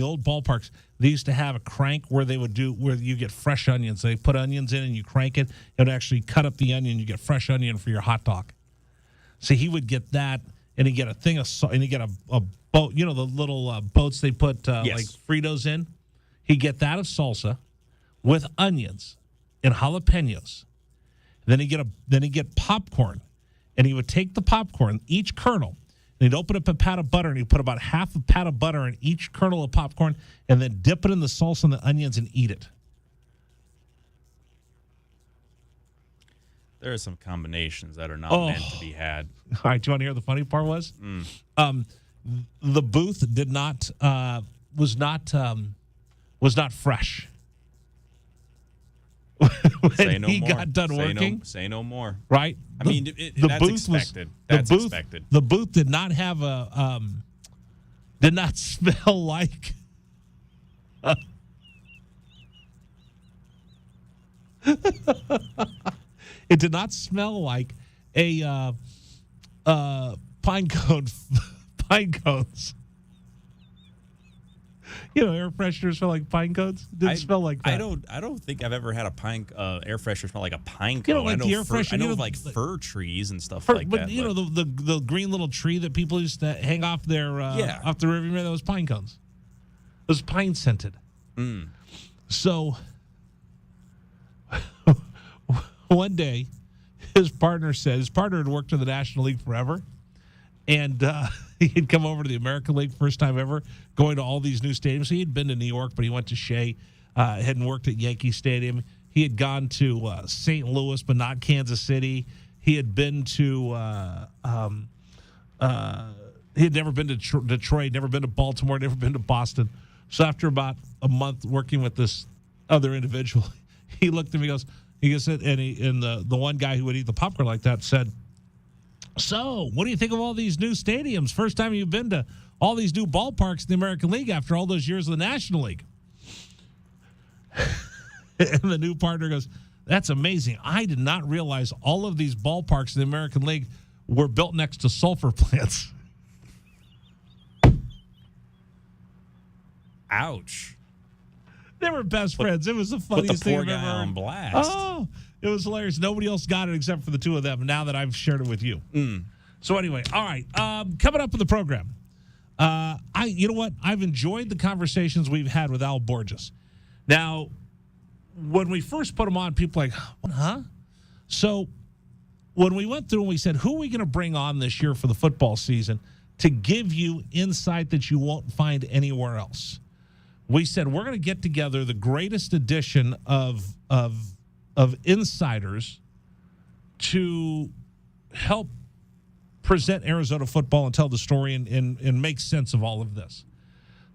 old ballparks, they used to have a crank where you get fresh onions. They put onions in and you crank it. It would actually cut up the onion. You get fresh onion for your hot dog. So he would get that, and he'd get a thing of salt, and he'd get a boat, the little boats they put yes. like Fritos in. He'd get that of salsa with onions and jalapenos. Then he'd get popcorn, and he would take the popcorn, each kernel, and he'd open up a pat of butter, and he'd put about half a pat of butter in each kernel of popcorn, and then dip it in the salsa and the onions and eat it. There are some combinations that are not meant to be had. All right, do you want to hear the funny part was? The booth was not fresh. when he got done working. Say no more. Right? I mean, that's expected. That's expected. The booth did not have did not smell like it did not smell like a pine cones. You know, air fresheners smell like pine cones. It didn't smell like that. I don't think I've ever had a pine air freshener smell like a pine cone. You know, like the air freshener. I know of like fir trees and stuff like but that. You know, the green little tree that people used to hang off their off the river mirror, that was pine cones. It was pine scented. So one day, his partner had worked in the National League forever, and he had come over to the American League first time ever, going to all these new stadiums. He had been to New York, but he went to Shea, hadn't worked at Yankee Stadium. He had gone to St. Louis, but not Kansas City. He had been to he had never been to Detroit, never been to Baltimore, never been to Boston. So after about a month working with this other individual, he looked at me, and the one guy who would eat the popcorn like that said, "So, what do you think of all these new stadiums? First time you've been to all these new ballparks in the American League after all those years of the National League." And the new partner goes, "That's amazing. I did not realize all of these ballparks in the American League were built next to sulfur plants." Ouch. They were best friends. It was the funniest thing I've ever heard. On blast. Oh, it was hilarious. Nobody else got it except for the two of them, now that I've shared it with you. So anyway, all right. Coming up in the program, you know what? I've enjoyed the conversations we've had with Al Borges. Now, when we first put him on, people were like, huh? So when we went through and we said, who are we going to bring on this year for the football season to give you insight that you won't find anywhere else? We said we're going to get together the greatest edition of insiders to help present Arizona football and tell the story and make sense of all of this.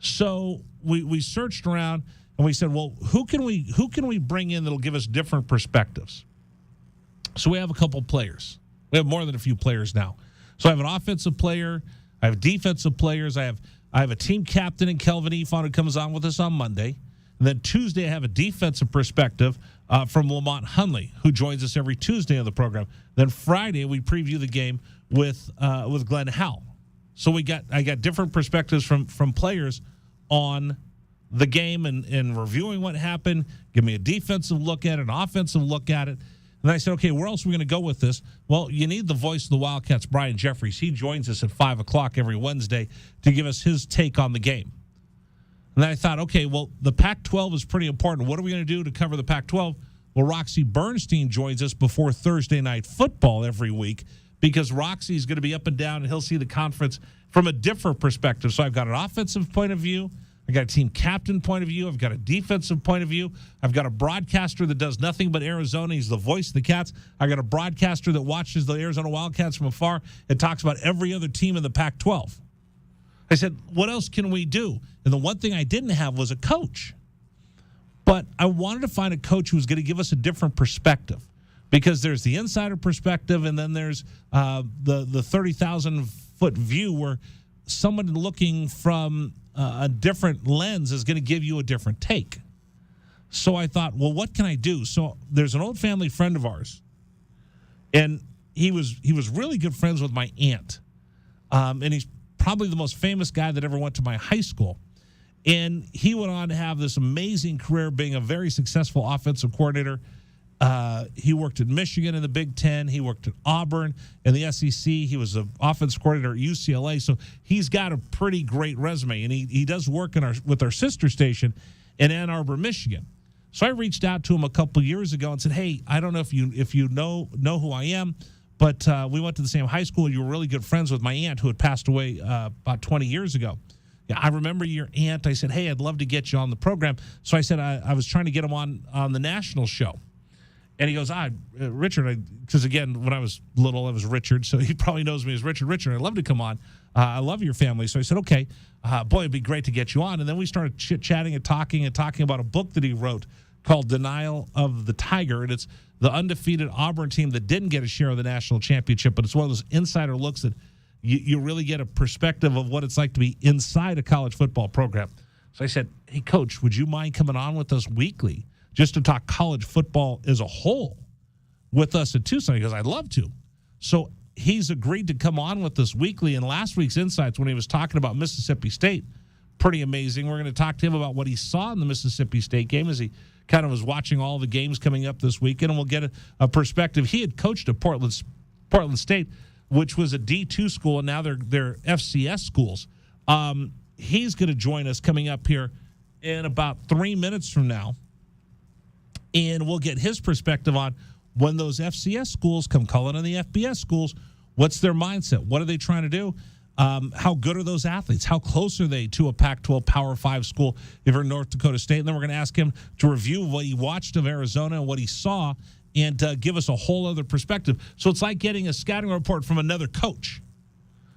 So we searched around and we said, well, who can we bring in that'll give us different perspectives? So we have a couple players. We have more than a few players now. So I have an offensive player. I have defensive players. I have a team captain in Kelvin Efon who comes on with us on Monday. And then Tuesday, I have a defensive perspective from Lamont Hunley, who joins us every Tuesday on the program. Then Friday, we preview the game with Glenn Howell. So I got different perspectives from players on the game and reviewing what happened. Give me a defensive look at it, an offensive look at it. And I said, okay, where else are we going to go with this? Well, you need the voice of the Wildcats, Brian Jeffries. He joins us at 5 o'clock every Wednesday to give us his take on the game. And then I thought, okay, well, the Pac-12 is pretty important. What are we going to do to cover the Pac-12? Well, Roxy Bernstein joins us before Thursday Night Football every week because Roxy's going to be up and down, and he'll see the conference from a different perspective. So I've got an offensive point of view. I've got a team captain point of view. I've got a defensive point of view. I've got a broadcaster that does nothing but Arizona. He's the voice of the Cats. I've got a broadcaster that watches the Arizona Wildcats from afar and talks about every other team in the Pac-12. I said, what else can we do? And the one thing I didn't have was a coach. But I wanted to find a coach who was going to give us a different perspective because there's the insider perspective and then there's the 30,000-foot view where someone looking from a different lens is going to give you a different take. So I thought, well, what can I do? So there's an old family friend of ours, and he was really good friends with my aunt, and he's probably the most famous guy that ever went to my high school. And he went on to have this amazing career being a very successful offensive coordinator. He worked at Michigan in the Big Ten. He worked at Auburn in the SEC. He was an offensive coordinator at UCLA. So he's got a pretty great resume. And he does work with our sister station in Ann Arbor, Michigan. So I reached out to him a couple years ago and said, hey, I don't know if you know who I am, but we went to the same high school. You were really good friends with my aunt who had passed away about 20 years ago. Yeah, I remember your aunt. I said, hey, I'd love to get you on the program. So I said I was trying to get him on the national show. And he goes, Richard, because again, when I was little, I was Richard, so he probably knows me as Richard. Richard, I'd love to come on. I love your family. So I said, okay, boy, it'd be great to get you on. And then we started chit-chatting and talking about a book that he wrote called Denial of the Tiger, and it's the undefeated Auburn team that didn't get a share of the national championship, but it's one of those insider looks that you really get a perspective of what it's like to be inside a college football program. So I said, hey, Coach, would you mind coming on with us weekly just to talk college football as a whole with us at Tucson? He goes, I'd love to. So he's agreed to come on with us weekly. And last week's Insights, when he was talking about Mississippi State, pretty amazing. We're going to talk to him about what he saw in the Mississippi State game as he kind of was watching all the games coming up this weekend, and we'll get a perspective. He had coached at Portland State, which was a D2 school, and now they're FCS schools. He's going to join us coming up here in about 3 minutes from now, and we'll get his perspective on when those FCS schools come calling on the FBS schools, what's their mindset? What are they trying to do? How good are those athletes? How close are they to a Pac-12 Power 5 school if you're North Dakota State? And then we're going to ask him to review what he watched of Arizona and what he saw and give us a whole other perspective. So it's like getting a scouting report from another coach.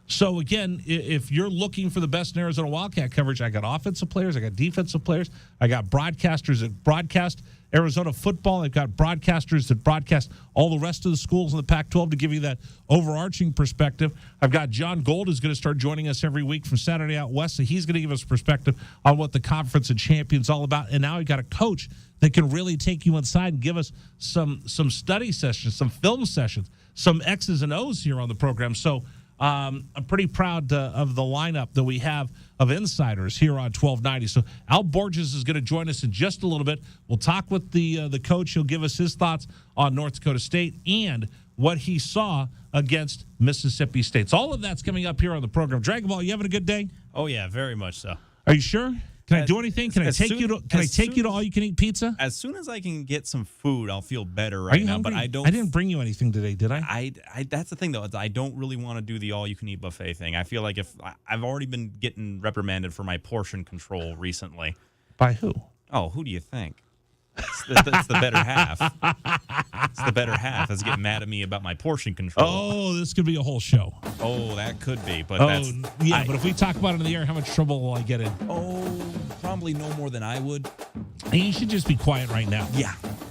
So, again, if you're looking for the best in Arizona Wildcat coverage, I got offensive players, I got defensive players, I got broadcasters that broadcast Arizona football. I've got broadcasters that broadcast all the rest of the schools in the Pac-12 to give you that overarching perspective. I've got John Gold who's going to start joining us every week from Saturday Out West, so he's going to give us perspective on what the Conference of Champions is all about. And now we've got a coach that can really take you inside and give us some study sessions, some film sessions, some X's and O's here on the program. So I'm pretty proud of the lineup that we have of insiders here on 1290. So Al Borges is going to join us in just a little bit. We'll talk with the coach. He'll give us his thoughts on North Dakota State and what he saw against Mississippi State. So all of that's coming up here on the program. Dragon Ball, you having a good day? Oh, yeah, very much so. Are you sure? Can I do anything? Can I take you to all-you-can-eat pizza? As soon as I can get some food, I'll feel better right now. Hungry? But I don't. I didn't bring you anything today, did I? I that's the thing, though. I don't really want to do the all-you-can-eat buffet thing. I feel like I've already been getting reprimanded for my portion control recently. By who? Oh, who do you think? It's the better half. It's the better half that's getting mad at me about my portion control. Oh, this could be a whole show. Oh, that could be. But but if we talk about it in the air, how much trouble will I get in? Oh, probably no more than I would. You should just be quiet right now.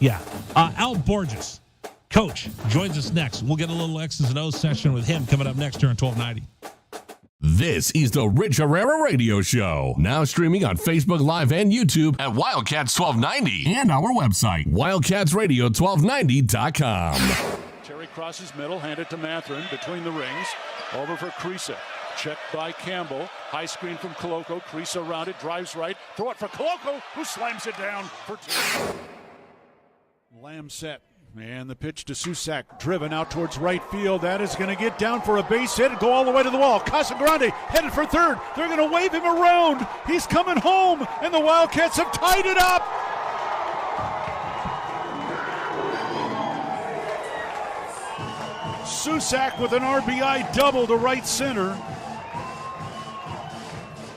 Yeah. Al Borges, coach, joins us next. We'll get a little X's and O's session with him coming up next here on 1290. This is the Rich Herrera Radio Show. Now streaming on Facebook Live and YouTube at Wildcats 1290 and our website, wildcatsradio1290.com. Terry crosses middle, hand it to Matherin between the rings. Over for Creasa. Checked by Campbell. High screen from Koloko. Creasa around it, drives right. Throw it for Koloko, who slams it down for two. Lamb set. And the pitch to Susak, driven out towards right field. That is going to get down for a base hit and go all the way to the wall. Casagrande headed for third. They're going to wave him around. He's coming home, and the Wildcats have tied it up. Susak with an RBI double to right center.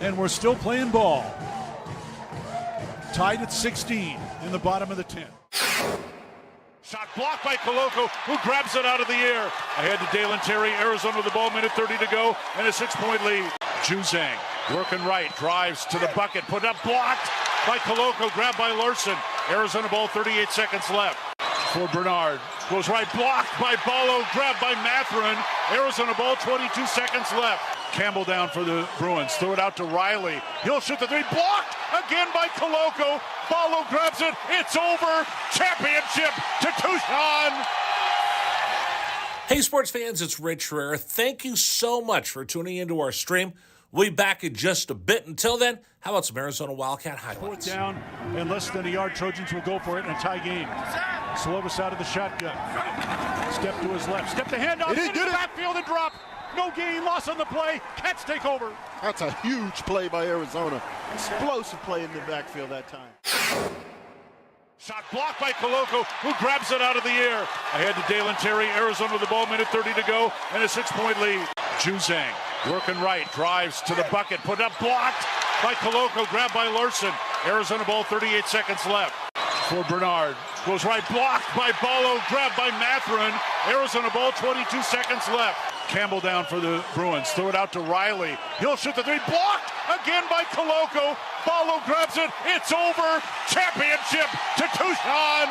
And we're still playing ball. Tied at 16 in the bottom of the 10th. Shot blocked by Koloko, who grabs it out of the air. Ahead to Dalen Terry, Arizona with the ball, minute 30 to go, and a 6-point lead. Juzang working right, drives to the bucket, put up, blocked by Koloko, grabbed by Larson. Arizona ball, 38 seconds left. For Bernard, goes right, blocked by Ballo, grabbed by Matherin. Arizona ball, 22 seconds left. Campbell down for the Bruins, throw it out to Riley. He'll shoot the three, blocked again by Koloko. Ballo grabs it, it's over. Championship to Tucson. Hey, sports fans, it's Rich Herrera. Thank you so much for tuning into our stream. We'll be back in just a bit. Until then, how about some Arizona Wildcat highlights? Fourth down and less than a yard. Trojans will go for it in a tie game. Slovis out of the shotgun. Step to his left. Step to handoff. Into the backfield and drop. No gain, loss on the play. Cats take over. That's a huge play by Arizona. Explosive play in the backfield that time. Shot blocked by Koloko, who grabs it out of the air. Ahead to Dalen Terry, Arizona with the ball, minute 30 to go, and a 6-point lead. Juzang working right, drives to the bucket, put up, blocked by Koloko, grabbed by Larson. Arizona ball, 38 seconds left. For Bernard, goes right, blocked by Ballo, grabbed by Matherin. Arizona ball, 22 seconds left. Campbell down for the Bruins, throw it out to Riley. He'll shoot the three, blocked again by Koloko. Ballo grabs it, it's over. championship to Tucson.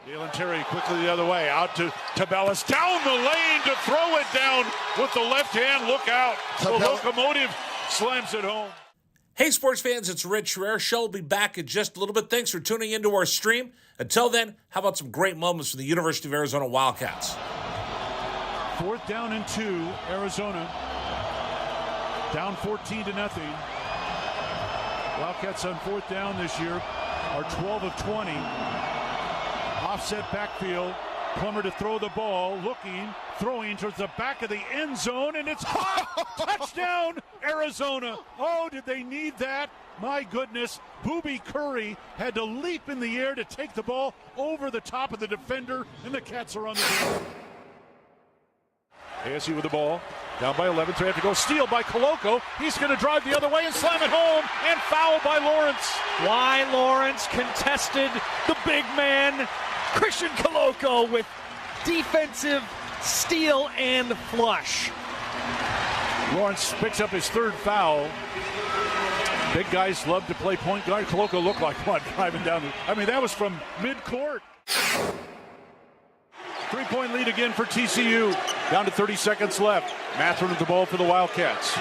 Dalen Terry quickly the other way, out to Tabellas, down the lane to throw it down with the left hand. Look out. The locomotive slams it home. Hey, sports fans, it's Rich Herrera. Show will be back in just a little bit. Thanks for tuning into our stream. Until then, how about some great moments from the University of Arizona Wildcats? 4th down and 2, Arizona. Down 14-0. Wildcats on 4th down this year are 12 of 20. Offset backfield. Plummer to throw the ball, looking, throwing towards the back of the end zone, and it's caught. Touchdown, Arizona. Oh, did they need that? My goodness. Booby Curry had to leap in the air to take the ball over the top of the defender, and the Cats are on the board. ASU with the ball. Down by 11, so they have to go. Steal by Koloko. He's going to drive the other way and slam it home, and foul by Lawrence. Why Lawrence contested the big man, Christian Koloko, with defensive steal and flush. Lawrence picks up his 3rd foul. Big guys love to play point guard. Koloko looked like one driving down. That was from midcourt. 3-point lead again for TCU. Down to 30 seconds left. Matherin with the ball for the Wildcats.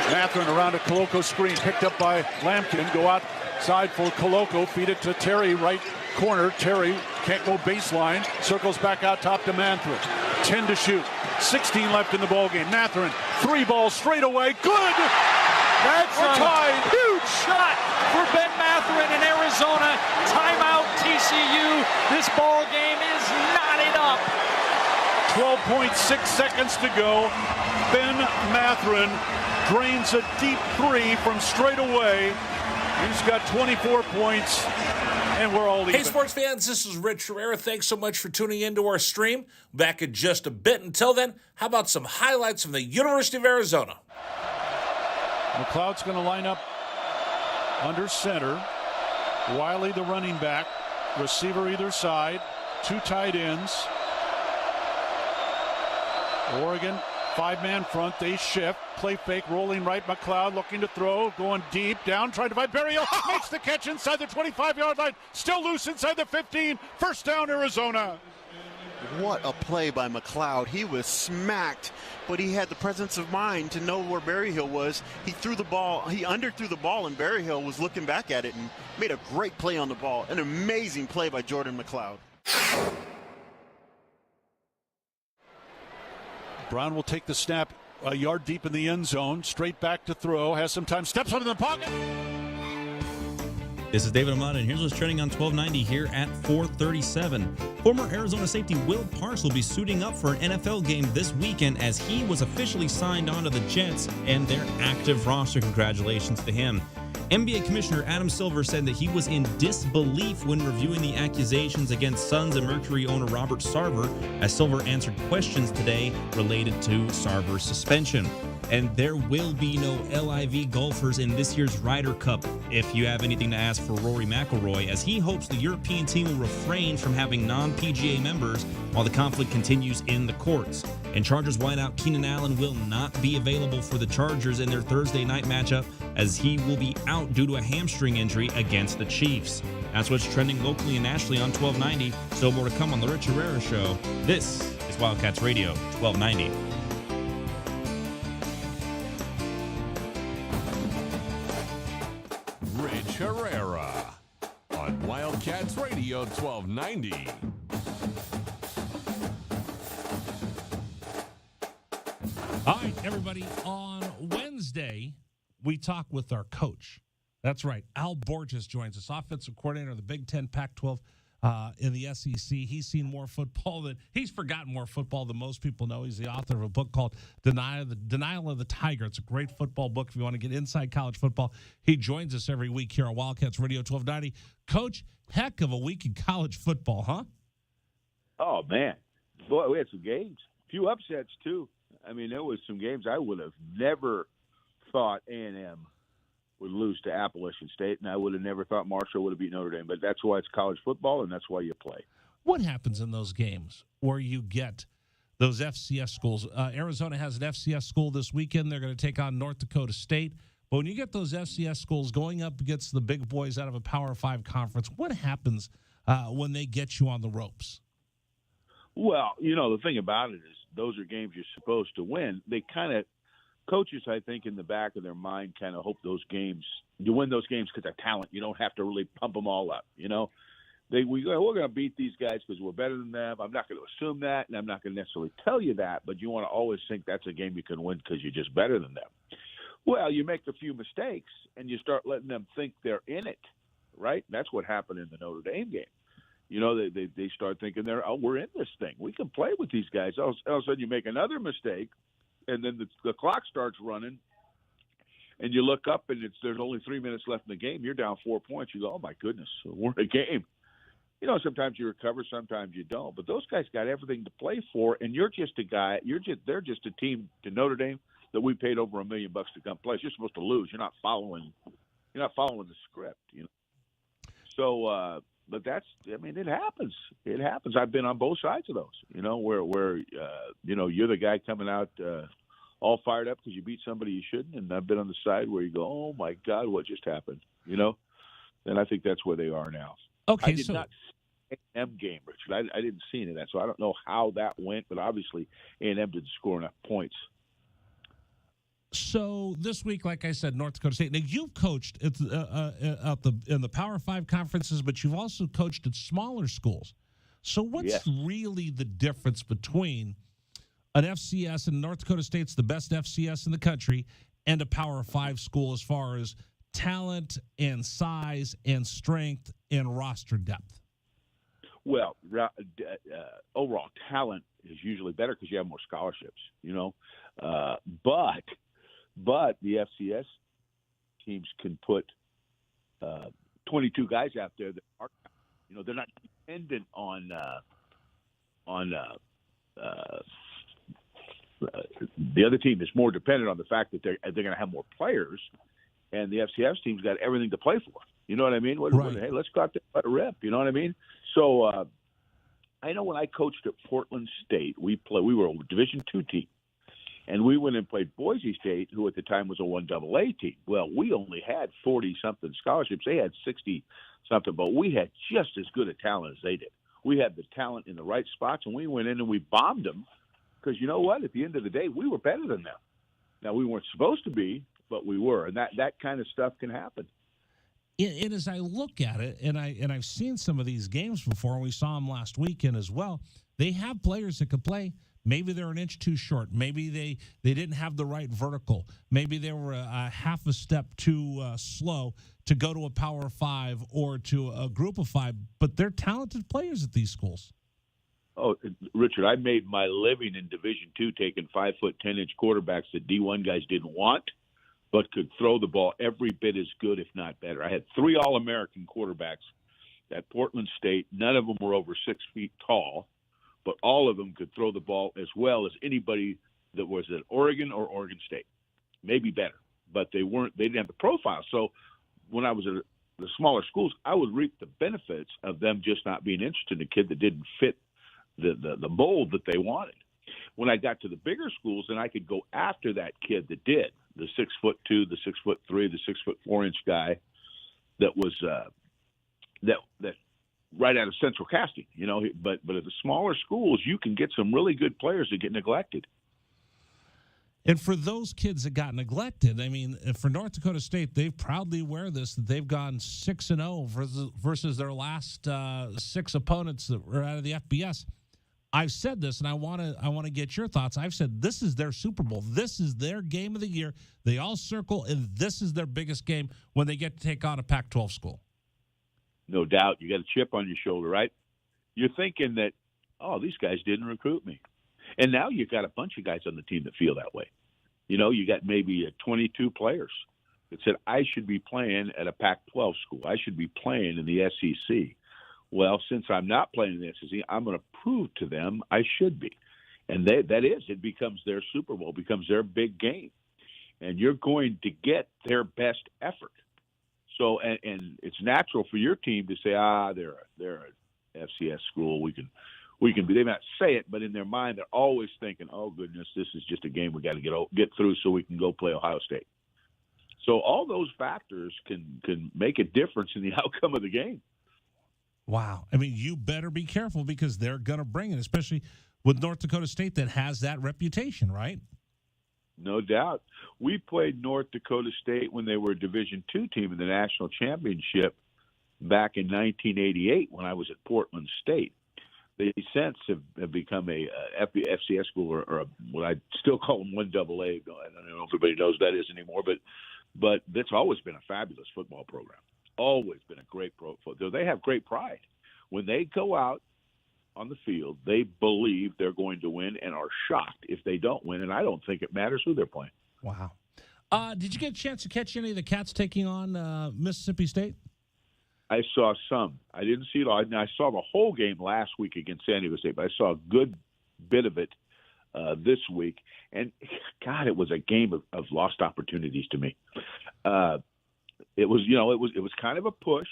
Matherin around a Koloko screen, picked up by Lampkin. Go outside for Koloko. Feed it to Terry, right corner. Terry can't go baseline. Circles back out top to Matherin. 10 to shoot. 16 left in the ballgame. Matherin, 3 balls straight away. Good! That's a tied. Huge shot for Ben Matherin in Arizona. Timeout TCU. This ball game is knotted up. 12.6 seconds to go. Ben Matherin drains a deep 3 from straight away. He's got 24 points, and we're all even. Hey, sports fans, this is Rich Herrera. Thanks so much for tuning into our stream. Back in just a bit. Until then, how about some highlights from the University of Arizona? McLeod's going to line up under center. Wiley, the running back. Receiver either side. 2 tight ends. Oregon, 5-man front. They shift. Play fake, rolling right. McLeod looking to throw. Going deep. Down, trying to find Berryhill. Makes the catch inside the 25-yard line. Still loose inside the 15. First down, Arizona. What a play by McLeod. He was smacked, but he had the presence of mind to know where Berryhill was. He threw the ball. He underthrew the ball, and Berryhill was looking back at it and made a great play on the ball. An amazing play by Jordan McLeod. Brown will take the snap a yard deep in the end zone. Straight back to throw. Has some time. Steps into the pocket. This is David Amata, and here's what's trending on 1290 here at 4:37. Former Arizona safety Will Parks will be suiting up for an NFL game this weekend as he was officially signed on to the Jets and their active roster. Congratulations to him. NBA Commissioner Adam Silver said that he was in disbelief when reviewing the accusations against Suns and Mercury owner Robert Sarver, as Silver answered questions today related to Sarver's suspension. And there will be no LIV golfers in this year's Ryder Cup, if you have anything to ask for Rory McIlroy, as he hopes the European team will refrain from having non-PGA members while the conflict continues in the courts. And Chargers wideout Keenan Allen will not be available for the Chargers in their Thursday night matchup, as he will be out due to a hamstring injury against the Chiefs. That's what's trending locally and nationally on 1290. Still more to come on The Rich Herrera Show. This is Wildcats Radio 1290. Rich Herrera on Wildcats Radio 1290. All right, everybody. On Wednesday, we talk with our coach. That's right. Al Borges joins us, offensive coordinator of the Big Ten, Pac-12 in the SEC. He's seen more football he's forgotten more football than most people know. He's the author of a book called Denial of the Tiger. It's a great football book if you want to get inside college football. He joins us every week here on Wildcats Radio 1290. Coach, heck of a week in college football, huh? Oh, man. Boy, we had some games. A few upsets, too. I mean, there was some games I would have never thought A&M would lose to Appalachian State, and I would have never thought Marshall would have beat Notre Dame. But that's why it's college football, and that's why you play. What happens in those games where you get those FCS schools? Arizona has an FCS school this weekend. They're going to take on North Dakota State. But when you get those FCS schools going up against the big boys out of a Power 5 conference, what happens when they get you on the ropes? Well, the thing about it is those are games you're supposed to win. They kind of coaches, I think, in the back of their mind kind of hope you win those games because of talent. You don't have to really pump them all up, we're going to beat these guys because we're better than them. I'm not going to assume that, and I'm not going to necessarily tell you that, but you want to always think that's a game you can win because you're just better than them. Well, you make a few mistakes, and you start letting them think they're in it, right? That's what happened in the Notre Dame game. They start thinking we're in this thing. We can play with these guys. All of a sudden, you make another mistake, and then the clock starts running, and you look up, and there's only 3 minutes left in the game. You're down 4 points. You go, oh, my goodness, we're in a game. Sometimes you recover, sometimes you don't. But those guys got everything to play for, and you're just a guy. They're just a team to Notre Dame that we paid over $1 million to come play. You're supposed to lose. You're not following the script. So, but it happens. It happens. I've been on both sides of those. Where you're the guy coming out all fired up because you beat somebody you shouldn't, and I've been on the side where you go, oh my God, what just happened? And I think that's where they are now. Okay, I did not see the A&M game, Richard. I didn't see any of that, so I don't know how that went. But obviously, A&M didn't score enough points. So this week, like I said, North Dakota State. Now you've coached in the Power 5 conferences, but you've also coached at smaller schools. So what's really the difference between an FCS, and North Dakota State's the best FCS in the country, and a Power 5 school as far as talent and size and strength and roster depth? Well, overall talent is usually better because you have more scholarships, but the FCS teams can put 22 guys out there that are, they're not dependent on the other team is more dependent on the fact that they're going to have more players. And the FCS team's got everything to play for. You know what I mean? Hey, let's go out there and let it rip. You know what I mean? So I know when I coached at Portland State, we were a Division II team, and we went and played Boise State, who at the time was a 1AA team. Well, we only had 40-something scholarships. They had 60-something, but we had just as good a talent as they did. We had the talent in the right spots, and we went in and we bombed them because you know what? At the end of the day, we were better than them. Now, we weren't supposed to be, but we were, and that kind of stuff can happen. And as I look at it, and I've seen some of these games before, and we saw them last weekend as well, they have players that could play. Maybe they're an inch too short. Maybe they didn't have the right vertical. Maybe they were a half a step too slow to go to a Power 5 or to a Group of 5, but they're talented players at these schools. Oh, Richard, I made my living in Division II taking 5-foot 10-inch quarterbacks that D1 guys didn't want, but could throw the ball every bit as good, if not better. I had 3 All-American quarterbacks at Portland State. None of them were over 6 feet tall, but all of them could throw the ball as well as anybody that was at Oregon or Oregon State, maybe better. But they didn't have the profile. So when I was at the smaller schools, I would reap the benefits of them just not being interested in a kid that didn't fit the mold that they wanted. When I got to the bigger schools, then I could go after that kid that did, the 6'2", the 6'3", the 6'4" guy that was that right out of Central Casting, But at the smaller schools, you can get some really good players that get neglected. And for those kids that got neglected, I mean, for North Dakota State, they proudly wear this, that they've gone 6-0 versus their last 6 opponents that were out of the FBS. I've said this, and I want to get your thoughts. I've said this is their Super Bowl. This is their game of the year. They all circle, and this is their biggest game when they get to take on a Pac-12 school. No doubt. You got a chip on your shoulder, right? You're thinking that, oh, these guys didn't recruit me. And now you've got a bunch of guys on the team that feel that way. You got maybe 22 players that said, I should be playing at a Pac-12 school. I should be playing in the SEC. Well, since I'm not playing in the SEC, I'm going to prove to them I should be. And it becomes their Super Bowl, becomes their big game. And you're going to get their best effort. So, and it's natural for your team to say, they're an FCS school. We can be. They may not say it, but in their mind, they're always thinking, oh, goodness, this is just a game we got to get through so we can go play Ohio State. So all those factors can make a difference in the outcome of the game. Wow. I mean, you better be careful because they're going to bring it, especially with North Dakota State that has that reputation, right? No doubt. We played North Dakota State when they were a Division II team in the national championship back in 1988 when I was at Portland State. They since have become a FCS school or what I still call them 1AA. I don't know if everybody knows what that is anymore, but that's always been a fabulous football program. Always been a great football. They have great pride. When they go out on the field, they believe they're going to win and are shocked if they don't win, and I don't think it matters who they're playing. Wow. Did you get a chance to catch any of the Cats taking on Mississippi State? I saw some. I didn't see it all. I saw the whole game last week against San Diego State, but I saw a good bit of it this week. And, God, it was a game of lost opportunities to me. It was kind of a push.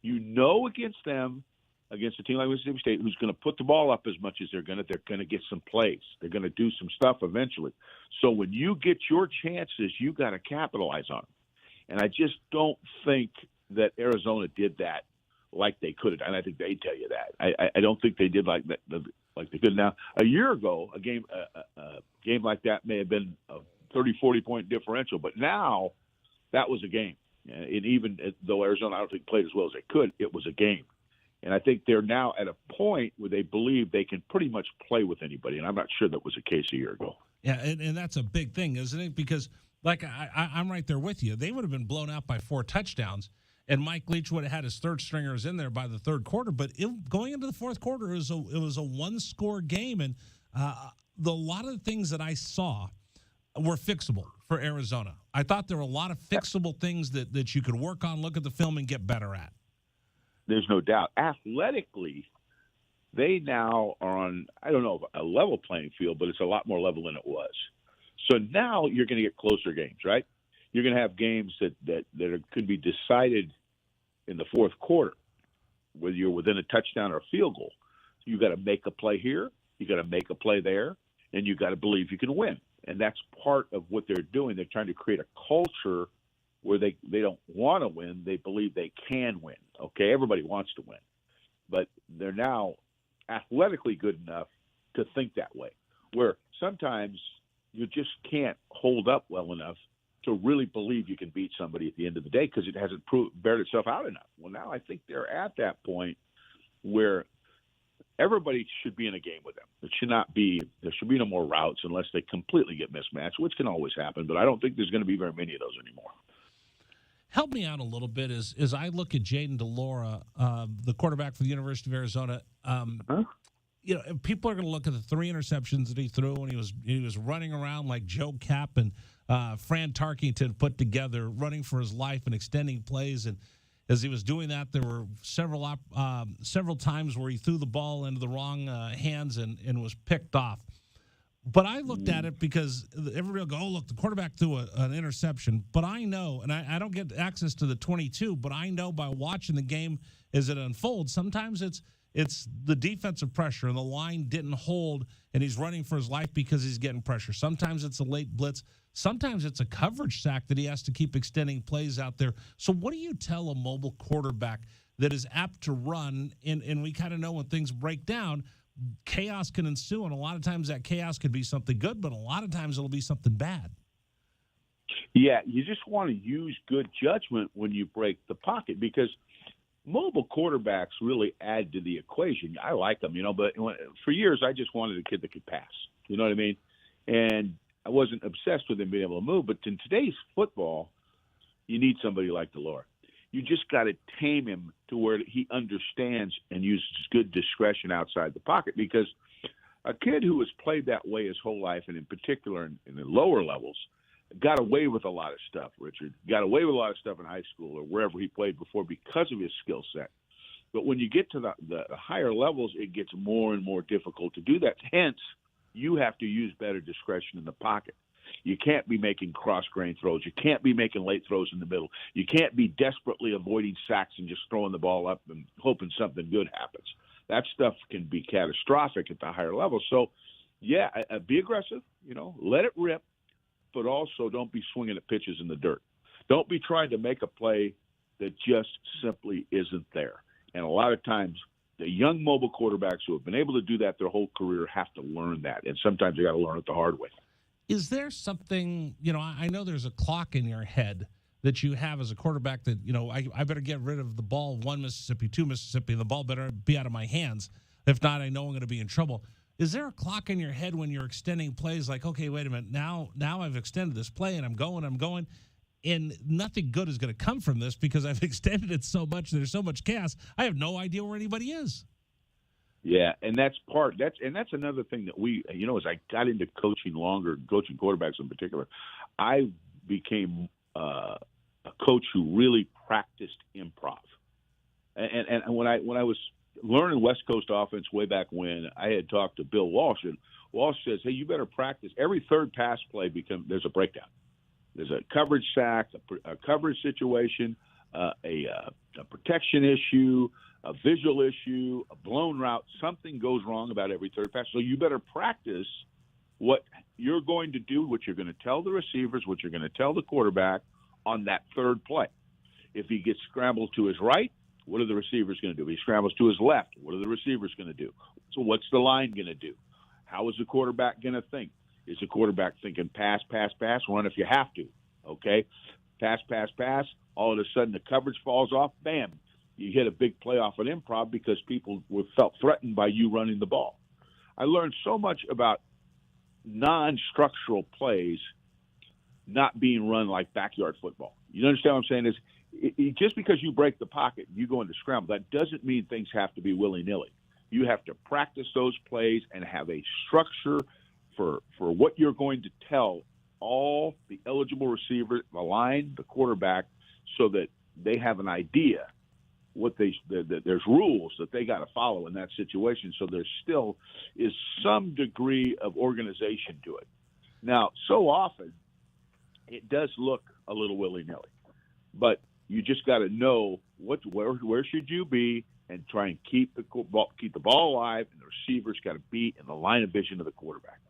Against them, against a team like Mississippi State, who's going to put the ball up as much as they're going to get some plays. They're going to do some stuff eventually. So when you get your chances, you got to capitalize on them. And I just don't think that Arizona did that like they could have. And I think they tell you that. I don't think they did like that, like they could. Now, a year ago, a game like that may have been a 30, 40-point differential, but now that was a game. And even though Arizona, I don't think, played as well as they could, it was a game. And I think they're now at a point where they believe they can pretty much play with anybody. And I'm not sure that was the case a year ago. Yeah, and that's a big thing, isn't it? Because, like, I'm right there with you. They would have been blown out by 4 touchdowns, and Mike Leach would have had his third stringers in there by the third quarter. But going into the fourth quarter, it was a one-score game. And a lot of the things that I saw were fixable for Arizona. I thought there were a lot of fixable things that you could work on, look at the film, and get better at. There's no doubt. Athletically, they now are on, I don't know, a level playing field, but it's a lot more level than it was. So now you're going to get closer games, right? You're going to have games that could be decided in the fourth quarter, whether you're within a touchdown or a field goal. You got to make a play here, you got to make a play there, and you got to believe you can win. And that's part of what they're doing. They're trying to create a culture where they don't want to win. They believe they can win. Okay, everybody wants to win. But they're now athletically good enough to think that way, where sometimes you just can't hold up well enough to really believe you can beat somebody at the end of the day because it hasn't bared itself out enough. Well, now I think they're at that point where everybody should be in a game with them. There should be no more routes unless they completely get mismatched, which can always happen, but I don't think there's going to be very many of those anymore. Help me out a little bit as I look at Jaden DeLora, the quarterback for the University of Arizona. People are going to look at the 3 interceptions that he threw when he was running around like Joe Kapp and Fran Tarkington put together, running for his life and extending plays. And as he was doing that, there were several times where he threw the ball into the wrong hands and was picked off. But I looked at it because everybody will go, oh, look, the quarterback threw an interception. But I know, and I don't get access to the 22, but I know by watching the game as it unfolds, sometimes it's the defensive pressure and the line didn't hold and he's running for his life because he's getting pressure. Sometimes it's a late blitz. Sometimes it's a coverage sack that he has to keep extending plays out there. So what do you tell a mobile quarterback that is apt to run, and we kind of know when things break down, chaos can ensue, and a lot of times that chaos could be something good, but a lot of times it'll be something bad. Yeah, you just want to use good judgment when you break the pocket because mobile quarterbacks really add to the equation. I like them, but for years I just wanted a kid that could pass. You know what I mean? And I wasn't obsessed with him being able to move, but in today's football, you need somebody like DeLora. You just got to tame him to where he understands and uses good discretion outside the pocket because a kid who has played that way his whole life, and in particular in the lower levels, got away with a lot of stuff, Richard. Got away with a lot of stuff in high school or wherever he played before because of his skill set. But when you get to the higher levels, it gets more and more difficult to do that. Hence, you have to use better discretion in the pocket. You can't be making cross-grain throws. You can't be making late throws in the middle. You can't be desperately avoiding sacks and just throwing the ball up and hoping something good happens. That stuff can be catastrophic at the higher level. So, yeah, be aggressive, let it rip, but also don't be swinging at pitches in the dirt Don't be trying to make a play that just simply isn't there. And a lot of times, the young mobile quarterbacks who have been able to do that their whole career have to learn that. And sometimes you got to learn it the hard way. Is there something, I know there's a clock in your head that you have as a quarterback that, I better get rid of the ball 1 Mississippi, 2 Mississippi, and the ball better be out of my hands. If not, I know I'm going to be in trouble. Is there a clock in your head when you're extending plays like, okay, wait a minute, now I've extended this play and I'm going, and nothing good is going to come from this because I've extended it so much, there's so much chaos, I have no idea where anybody is. Yeah, and that's another thing that we, as I got into coaching longer, coaching quarterbacks in particular, I became a coach who really practiced improv. And when I was learning West Coast offense way back when, I had talked to Bill Walsh, and Walsh says, hey, you better practice. Every third pass play there's a breakdown. There's a coverage sack, a coverage situation, a protection issue, a visual issue, a blown route. Something goes wrong about every third pass. So you better practice what you're going to do, what you're going to tell the receivers, what you're going to tell the quarterback on that third play. If he gets scrambled to his right, what are the receivers going to do? If he scrambles to his left, what are the receivers going to do? So what's the line going to do? How is the quarterback going to think? Is the quarterback thinking pass, pass, pass, run if you have to? Okay? Pass, pass, pass. All of a sudden the coverage falls off. Bam. You hit a big play off an improv because people felt threatened by you running the ball. I learned so much about non-structural plays not being run like backyard football. You understand what I'm saying? Just because you break the pocket and you go into scramble, that doesn't mean things have to be willy-nilly. You have to practice those plays and have a structure for what you're going to tell all the eligible receivers, the line, the quarterback, so that they have an idea that there's rules that they got to follow in that situation. So there still is some degree of organization to it. Now, so often it does look a little willy-nilly, but you just got to know where should you be and try and keep the ball alive, and the receivers got to be in the line of vision of the quarterback.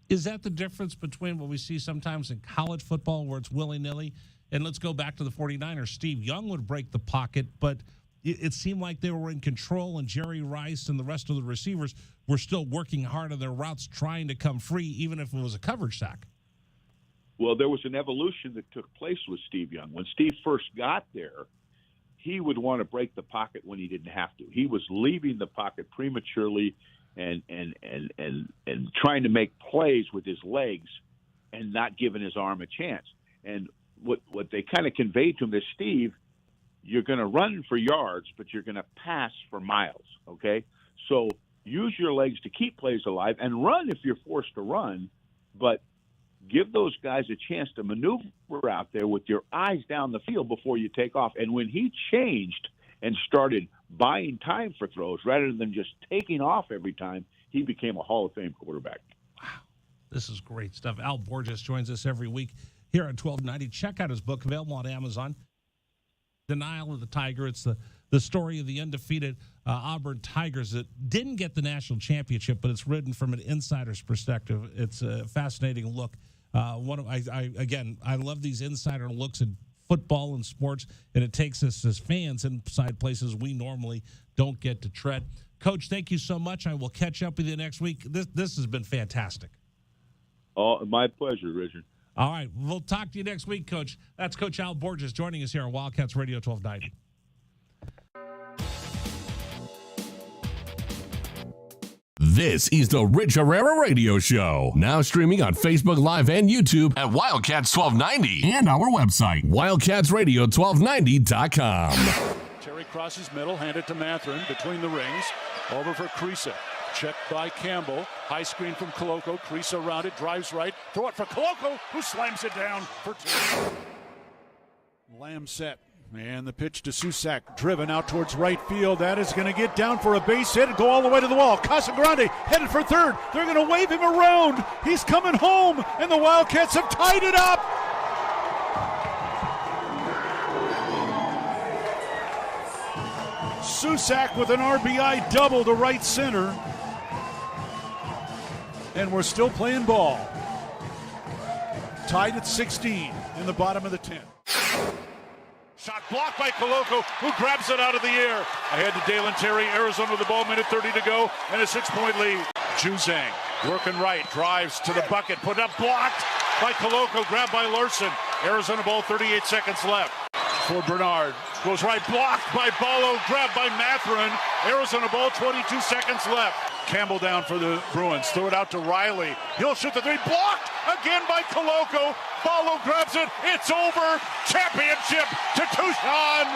Is that the difference between what we see sometimes in college football where it's willy-nilly? And let's go back to the 49ers. Steve Young would break the pocket, but it seemed like they were in control, and Jerry Rice and the rest of the receivers were still working hard on their routes, trying to come free, even if it was a coverage sack. Well, there was an evolution that took place with Steve Young. When Steve first got there, he would want to break the pocket when he didn't have to. He was leaving the pocket prematurely and trying to make plays with his legs and not giving his arm a chance. And what they kind of conveyed to him is, Steve, you're going to run for yards, but you're going to pass for miles, okay? So use your legs to keep plays alive and run if you're forced to run, but give those guys a chance to maneuver out there with your eyes down the field before you take off. And when he changed and started buying time for throws rather than just taking off every time, he became a Hall of Fame quarterback. Wow, this is great stuff. Al Borges joins us every week here at 1290. Check out his book, available on Amazon, Denial of the Tiger. It's the story of the undefeated Auburn Tigers that didn't get the national championship, but it's written from an insider's perspective. It's a fascinating look. I love these insider looks at football and sports, and it takes us as fans inside places we normally don't get to tread. Coach, thank you so much. I will catch up with you next week. This has been fantastic. Oh, my pleasure, Richard. All right, we'll talk to you next week, Coach. That's Coach Al Borges joining us here on Wildcats Radio 1290. This is the Rich Herrera Radio Show. Now streaming on Facebook Live and YouTube at Wildcats 1290 and our website, wildcatsradio1290.com. Terry crosses middle, handed to Matherin between the rings. Over for Creasa. Checked by Campbell. High screen from Koloko. Creasa around it, drives right. Throw it for Koloko, who slams it down for two. Lamb set. And the pitch to Susak, driven out towards right field. That is going to get down for a base hit and go all the way to the wall. Casagrande headed for third. They're going to wave him around. He's coming home, and the Wildcats have tied it up. Susak with an RBI double to right center. And we're still playing ball. Tied at 16 in the bottom of the 10th. Shot blocked by Koloko, who grabs it out of the air. Ahead to Dalen Terry, Arizona with the ball, minute 30 to go, and a 6-point lead. Juzang working right, drives to the bucket, put up, blocked by Koloko, grabbed by Larson. Arizona ball, 38 seconds left. For Bernard, goes right, blocked by Ballo, grabbed by Mathurin. Arizona ball, 22 seconds left. Campbell down for the Bruins, throw it out to Riley. He'll shoot the three, blocked again by Koloko. Ballo grabs it, it's over. Championship to Tucson.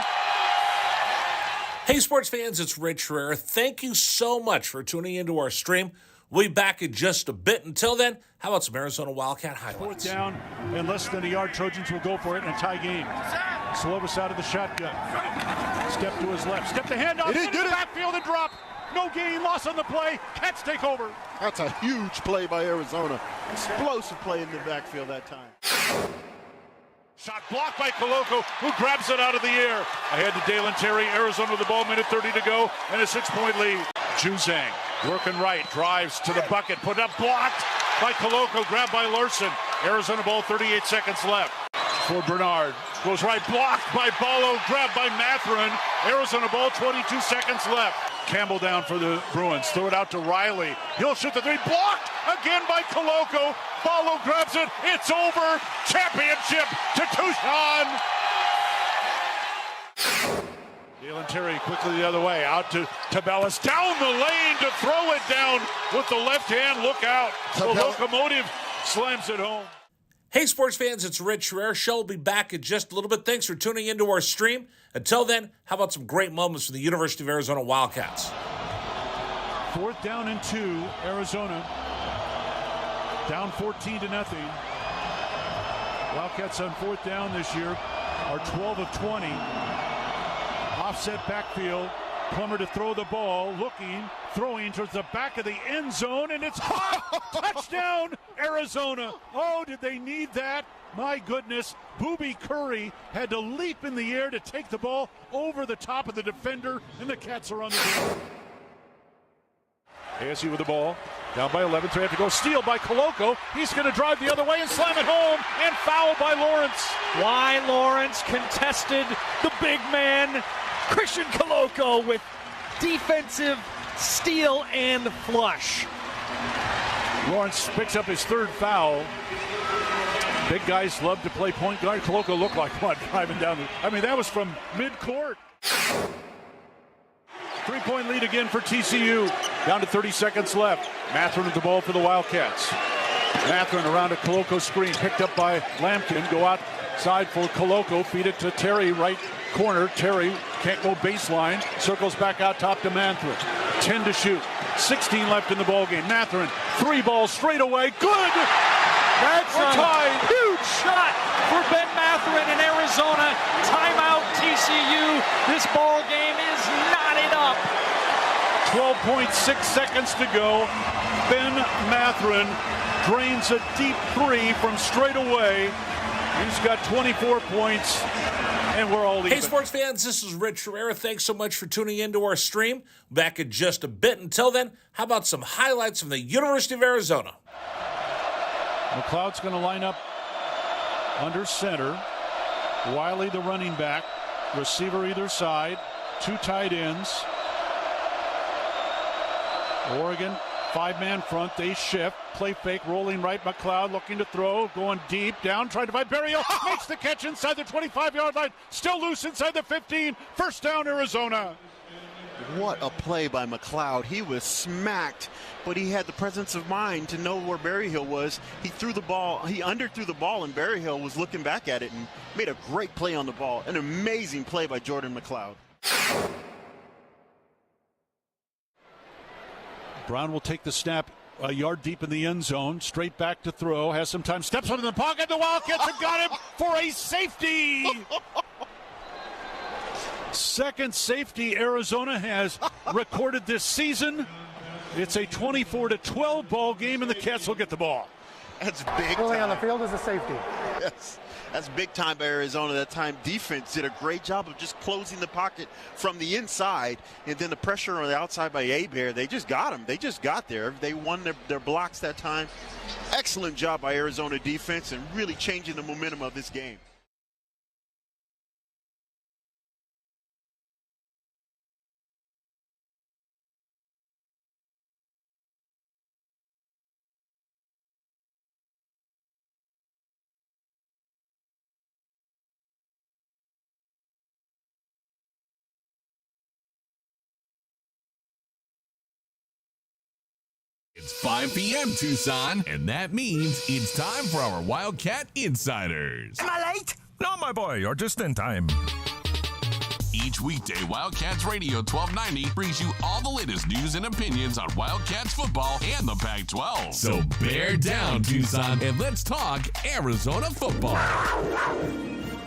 Hey, sports fans, it's Rich Herrera. Thank you so much for tuning into our stream. We'll be back in just a bit. Until then, how about some Arizona Wildcat highlights? Fourth down and less than a yard. Trojans will go for it in a tie game. Slovis out of the shotgun. Step to his left. Step the handoff. It is good. Backfield and drop. No gain. Loss on the play. Cats take over. That's a huge play by Arizona. Explosive play in the backfield that time. Shot blocked by Koloko, who grabs it out of the air. Ahead to Dalen Terry, Arizona with the ball, minute 30 to go, and a 6-point lead. Juzang working right, drives to the bucket, put up, blocked by Koloko, grabbed by Larson. Arizona ball, 38 seconds left. For Bernard, goes right, blocked by Ballo, grabbed by Mathurin. Arizona ball, 22 seconds left. Campbell down for the Bruins, throw it out to Riley. He'll shoot the three, blocked again by Koloko. Ballo grabs it, it's over. Championship to Tucson. Dalen Terry quickly the other way, out to Tabellas, down the lane to throw it down with the left hand. Look out. The locomotive slams it home. Hey, sports fans, it's Rich Herrera. Show will be back in just a little bit. Thanks for tuning into our stream. Until then, how about some great moments from the University of Arizona Wildcats? Fourth down and 2, Arizona. Down 14-0. Wildcats on fourth down this year are 12 of 20. Offset backfield. Plummer to throw the ball, looking, throwing towards the back of the end zone, and it's hot! Touchdown, Arizona! Oh, did they need that? My goodness, Booby Curry had to leap in the air to take the ball over the top of the defender, and the Cats are on the field. ASU with the ball, down by 11, 3 have to go, steal by Koloko. He's going to drive the other way and slam it home, and foul by Lawrence. Why Lawrence contested the big man, Christian Koloko, with defensive steal and flush. Lawrence picks up his third foul. Big guys love to play point guard. Koloko looked like one driving down that was from midcourt. 3-point lead again for TCU. Down to 30 seconds left. Mathurin with the ball for the Wildcats. Mathurin around a Koloko screen, picked up by Lampkin. Go outside for Koloko. Feed it to Terry, right corner. Terry can't go baseline. Circles back out top to Mathurin. 10 to shoot. 16 left in the ballgame. Mathurin, 3 balls straight away. Good! That's We're a tied. Huge shot for Ben Mathurin in Arizona. Timeout TCU. This ball game is knotted up. 12.6 seconds to go. Ben Mathurin drains a deep 3 from straight away. He's got 24 points, and we're all even. Hey, sports fans, this is Rich Herrera. Thanks so much for tuning into our stream. Back in just a bit. Until then, how about some highlights from the University of Arizona? McLeod's going to line up under center. Wiley, the running back. Receiver either side. 2 tight ends. Oregon, 5-man front. They shift. Play fake, rolling right. McLeod looking to throw. Going deep. Down, trying to find Berrio. Makes the catch inside the 25-yard line. Still loose inside the 15. First down, Arizona. What a play by McLeod. He was smacked, but he had the presence of mind to know where Berryhill was. He threw the ball. He underthrew the ball, and Berryhill was looking back at it and made a great play on the ball. An amazing play by Jordan McLeod. Brown will take the snap a yard deep in the end zone. Straight back to throw. Has some time. Steps up in the pocket. The Wildcats have got him for a safety. Second safety Arizona has recorded this season. It's a 24-12 ball game, and the Cats will get the ball. That's big Pulling time. on the field is a safety. Yes, that's big time by Arizona. That time defense did a great job of just closing the pocket from the inside, and then the pressure on the outside by Abear, they just got him. They just got there. They won their blocks that time. Excellent job by Arizona defense and really changing the momentum of this game. It's 5 p.m. Tucson, and that means it's time for our Wildcat Insiders. Am I late? No, my boy, you're just in time. Each weekday, Wildcats Radio 1290 brings you all the latest news and opinions on Wildcats football and the Pac-12. So bear down, Tucson, and let's talk Arizona football.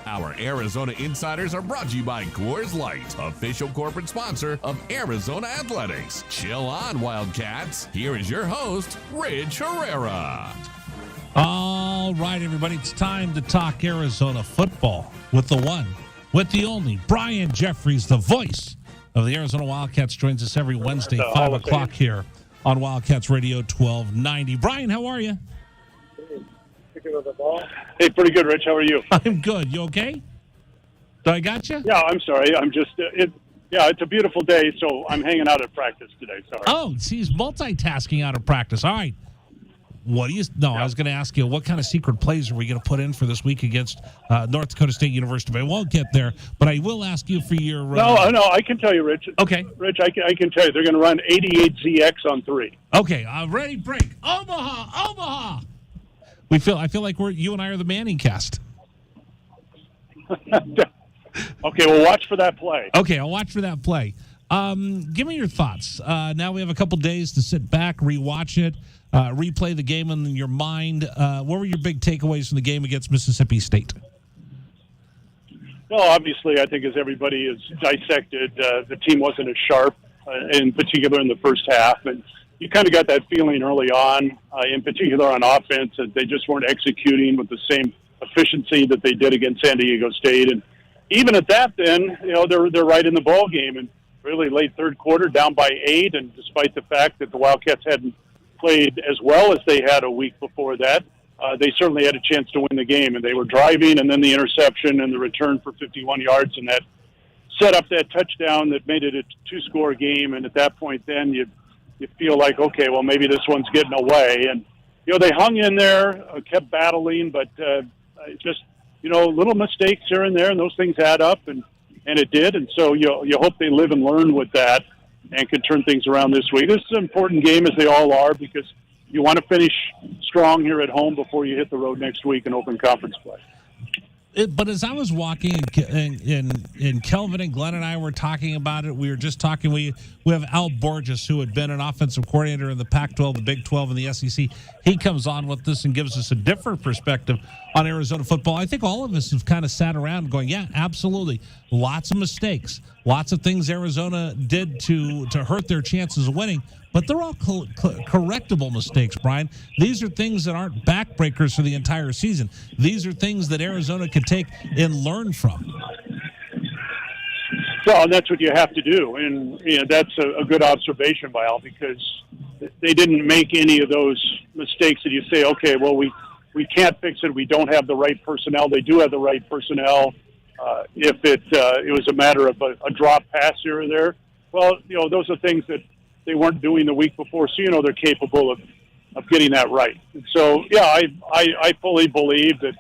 Our Arizona Insiders are brought to you by Coors Light, official corporate sponsor of Arizona Athletics. Chill on, Wildcats. Here is your host, Rich Herrera. All right, everybody, it's time to talk Arizona football with the one, with the only, Brian Jeffries, the voice of the Arizona Wildcats, joins us every Wednesday, 5 o'clock here on Wildcats Radio 1290. Brian, how are you? Hey, pretty good, Rich. How are you? I'm good. You okay? Do I got you? Yeah, I'm sorry. I'm just, it's a beautiful day, so I'm hanging out at practice today. Sorry. Oh, see, he's multitasking out of practice. All right. I was going to ask you, what kind of secret plays are we going to put in for this week against North Dakota State University? But I won't get there, but I will ask you for your... No, I can tell you, Rich. Okay. Rich, I can tell you, they're going to run 88ZX on 3. Okay, ready, break. Omaha! I feel like you and I are the Manning cast. Okay, well, watch for that play. Okay, I'll watch for that play. Give me your thoughts. Now we have a couple days to sit back, rewatch it, replay the game in your mind. What were your big takeaways from the game against Mississippi State? Well, obviously, I think as everybody has dissected, the team wasn't as sharp, in particular in the first half, and you kind of got that feeling early on, in particular on offense, that they just weren't executing with the same efficiency that they did against San Diego State. And even at that, then, they're right in the ball game. And really late third quarter, down by 8. And despite the fact that the Wildcats hadn't played as well as they had a week before that, they certainly had a chance to win the game. And they were driving, and then the interception and the return for 51 yards, and that set up that touchdown that made it a 2-score game. And at that point, then you feel like, okay, well, maybe this one's getting away. And, they hung in there, kept battling, but just, little mistakes here and there, and those things add up, and it did. And so you hope they live and learn with that and can turn things around this week. This is an important game, as they all are, because you want to finish strong here at home before you hit the road next week in open conference play. But as I was walking, and Kelvin and Glenn and I were talking about it, we were just talking. We have Al Borges, who had been an offensive coordinator in the Pac-12, the Big 12, and the SEC. He comes on with this and gives us a different perspective on Arizona football. I think all of us have kind of sat around going, yeah, absolutely. Lots of mistakes, lots of things Arizona did to hurt their chances of winning. But they're all correctable mistakes, Brian. These are things that aren't backbreakers for the entire season. These are things that Arizona can take and learn from. Well, and that's what you have to do. And that's a good observation by Al, because they didn't make any of those mistakes that you say, okay, well, we can't fix it. We don't have the right personnel. They do have the right personnel. If it was a matter of a drop pass here or there, well, those are things that they weren't doing the week before, so they're capable of getting that right. And so, yeah, I fully believe that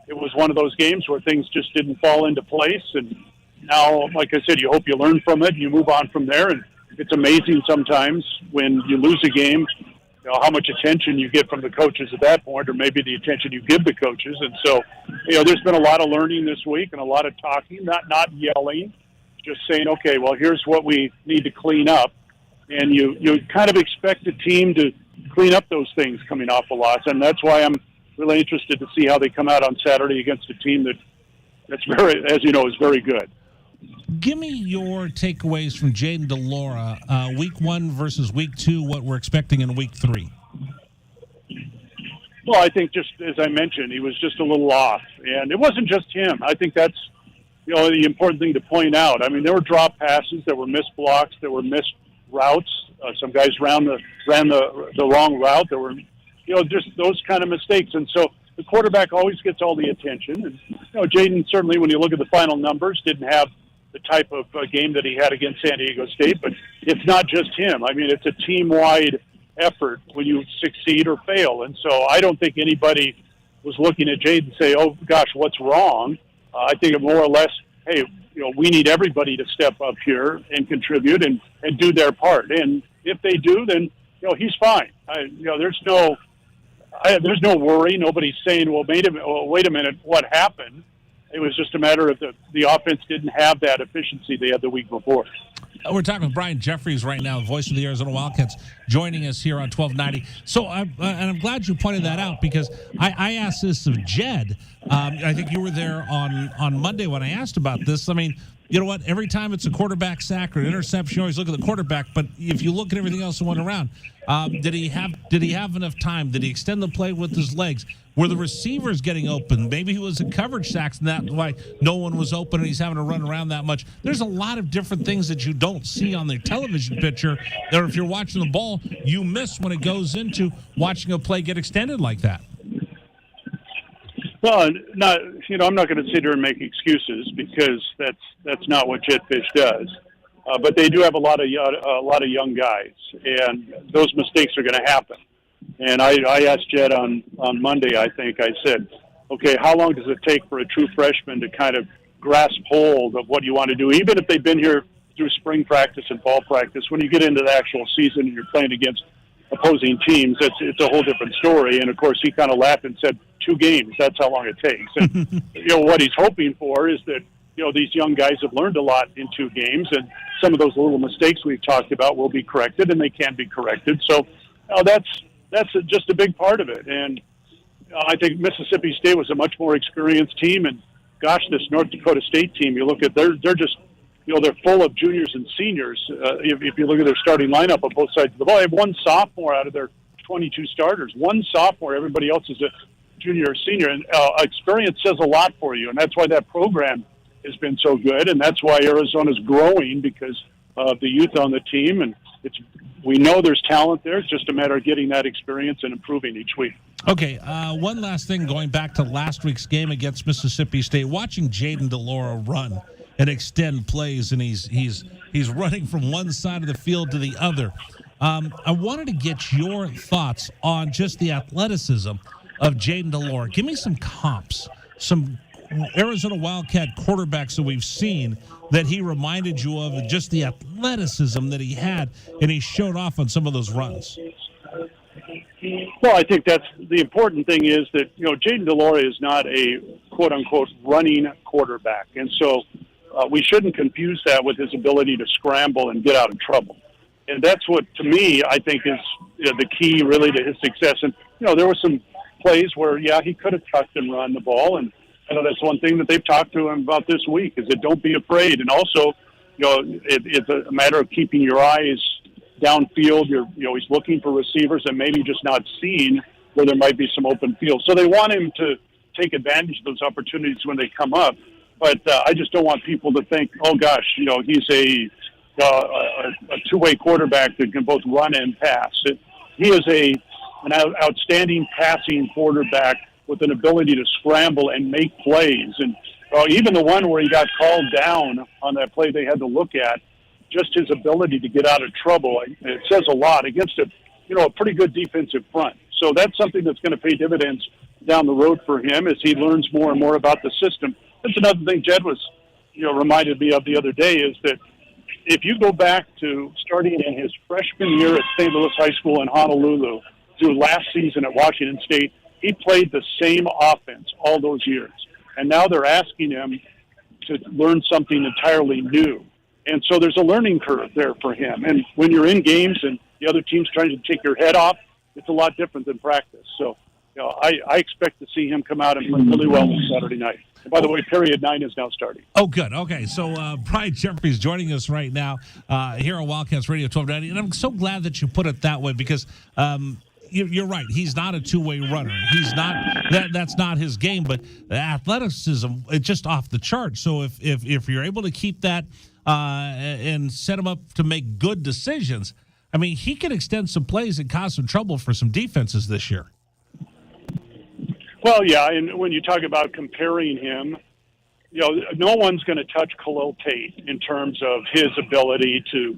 it was one of those games where things just didn't fall into place. And now, like I said, you hope you learn from it and you move on from there. And it's amazing sometimes when you lose a game, how much attention you get from the coaches at that point, or maybe the attention you give the coaches. And so, there's been a lot of learning this week and a lot of talking, not yelling, just saying, okay, well, here's what we need to clean up. And you kind of expect the team to clean up those things coming off a loss. And that's why I'm really interested to see how they come out on Saturday against a team that's very, as you know, is very good. Give me your takeaways from Jaden DeLora, week 1 versus week 2, what we're expecting in week 3. Well, I think just as I mentioned, he was just a little off. And it wasn't just him. I think that's, the important thing to point out. I mean, there were drop passes, there were missed blocks, there were missed routes. Some guys ran the wrong route. There were, just those kind of mistakes. And so the quarterback always gets all the attention. And, Jaden, certainly when you look at the final numbers, didn't have the type of game that he had against San Diego State. But it's not just him. I mean, it's a team-wide effort when you succeed or fail. And so I don't think anybody was looking at Jaden and say, oh, gosh, what's wrong? I think it more or less, hey, we need everybody to step up here and contribute and do their part. And if they do, then, he's fine. There's no worry. Nobody's saying, well, wait a minute, what happened? It was just a matter of the offense didn't have that efficiency they had the week before. We're talking with Brian Jeffries right now, voice of the Arizona Wildcats, joining us here on 1290. So, I'm glad you pointed that out, because I asked this of Jed. I think you were there on Monday when I asked about this. I mean, you know what? Every time it's a quarterback sack or an interception, you always look at the quarterback. But if you look at everything else that went around, did he have enough time? Did he extend the play with his legs? Were the receivers getting open? Maybe he was in coverage sacks, and that's why no one was open, and he's having to run around that much. There's a lot of different things that you don't see on the television picture, or if you're watching the ball, you miss when it goes into watching a play get extended like that. Well, I'm not going to sit here and make excuses, because that's not what Jed Fish does. But they do have a lot of young guys, and those mistakes are going to happen. And I asked Jed on Monday, I said, okay, how long does it take for a true freshman to kind of grasp hold of what you want to do? Even if they've been here through spring practice and fall practice, when you get into the actual season and you're playing against opposing teams, it's a whole different story. And, of course, he kind of laughed and said, 2 games, that's how long it takes. And, what he's hoping for is that, these young guys have learned a lot in 2 games, and some of those little mistakes we've talked about will be corrected, and they can be corrected. So that's just a big part of it. And I think Mississippi State was a much more experienced team. And gosh, this North Dakota State team, you look at, they're just, they're full of juniors and seniors. If you look at their starting lineup on both sides of the ball, they have 1 sophomore out of their 22 starters. 1 sophomore, everybody else is a junior or senior. And experience says a lot for you. And that's why that program has been so good. And that's why Arizona's growing, because of the youth on the team. And we know there's talent there. It's just a matter of getting that experience and improving each week. Okay, one last thing, going back to last week's game against Mississippi State, watching Jaden DeLauro run and extend plays, and he's running from one side of the field to the other. I wanted to get your thoughts on just the athleticism of Jaden DeLauro. Give me some comps, some Arizona Wildcat quarterbacks that we've seen that he reminded you of, and just the athleticism that he had, and he showed off on some of those runs. Well, I think that's the important thing, is that, Jaden DeLauro is not a quote-unquote running quarterback. And so we shouldn't confuse that with his ability to scramble and get out of trouble. And that's what, to me, I think is the key really to his success. And, there were some plays where, he could have tucked and run the ball. And I know that's one thing that they've talked to him about this week, is that don't be afraid. And also, it's a matter of keeping your eyes downfield. He's looking for receivers and maybe just not seeing where there might be some open field. So they want him to take advantage of those opportunities when they come up. But I just don't want people to think, oh gosh, he's a two-way quarterback that can both run and pass. He is an outstanding passing quarterback with an ability to scramble and make plays. And even the one where he got called down on that play they had to look at, just his ability to get out of trouble, it says a lot against a pretty good defensive front. So that's something that's going to pay dividends down the road for him as he learns more and more about the system. That's another thing Jed was, reminded me of the other day, is that if you go back to starting in his freshman year at St. Louis High School in Honolulu through last season at Washington State, he played the same offense all those years. And now they're asking him to learn something entirely new. And so there's a learning curve there for him. And when you're in games and the other team's trying to take your head off, it's a lot different than practice. So, I expect to see him come out and play really well on Saturday night. And by the way, period 9 is now starting. Oh, good. Okay, so Brian Jeffries joining us right now here on Wildcats Radio 1290. And I'm so glad that you put it that way, because you're right. He's not a two-way runner. He's not that's not his game. But the athleticism, it's just off the chart. So if you're able to keep that and set him up to make good decisions, I mean, he can extend some plays and cause some trouble for some defenses this year. Well, yeah, and when you talk about comparing him, no one's going to touch Khalil Tate in terms of his ability to,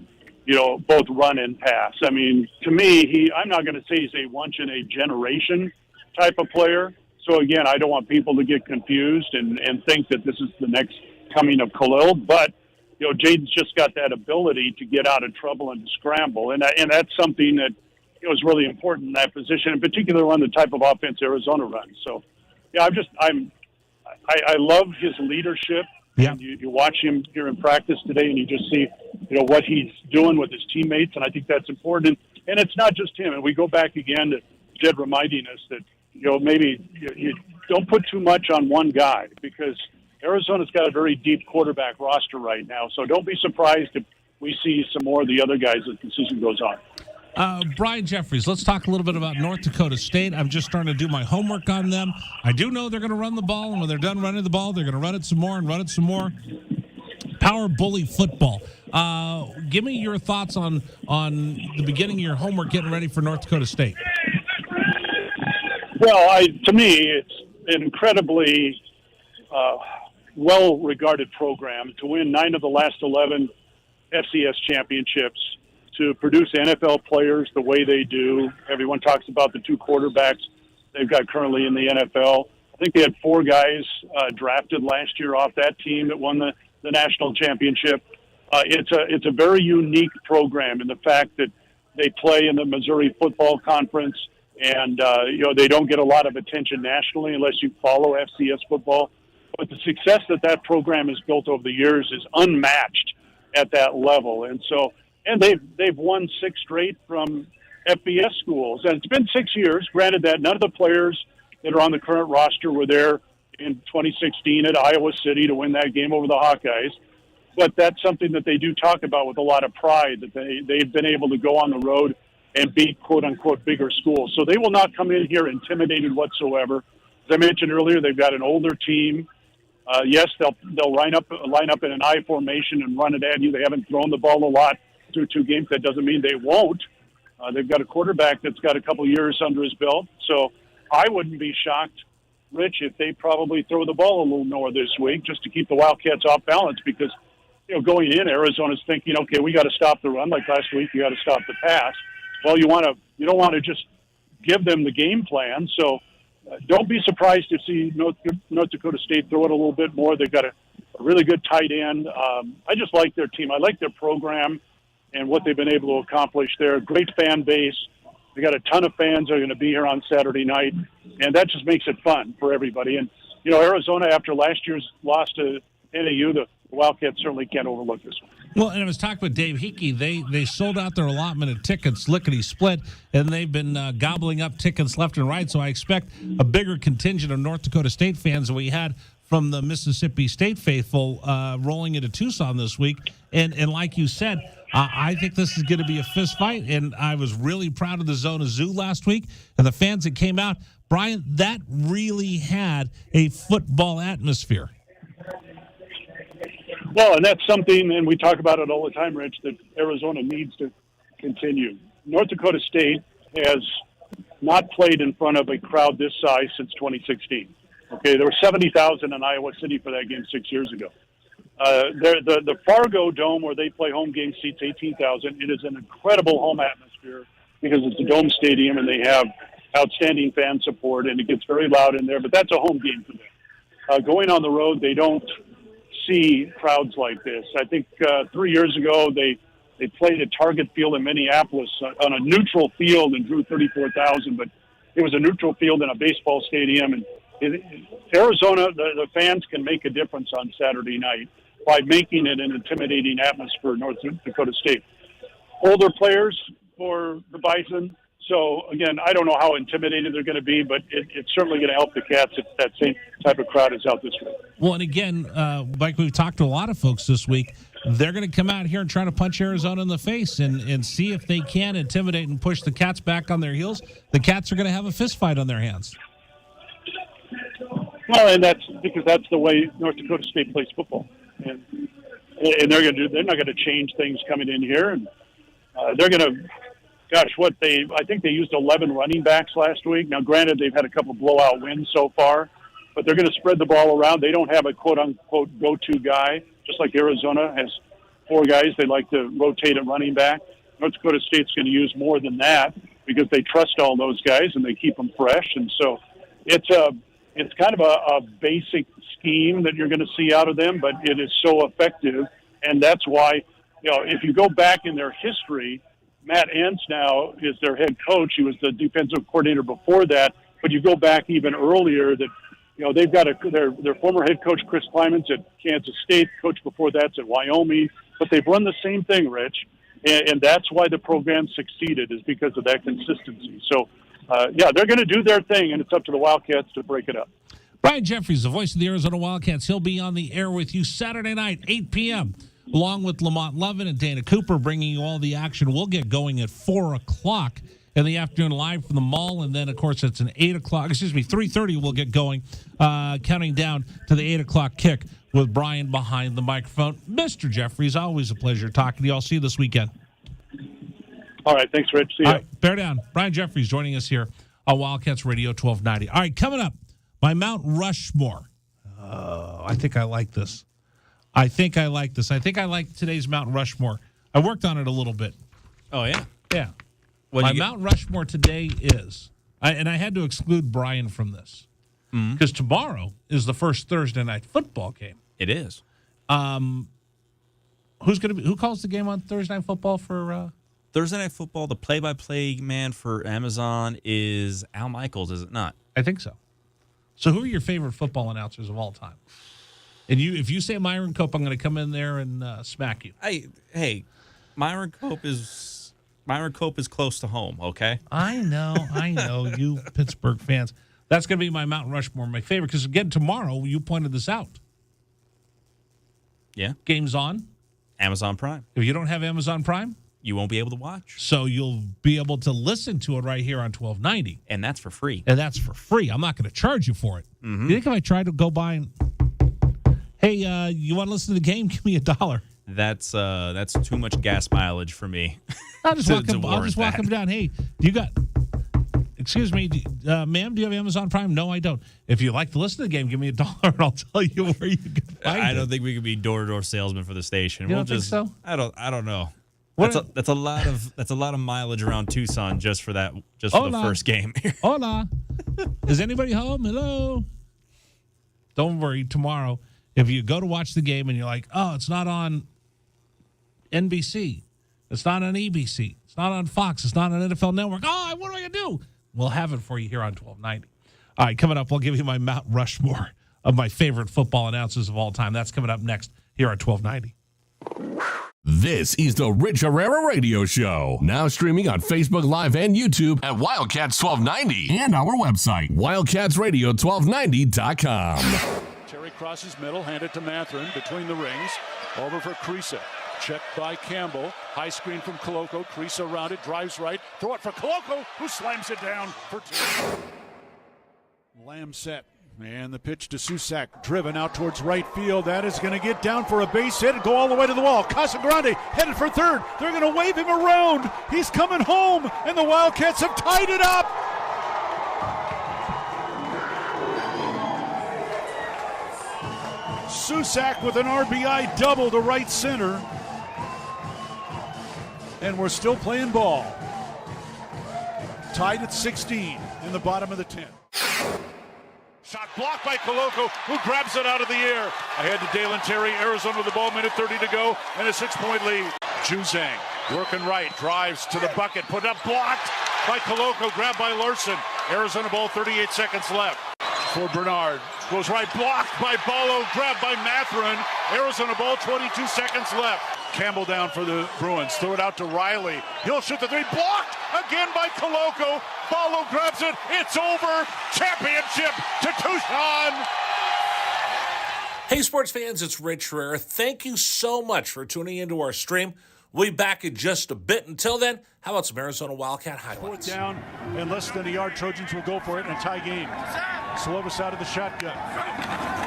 both run and pass. I mean, to me, I'm not going to say he's a once-in-a-generation type of player. So, again, I don't want people to get confused and think that this is the next coming of Khalil. But, Jaden's just got that ability to get out of trouble and to scramble. And that's something that, it was really important in that position, in particular on the type of offense Arizona runs. So, yeah, I love his leadership. Yeah. And you watch him here in practice today, and you just see, what he's doing with his teammates, and I think that's important. And it's not just him. And we go back again to Jed reminding us that, maybe you don't put too much on one guy, because Arizona's got a very deep quarterback roster right now. So don't be surprised if we see some more of the other guys as the season goes on. Brian Jeffries, let's talk a little bit about North Dakota State. I'm just starting to do my homework on them. I do know they're going to run the ball, and when they're done running the ball, they're going to run it some more and run it some more. Power bully football. Give me your thoughts on the beginning of your homework getting ready for North Dakota State. Well, to me, it's an incredibly well-regarded program to win 9 of the last 11 FCS championships, to produce NFL players the way they do. Everyone talks about the 2 quarterbacks they've got currently in the NFL. I think they had 4 guys drafted last year off that team that won the national championship. It's a very unique program in the fact that they play in the Missouri Football Conference, and they don't get a lot of attention nationally unless you follow FCS football. But the success that program has built over the years is unmatched at that level, and they've won 6 straight from FBS schools. And it's been 6 years. Granted that none of the players that are on the current roster were there in 2016 at Iowa City to win that game over the Hawkeyes. But that's something that they do talk about with a lot of pride, that they've been able to go on the road and beat quote-unquote bigger schools. So they will not come in here intimidated whatsoever. As I mentioned earlier, they've got an older team. Yes, they'll line up in an I formation and run it at you. They haven't thrown the ball a lot through 2 games. That doesn't mean they won't. They've got a quarterback that's got a couple years under his belt. So I wouldn't be shocked, Rich, if they probably throw the ball a little more this week just to keep the Wildcats off balance, because, going in, Arizona's thinking, okay, we got to stop the run. Like last week, you got to stop the pass. Well, you don't want to just give them the game plan. So don't be surprised to see North Dakota State throw it a little bit more. They've got a really good tight end. I just like their team. I like their program and what they've been able to accomplish there. Great fan base. They got a ton of fans that are going to be here on Saturday night, and that just makes it fun for everybody. And, Arizona, after last year's loss to NAU, the Wildcats certainly can't overlook this one. Well, and I was talking with Dave Hickey. They sold out their allotment of tickets, lickety-split, and they've been gobbling up tickets left and right. So I expect a bigger contingent of North Dakota State fans than we had from the Mississippi State faithful rolling into Tucson this week. And like you said, I think this is going to be a fist fight, and I was really proud of the Zona Zoo last week and the fans that came out. Brian, that really had a football atmosphere. Well, and that's something, and we talk about it all the time, Rich, that Arizona needs to continue. North Dakota State has not played in front of a crowd this size since 2016. Okay, there were 70,000 in Iowa City for that game 6 years ago. The Fargo Dome, where they play home games, seats 18,000. It is an incredible home atmosphere because it's a dome stadium and they have outstanding fan support, and it gets very loud in there, but that's a home game for them. Going on the road, they don't see crowds like this. I think 3 years ago they played at Target Field in Minneapolis on a neutral field and drew 34,000, but it was a neutral field in a baseball stadium. And Arizona, the fans can make a difference on Saturday night by making it an intimidating atmosphere in North Dakota State. Older players for the Bison. So, again, I don't know how intimidated they're going to be, but it's certainly going to help the Cats if that same type of crowd is out this week. Well, and again, like we've talked to a lot of folks this week, they're going to come out here and try to punch Arizona in the face and see if they can intimidate and push the Cats back on their heels. The Cats are going to have a fist fight on their hands. Well, and that's because that's the way North Dakota State plays football. And they're not going to change things coming in here. And they're going to... I think they used 11 running backs last week. Now, granted, they've had a couple blowout wins so far, but they're going to spread the ball around. They don't have a quote-unquote go-to guy, just like Arizona has 4 guys they like to rotate at running back. North Dakota State's going to use more than that because they trust all those guys and they keep them fresh. And so it's kind of a basic scheme that you're going to see out of them, but it is so effective. And that's why, if you go back in their history, Matt Entz now is their head coach. He was the defensive coordinator before that. But you go back even earlier that, they've got their former head coach, Chris Kleiman's at Kansas State. Coach before that's at Wyoming. But they've run the same thing, Rich. And that's why the program succeeded, is because of that consistency. So, they're going to do their thing, and it's up to the Wildcats to break it up. Brian Jeffries, the voice of the Arizona Wildcats. He'll be on the air with you Saturday night, 8 p.m., along with Lamont Lovin and Dana Cooper, bringing you all the action. We'll get going at 4 o'clock in the afternoon live from the mall, and then, of course, it's an 3:30 we'll get going, counting down to the 8 o'clock kick with Brian behind the microphone. Mr. Jeffries, always a pleasure talking to you. I'll see you this weekend. All right, thanks, Rich. See you. All right, bear down. Brian Jeffries joining us here on Wildcats Radio 1290. All right, coming up, my Mount Rushmore. I think I like this. I think I like today's Mount Rushmore. I worked on it a little bit. Oh, yeah? Yeah. My Mount Rushmore today is, and I had to exclude Brian from this, because tomorrow is the first Thursday night football game. It is. Who calls the game on Thursday night football for? Thursday night football, the play-by-play man for Amazon is Al Michaels, is it not? I think so. So who are your favorite football announcers of all time? And if you say Myron Cope, I'm going to come in there and smack you. Hey, Myron Cope is close to home, okay? I know, you Pittsburgh fans. That's going to be my Mount Rushmore, my favorite, because, again, tomorrow, you pointed this out. Yeah. Game's on. Amazon Prime. If you don't have Amazon Prime, you won't be able to watch. So you'll be able to listen to it right here on 1290. And that's for free. I'm not going to charge you for it. Mm-hmm. You think if I tried to go by and, hey, you want to listen to the game? Give me $1. That's too much gas mileage for me. I'll just walk him down. Hey, excuse me, ma'am, do you have Amazon Prime? No, I don't. If you like to listen to the game, give me $1 and I'll tell you where you can find it. I don't think we could be door-to-door salesmen for the station. You don't think so? I don't know. That's a lot of mileage around Tucson just for the first game. Hola. Is anybody home? Hello. Don't worry. Tomorrow, if you go to watch the game and you're like, oh, it's not on NBC, it's not on ABC, it's not on Fox, it's not on NFL Network. Oh, what am I gonna do? We'll have it for you here on 1290. All right, coming up, we'll give you my Mount Rushmore of my favorite football announcers of all time. That's coming up next here on 1290. This is the Rich Herrera Radio Show. Now streaming on Facebook Live and YouTube at Wildcats 1290 and our website, wildcatsradio1290.com. Terry crosses middle, handed to Matherin between the rings. Over for Creasa. Checked by Campbell. High screen from Koloko. Creasa around it, drives right. Throw it for Koloko, who slams it down for two. Lamb set. And the pitch to Susak, driven out towards right field. That is going to get down for a base hit and go all the way to the wall. Casagrande headed for third. They're going to wave him around. He's coming home, and the Wildcats have tied it up. Susak with an RBI double to right center. And we're still playing ball. Tied at 16 in the bottom of the 10th. Shot blocked by Koloko, who grabs it out of the air. Ahead to Dalen Terry, Arizona with the ball, minute 30 to go, and a 6-point lead. Juzang working right, drives to the bucket, put up, blocked by Koloko, grabbed by Larson. Arizona ball, 38 seconds left. For Bernard, goes right, blocked by Ballo, grabbed by Matherin. Arizona ball, 22 seconds left. Campbell down for the Bruins, throw it out to Riley. He'll shoot the three, blocked again by Koloko. Ballo grabs it, it's over. Championship to Tucson. Hey, sports fans, it's Rich Herrera. Thank you so much for tuning into our stream. We'll be back in just a bit. Until then, how about some Arizona Wildcat highlights? Fourth down and less than a yard. Trojans will go for it in a tie game. Slovis out of the shotgun.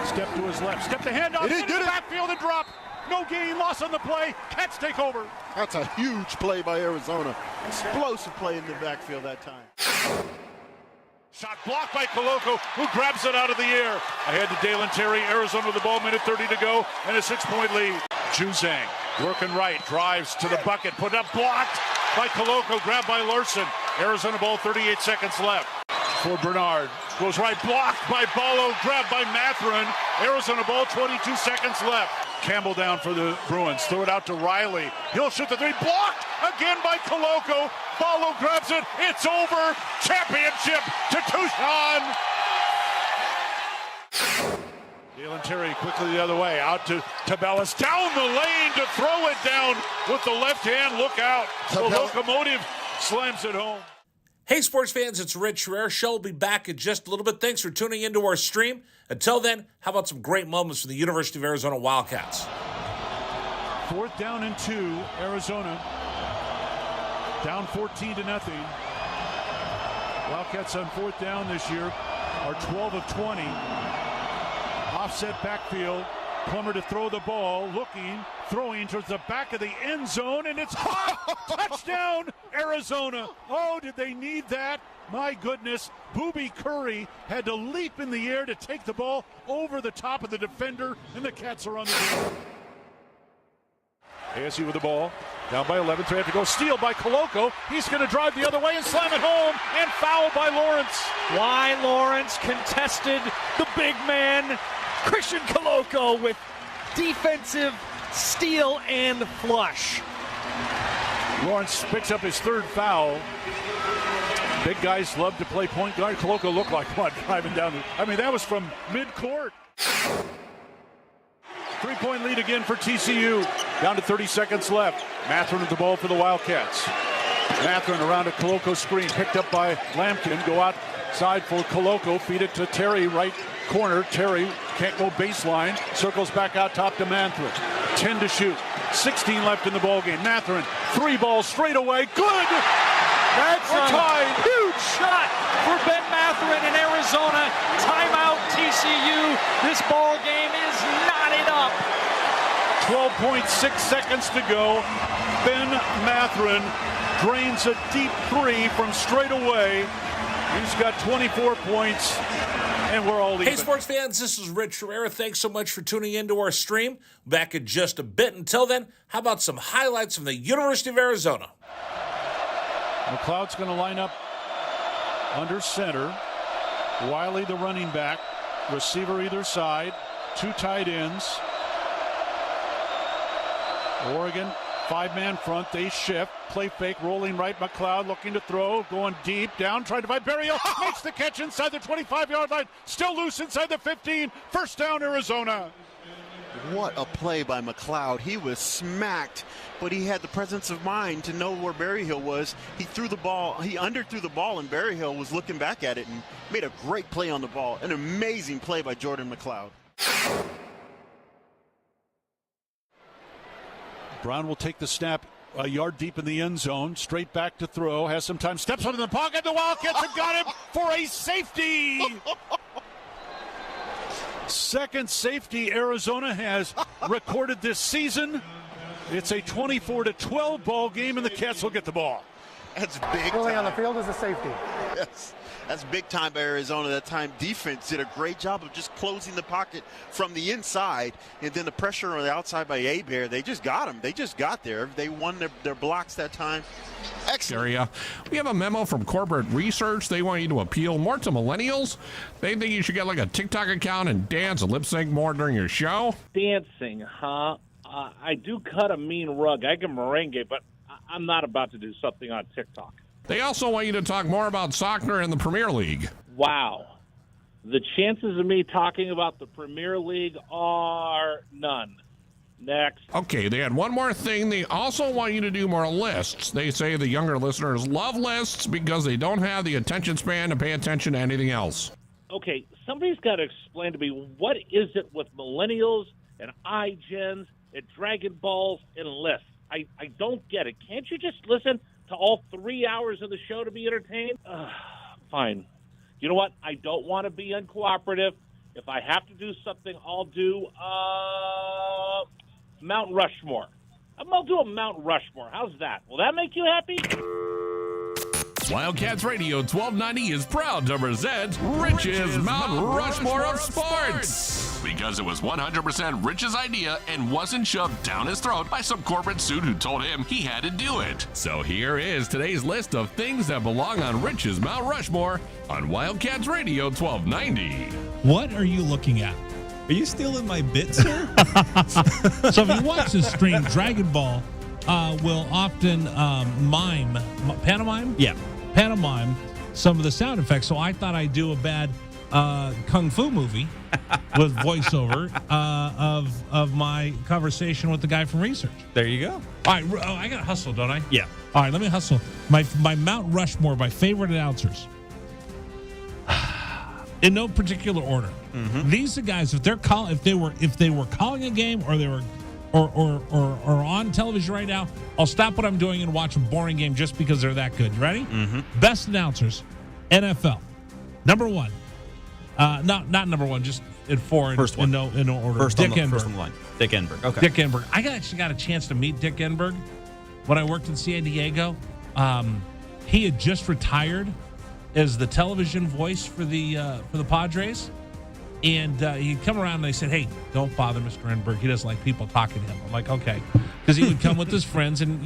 Step to his left. Step the handoff. Into the backfield and drop. No gain, loss on the play. Cats take over. That's a huge play by Arizona. Explosive play in the backfield that time. Shot blocked by Koloko, who grabs it out of the air. Ahead to Dalen Terry, Arizona with the ball, minute 30 to go, and a 6-point lead. Juzang working right, drives to the bucket, put up, blocked by Koloko, grabbed by Larson. Arizona ball, 38 seconds left. For Bernard, goes right, blocked by Ballo, grabbed by Matherin. Arizona ball, 22 seconds left. Campbell down for the Bruins. Throw it out to Riley. He'll shoot the three. Blocked again by Koloko. Follow grabs it. It's over. Championship to Tucson. Dalen Terry quickly the other way. Out to Tabellis. Down the lane to throw it down with the left hand. Look out. The Locomotive slams it home. Hey, sports fans, it's Rich Rare. Show will be back in just a little bit. Thanks for tuning into our stream. Until then, how about some great moments from the University of Arizona Wildcats? 4th down and 2, Arizona. Down 14-0. Wildcats on 4th down this year are 12 of 20. Offset backfield. Plummer to throw the ball, looking, throwing towards the back of the end zone, and it's caught! Touchdown, Arizona! Oh, did they need that? My goodness, Booby Curry had to leap in the air to take the ball over the top of the defender, and the Cats are on the field. ASU with the ball, down by 11, 3 have to go. Steal by Koloko. He's going to drive the other way and slam it home, and foul by Lawrence. Why Lawrence contested the big man, Christian Koloko, with defensive steal and flush. Lawrence picks up his 3rd foul. Big guys love to play point guard. Koloko looked like one driving down that was from midcourt. 3-point lead again for TCU. Down to 30 seconds left. Matherin with the ball for the Wildcats. Matherin around a Koloko screen, picked up by Lampkin. Go outside for Koloko. Feed it to Terry, right corner. Terry can't go baseline. Circles back out top to Matherin. 10 to shoot. 16 left in the ballgame. Matherin, 3 balls straight away. Good! That's a huge shot for Ben Matherin in Arizona. Timeout TCU. This ball game is knotted up. 12.6 seconds to go. Ben Matherin drains a deep 3 from straight away. He's got 24 points, and we're all even. Hey, sports fans, this is Rich Herrera. Thanks so much for tuning into our stream. Back in just a bit. Until then, how about some highlights from the University of Arizona? McLeod's going to line up under center. Wiley, the running back. Receiver either side. 2 tight ends. Oregon, 5-man front. They shift. Play fake, rolling right. McLeod looking to throw. Going deep. Down. Trying to find Berrios. Makes the catch inside the 25-yard line. Still loose inside the 15. First down, Arizona. What a play by McLeod. He was smacked, but he had the presence of mind to know where Berryhill was. He threw the ball. He underthrew the ball, and Berryhill was looking back at it and made a great play on the ball. An amazing play by Jordan McLeod. Brown will take the snap a yard deep in the end zone. Straight back to throw. Has some time. Steps out of the pocket. The Wildcats have got him for a safety. Second safety Arizona has recorded this season. It's a 24-12 ball game, and the Cats will get the ball. That's big Pulling time. on the field is a safety. Yes, that's big time by Arizona. That time defense did a great job of just closing the pocket from the inside, and then the pressure on the outside by Abear. They just got him. They just got there. They won their blocks that time. Excellent. Area. We have a memo from corporate research. They want you to appeal more to millennials. They think you should get like a TikTok account and dance and lip sync more during your show. Dancing, huh? I do cut a mean rug. I can merengue, but I'm not about to do something on TikTok. They also want you to talk more about soccer and the Premier League. Wow. The chances of me talking about the Premier League are none. Next. Okay, they had one more thing. They also want you to do more lists. They say the younger listeners love lists because they don't have the attention span to pay attention to anything else. Okay, somebody's got to explain to me, what is it with millennials and iGens and Dragon Balls and lists? I don't get it. Can't you just listen to all 3 hours of the show to be entertained? Fine. You know what? I don't want to be uncooperative. If I have to do something, I'll do Mount Rushmore. I'll do a Mount Rushmore. How's that? Will that make you happy? Wildcats Radio 1290 is proud to present Rich's Mount Rushmore of Sports. Because it was 100% Rich's idea and wasn't shoved down his throat by some corporate suit who told him he had to do it. So here is today's list of things that belong on Rich's Mount Rushmore on Wildcats Radio 1290. What are you looking at? Are you stealing my bit, sir? So if you watch this stream, Dragon Ball will often pantomime some of the sound effects. So I thought I'd do a bad kung fu movie with voiceover of my conversation with the guy from research. There you go. All right, I got to hustle, don't I? Yeah. All right, let me hustle. My Mount Rushmore, my favorite announcers. In no particular order. Mm-hmm. These are guys, if they were calling a game or they were or on television right now, I'll stop what I'm doing and watch a boring game just because they're that good. You ready? Mm-hmm. Best announcers, NFL. Number one. Not number one, just at four. First one. In no order. First on the line. Dick Enberg. Okay. Dick Enberg. I actually got a chance to meet Dick Enberg when I worked in San Diego. He had just retired as the television voice for the Padres, and he'd come around and they said, "Hey, don't bother Mr. Enberg. He doesn't like people talking to him." I'm like, "Okay," because he would come with his friends, and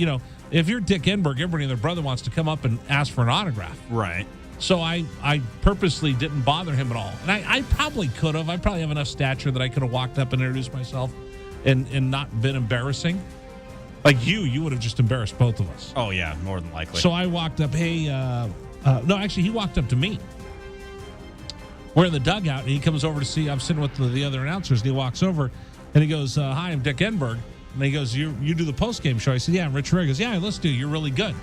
if you're Dick Enberg, everybody and their brother wants to come up and ask for an autograph, right? So I purposely didn't bother him at all, and I probably could have. I probably have enough stature that I could have walked up and introduced myself, and not been embarrassing. Like you would have just embarrassed both of us. Oh yeah, more than likely. So I walked up, "Hey." No, actually, he walked up to me. We're in the dugout, and he comes over to see. I'm sitting with the other announcers, and he walks over, and he goes, "Hi, I'm Dick Enberg." And he goes, "You do the post-game show?" I said, "Yeah, I'm Rich Herrera." He goes, "Yeah, let's do. You're really good."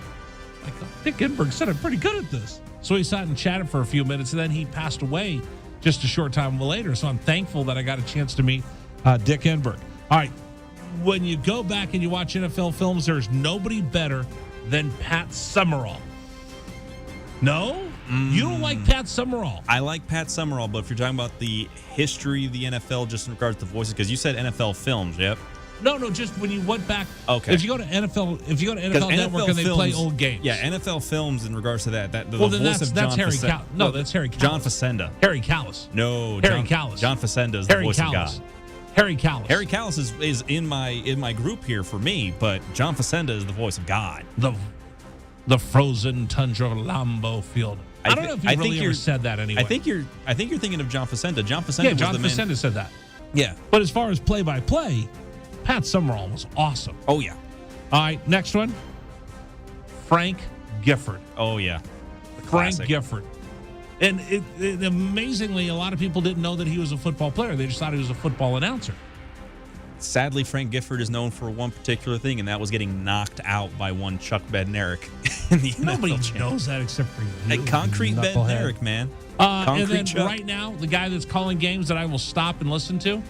Like, Dick Enberg said I'm pretty good at this. So we sat and chatted for a few minutes, and then he passed away just a short time later. So I'm thankful that I got a chance to meet Dick Enberg. All right, when you go back and you watch NFL films, there's nobody better than Pat Summerall. No? You don't like Pat Summerall? I like Pat Summerall, but if you're talking about the history of the NFL, just in regards to voices, because you said NFL films, yep. No, just when you went back. Okay. If you go to NFL Network and they play old games. Yeah, NFL films in regards to that. The well, voice then that's of John Harry Facenda. Callis. No, that's Harry Callis. John Facenda. Harry Callis. No, Harry Callis. John Facenda is the voice of God. Harry Callis. Harry Callis is in my group here for me, but John Facenda is the voice of God. The frozen tundra of Lambeau Field. I don't know if you ever said that anyway. I think you're thinking of John Facenda. John Facenda was the man. John Facenda said that. Yeah. But as far as play-by-play, Pat Summerall was awesome. Oh, yeah. All right, next one. Frank Gifford. Oh, yeah. Frank Gifford. And it amazingly, a lot of people didn't know that he was a football player. They just thought he was a football announcer. Sadly, Frank Gifford is known for one particular thing, and that was getting knocked out by one Chuck Bednarik in the NFL. Nobody knows that except for you. Concrete Bednarik, man. And then Chuck. Right now, the guy that's calling games that I will stop and listen to,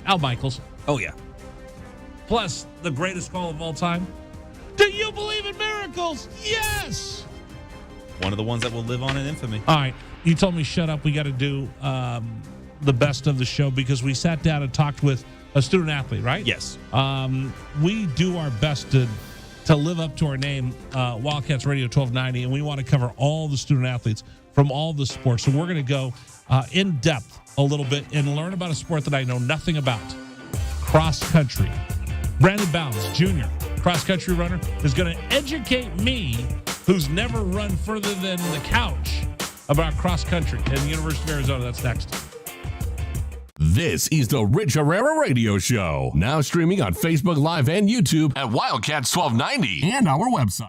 Al Michaels. Oh, yeah. Plus, the greatest call of all time. Do you believe in miracles? Yes! One of the ones that will live on in infamy. All right. You told me shut up. We got to do the best of the show because we sat down and talked with a student athlete, right? Yes. We do our best to live up to our name, Wildcats Radio 1290, and we want to cover all the student athletes from all the sports. So we're going to go in depth a little bit and learn about a sport that I know nothing about, cross country. Brandon Bounds, Jr., cross-country runner, is going to educate me, who's never run further than the couch, about cross-country at the University of Arizona. That's next. This is the Rich Herrera Radio Show, now streaming on Facebook Live and YouTube at Wildcats 1290 and our website.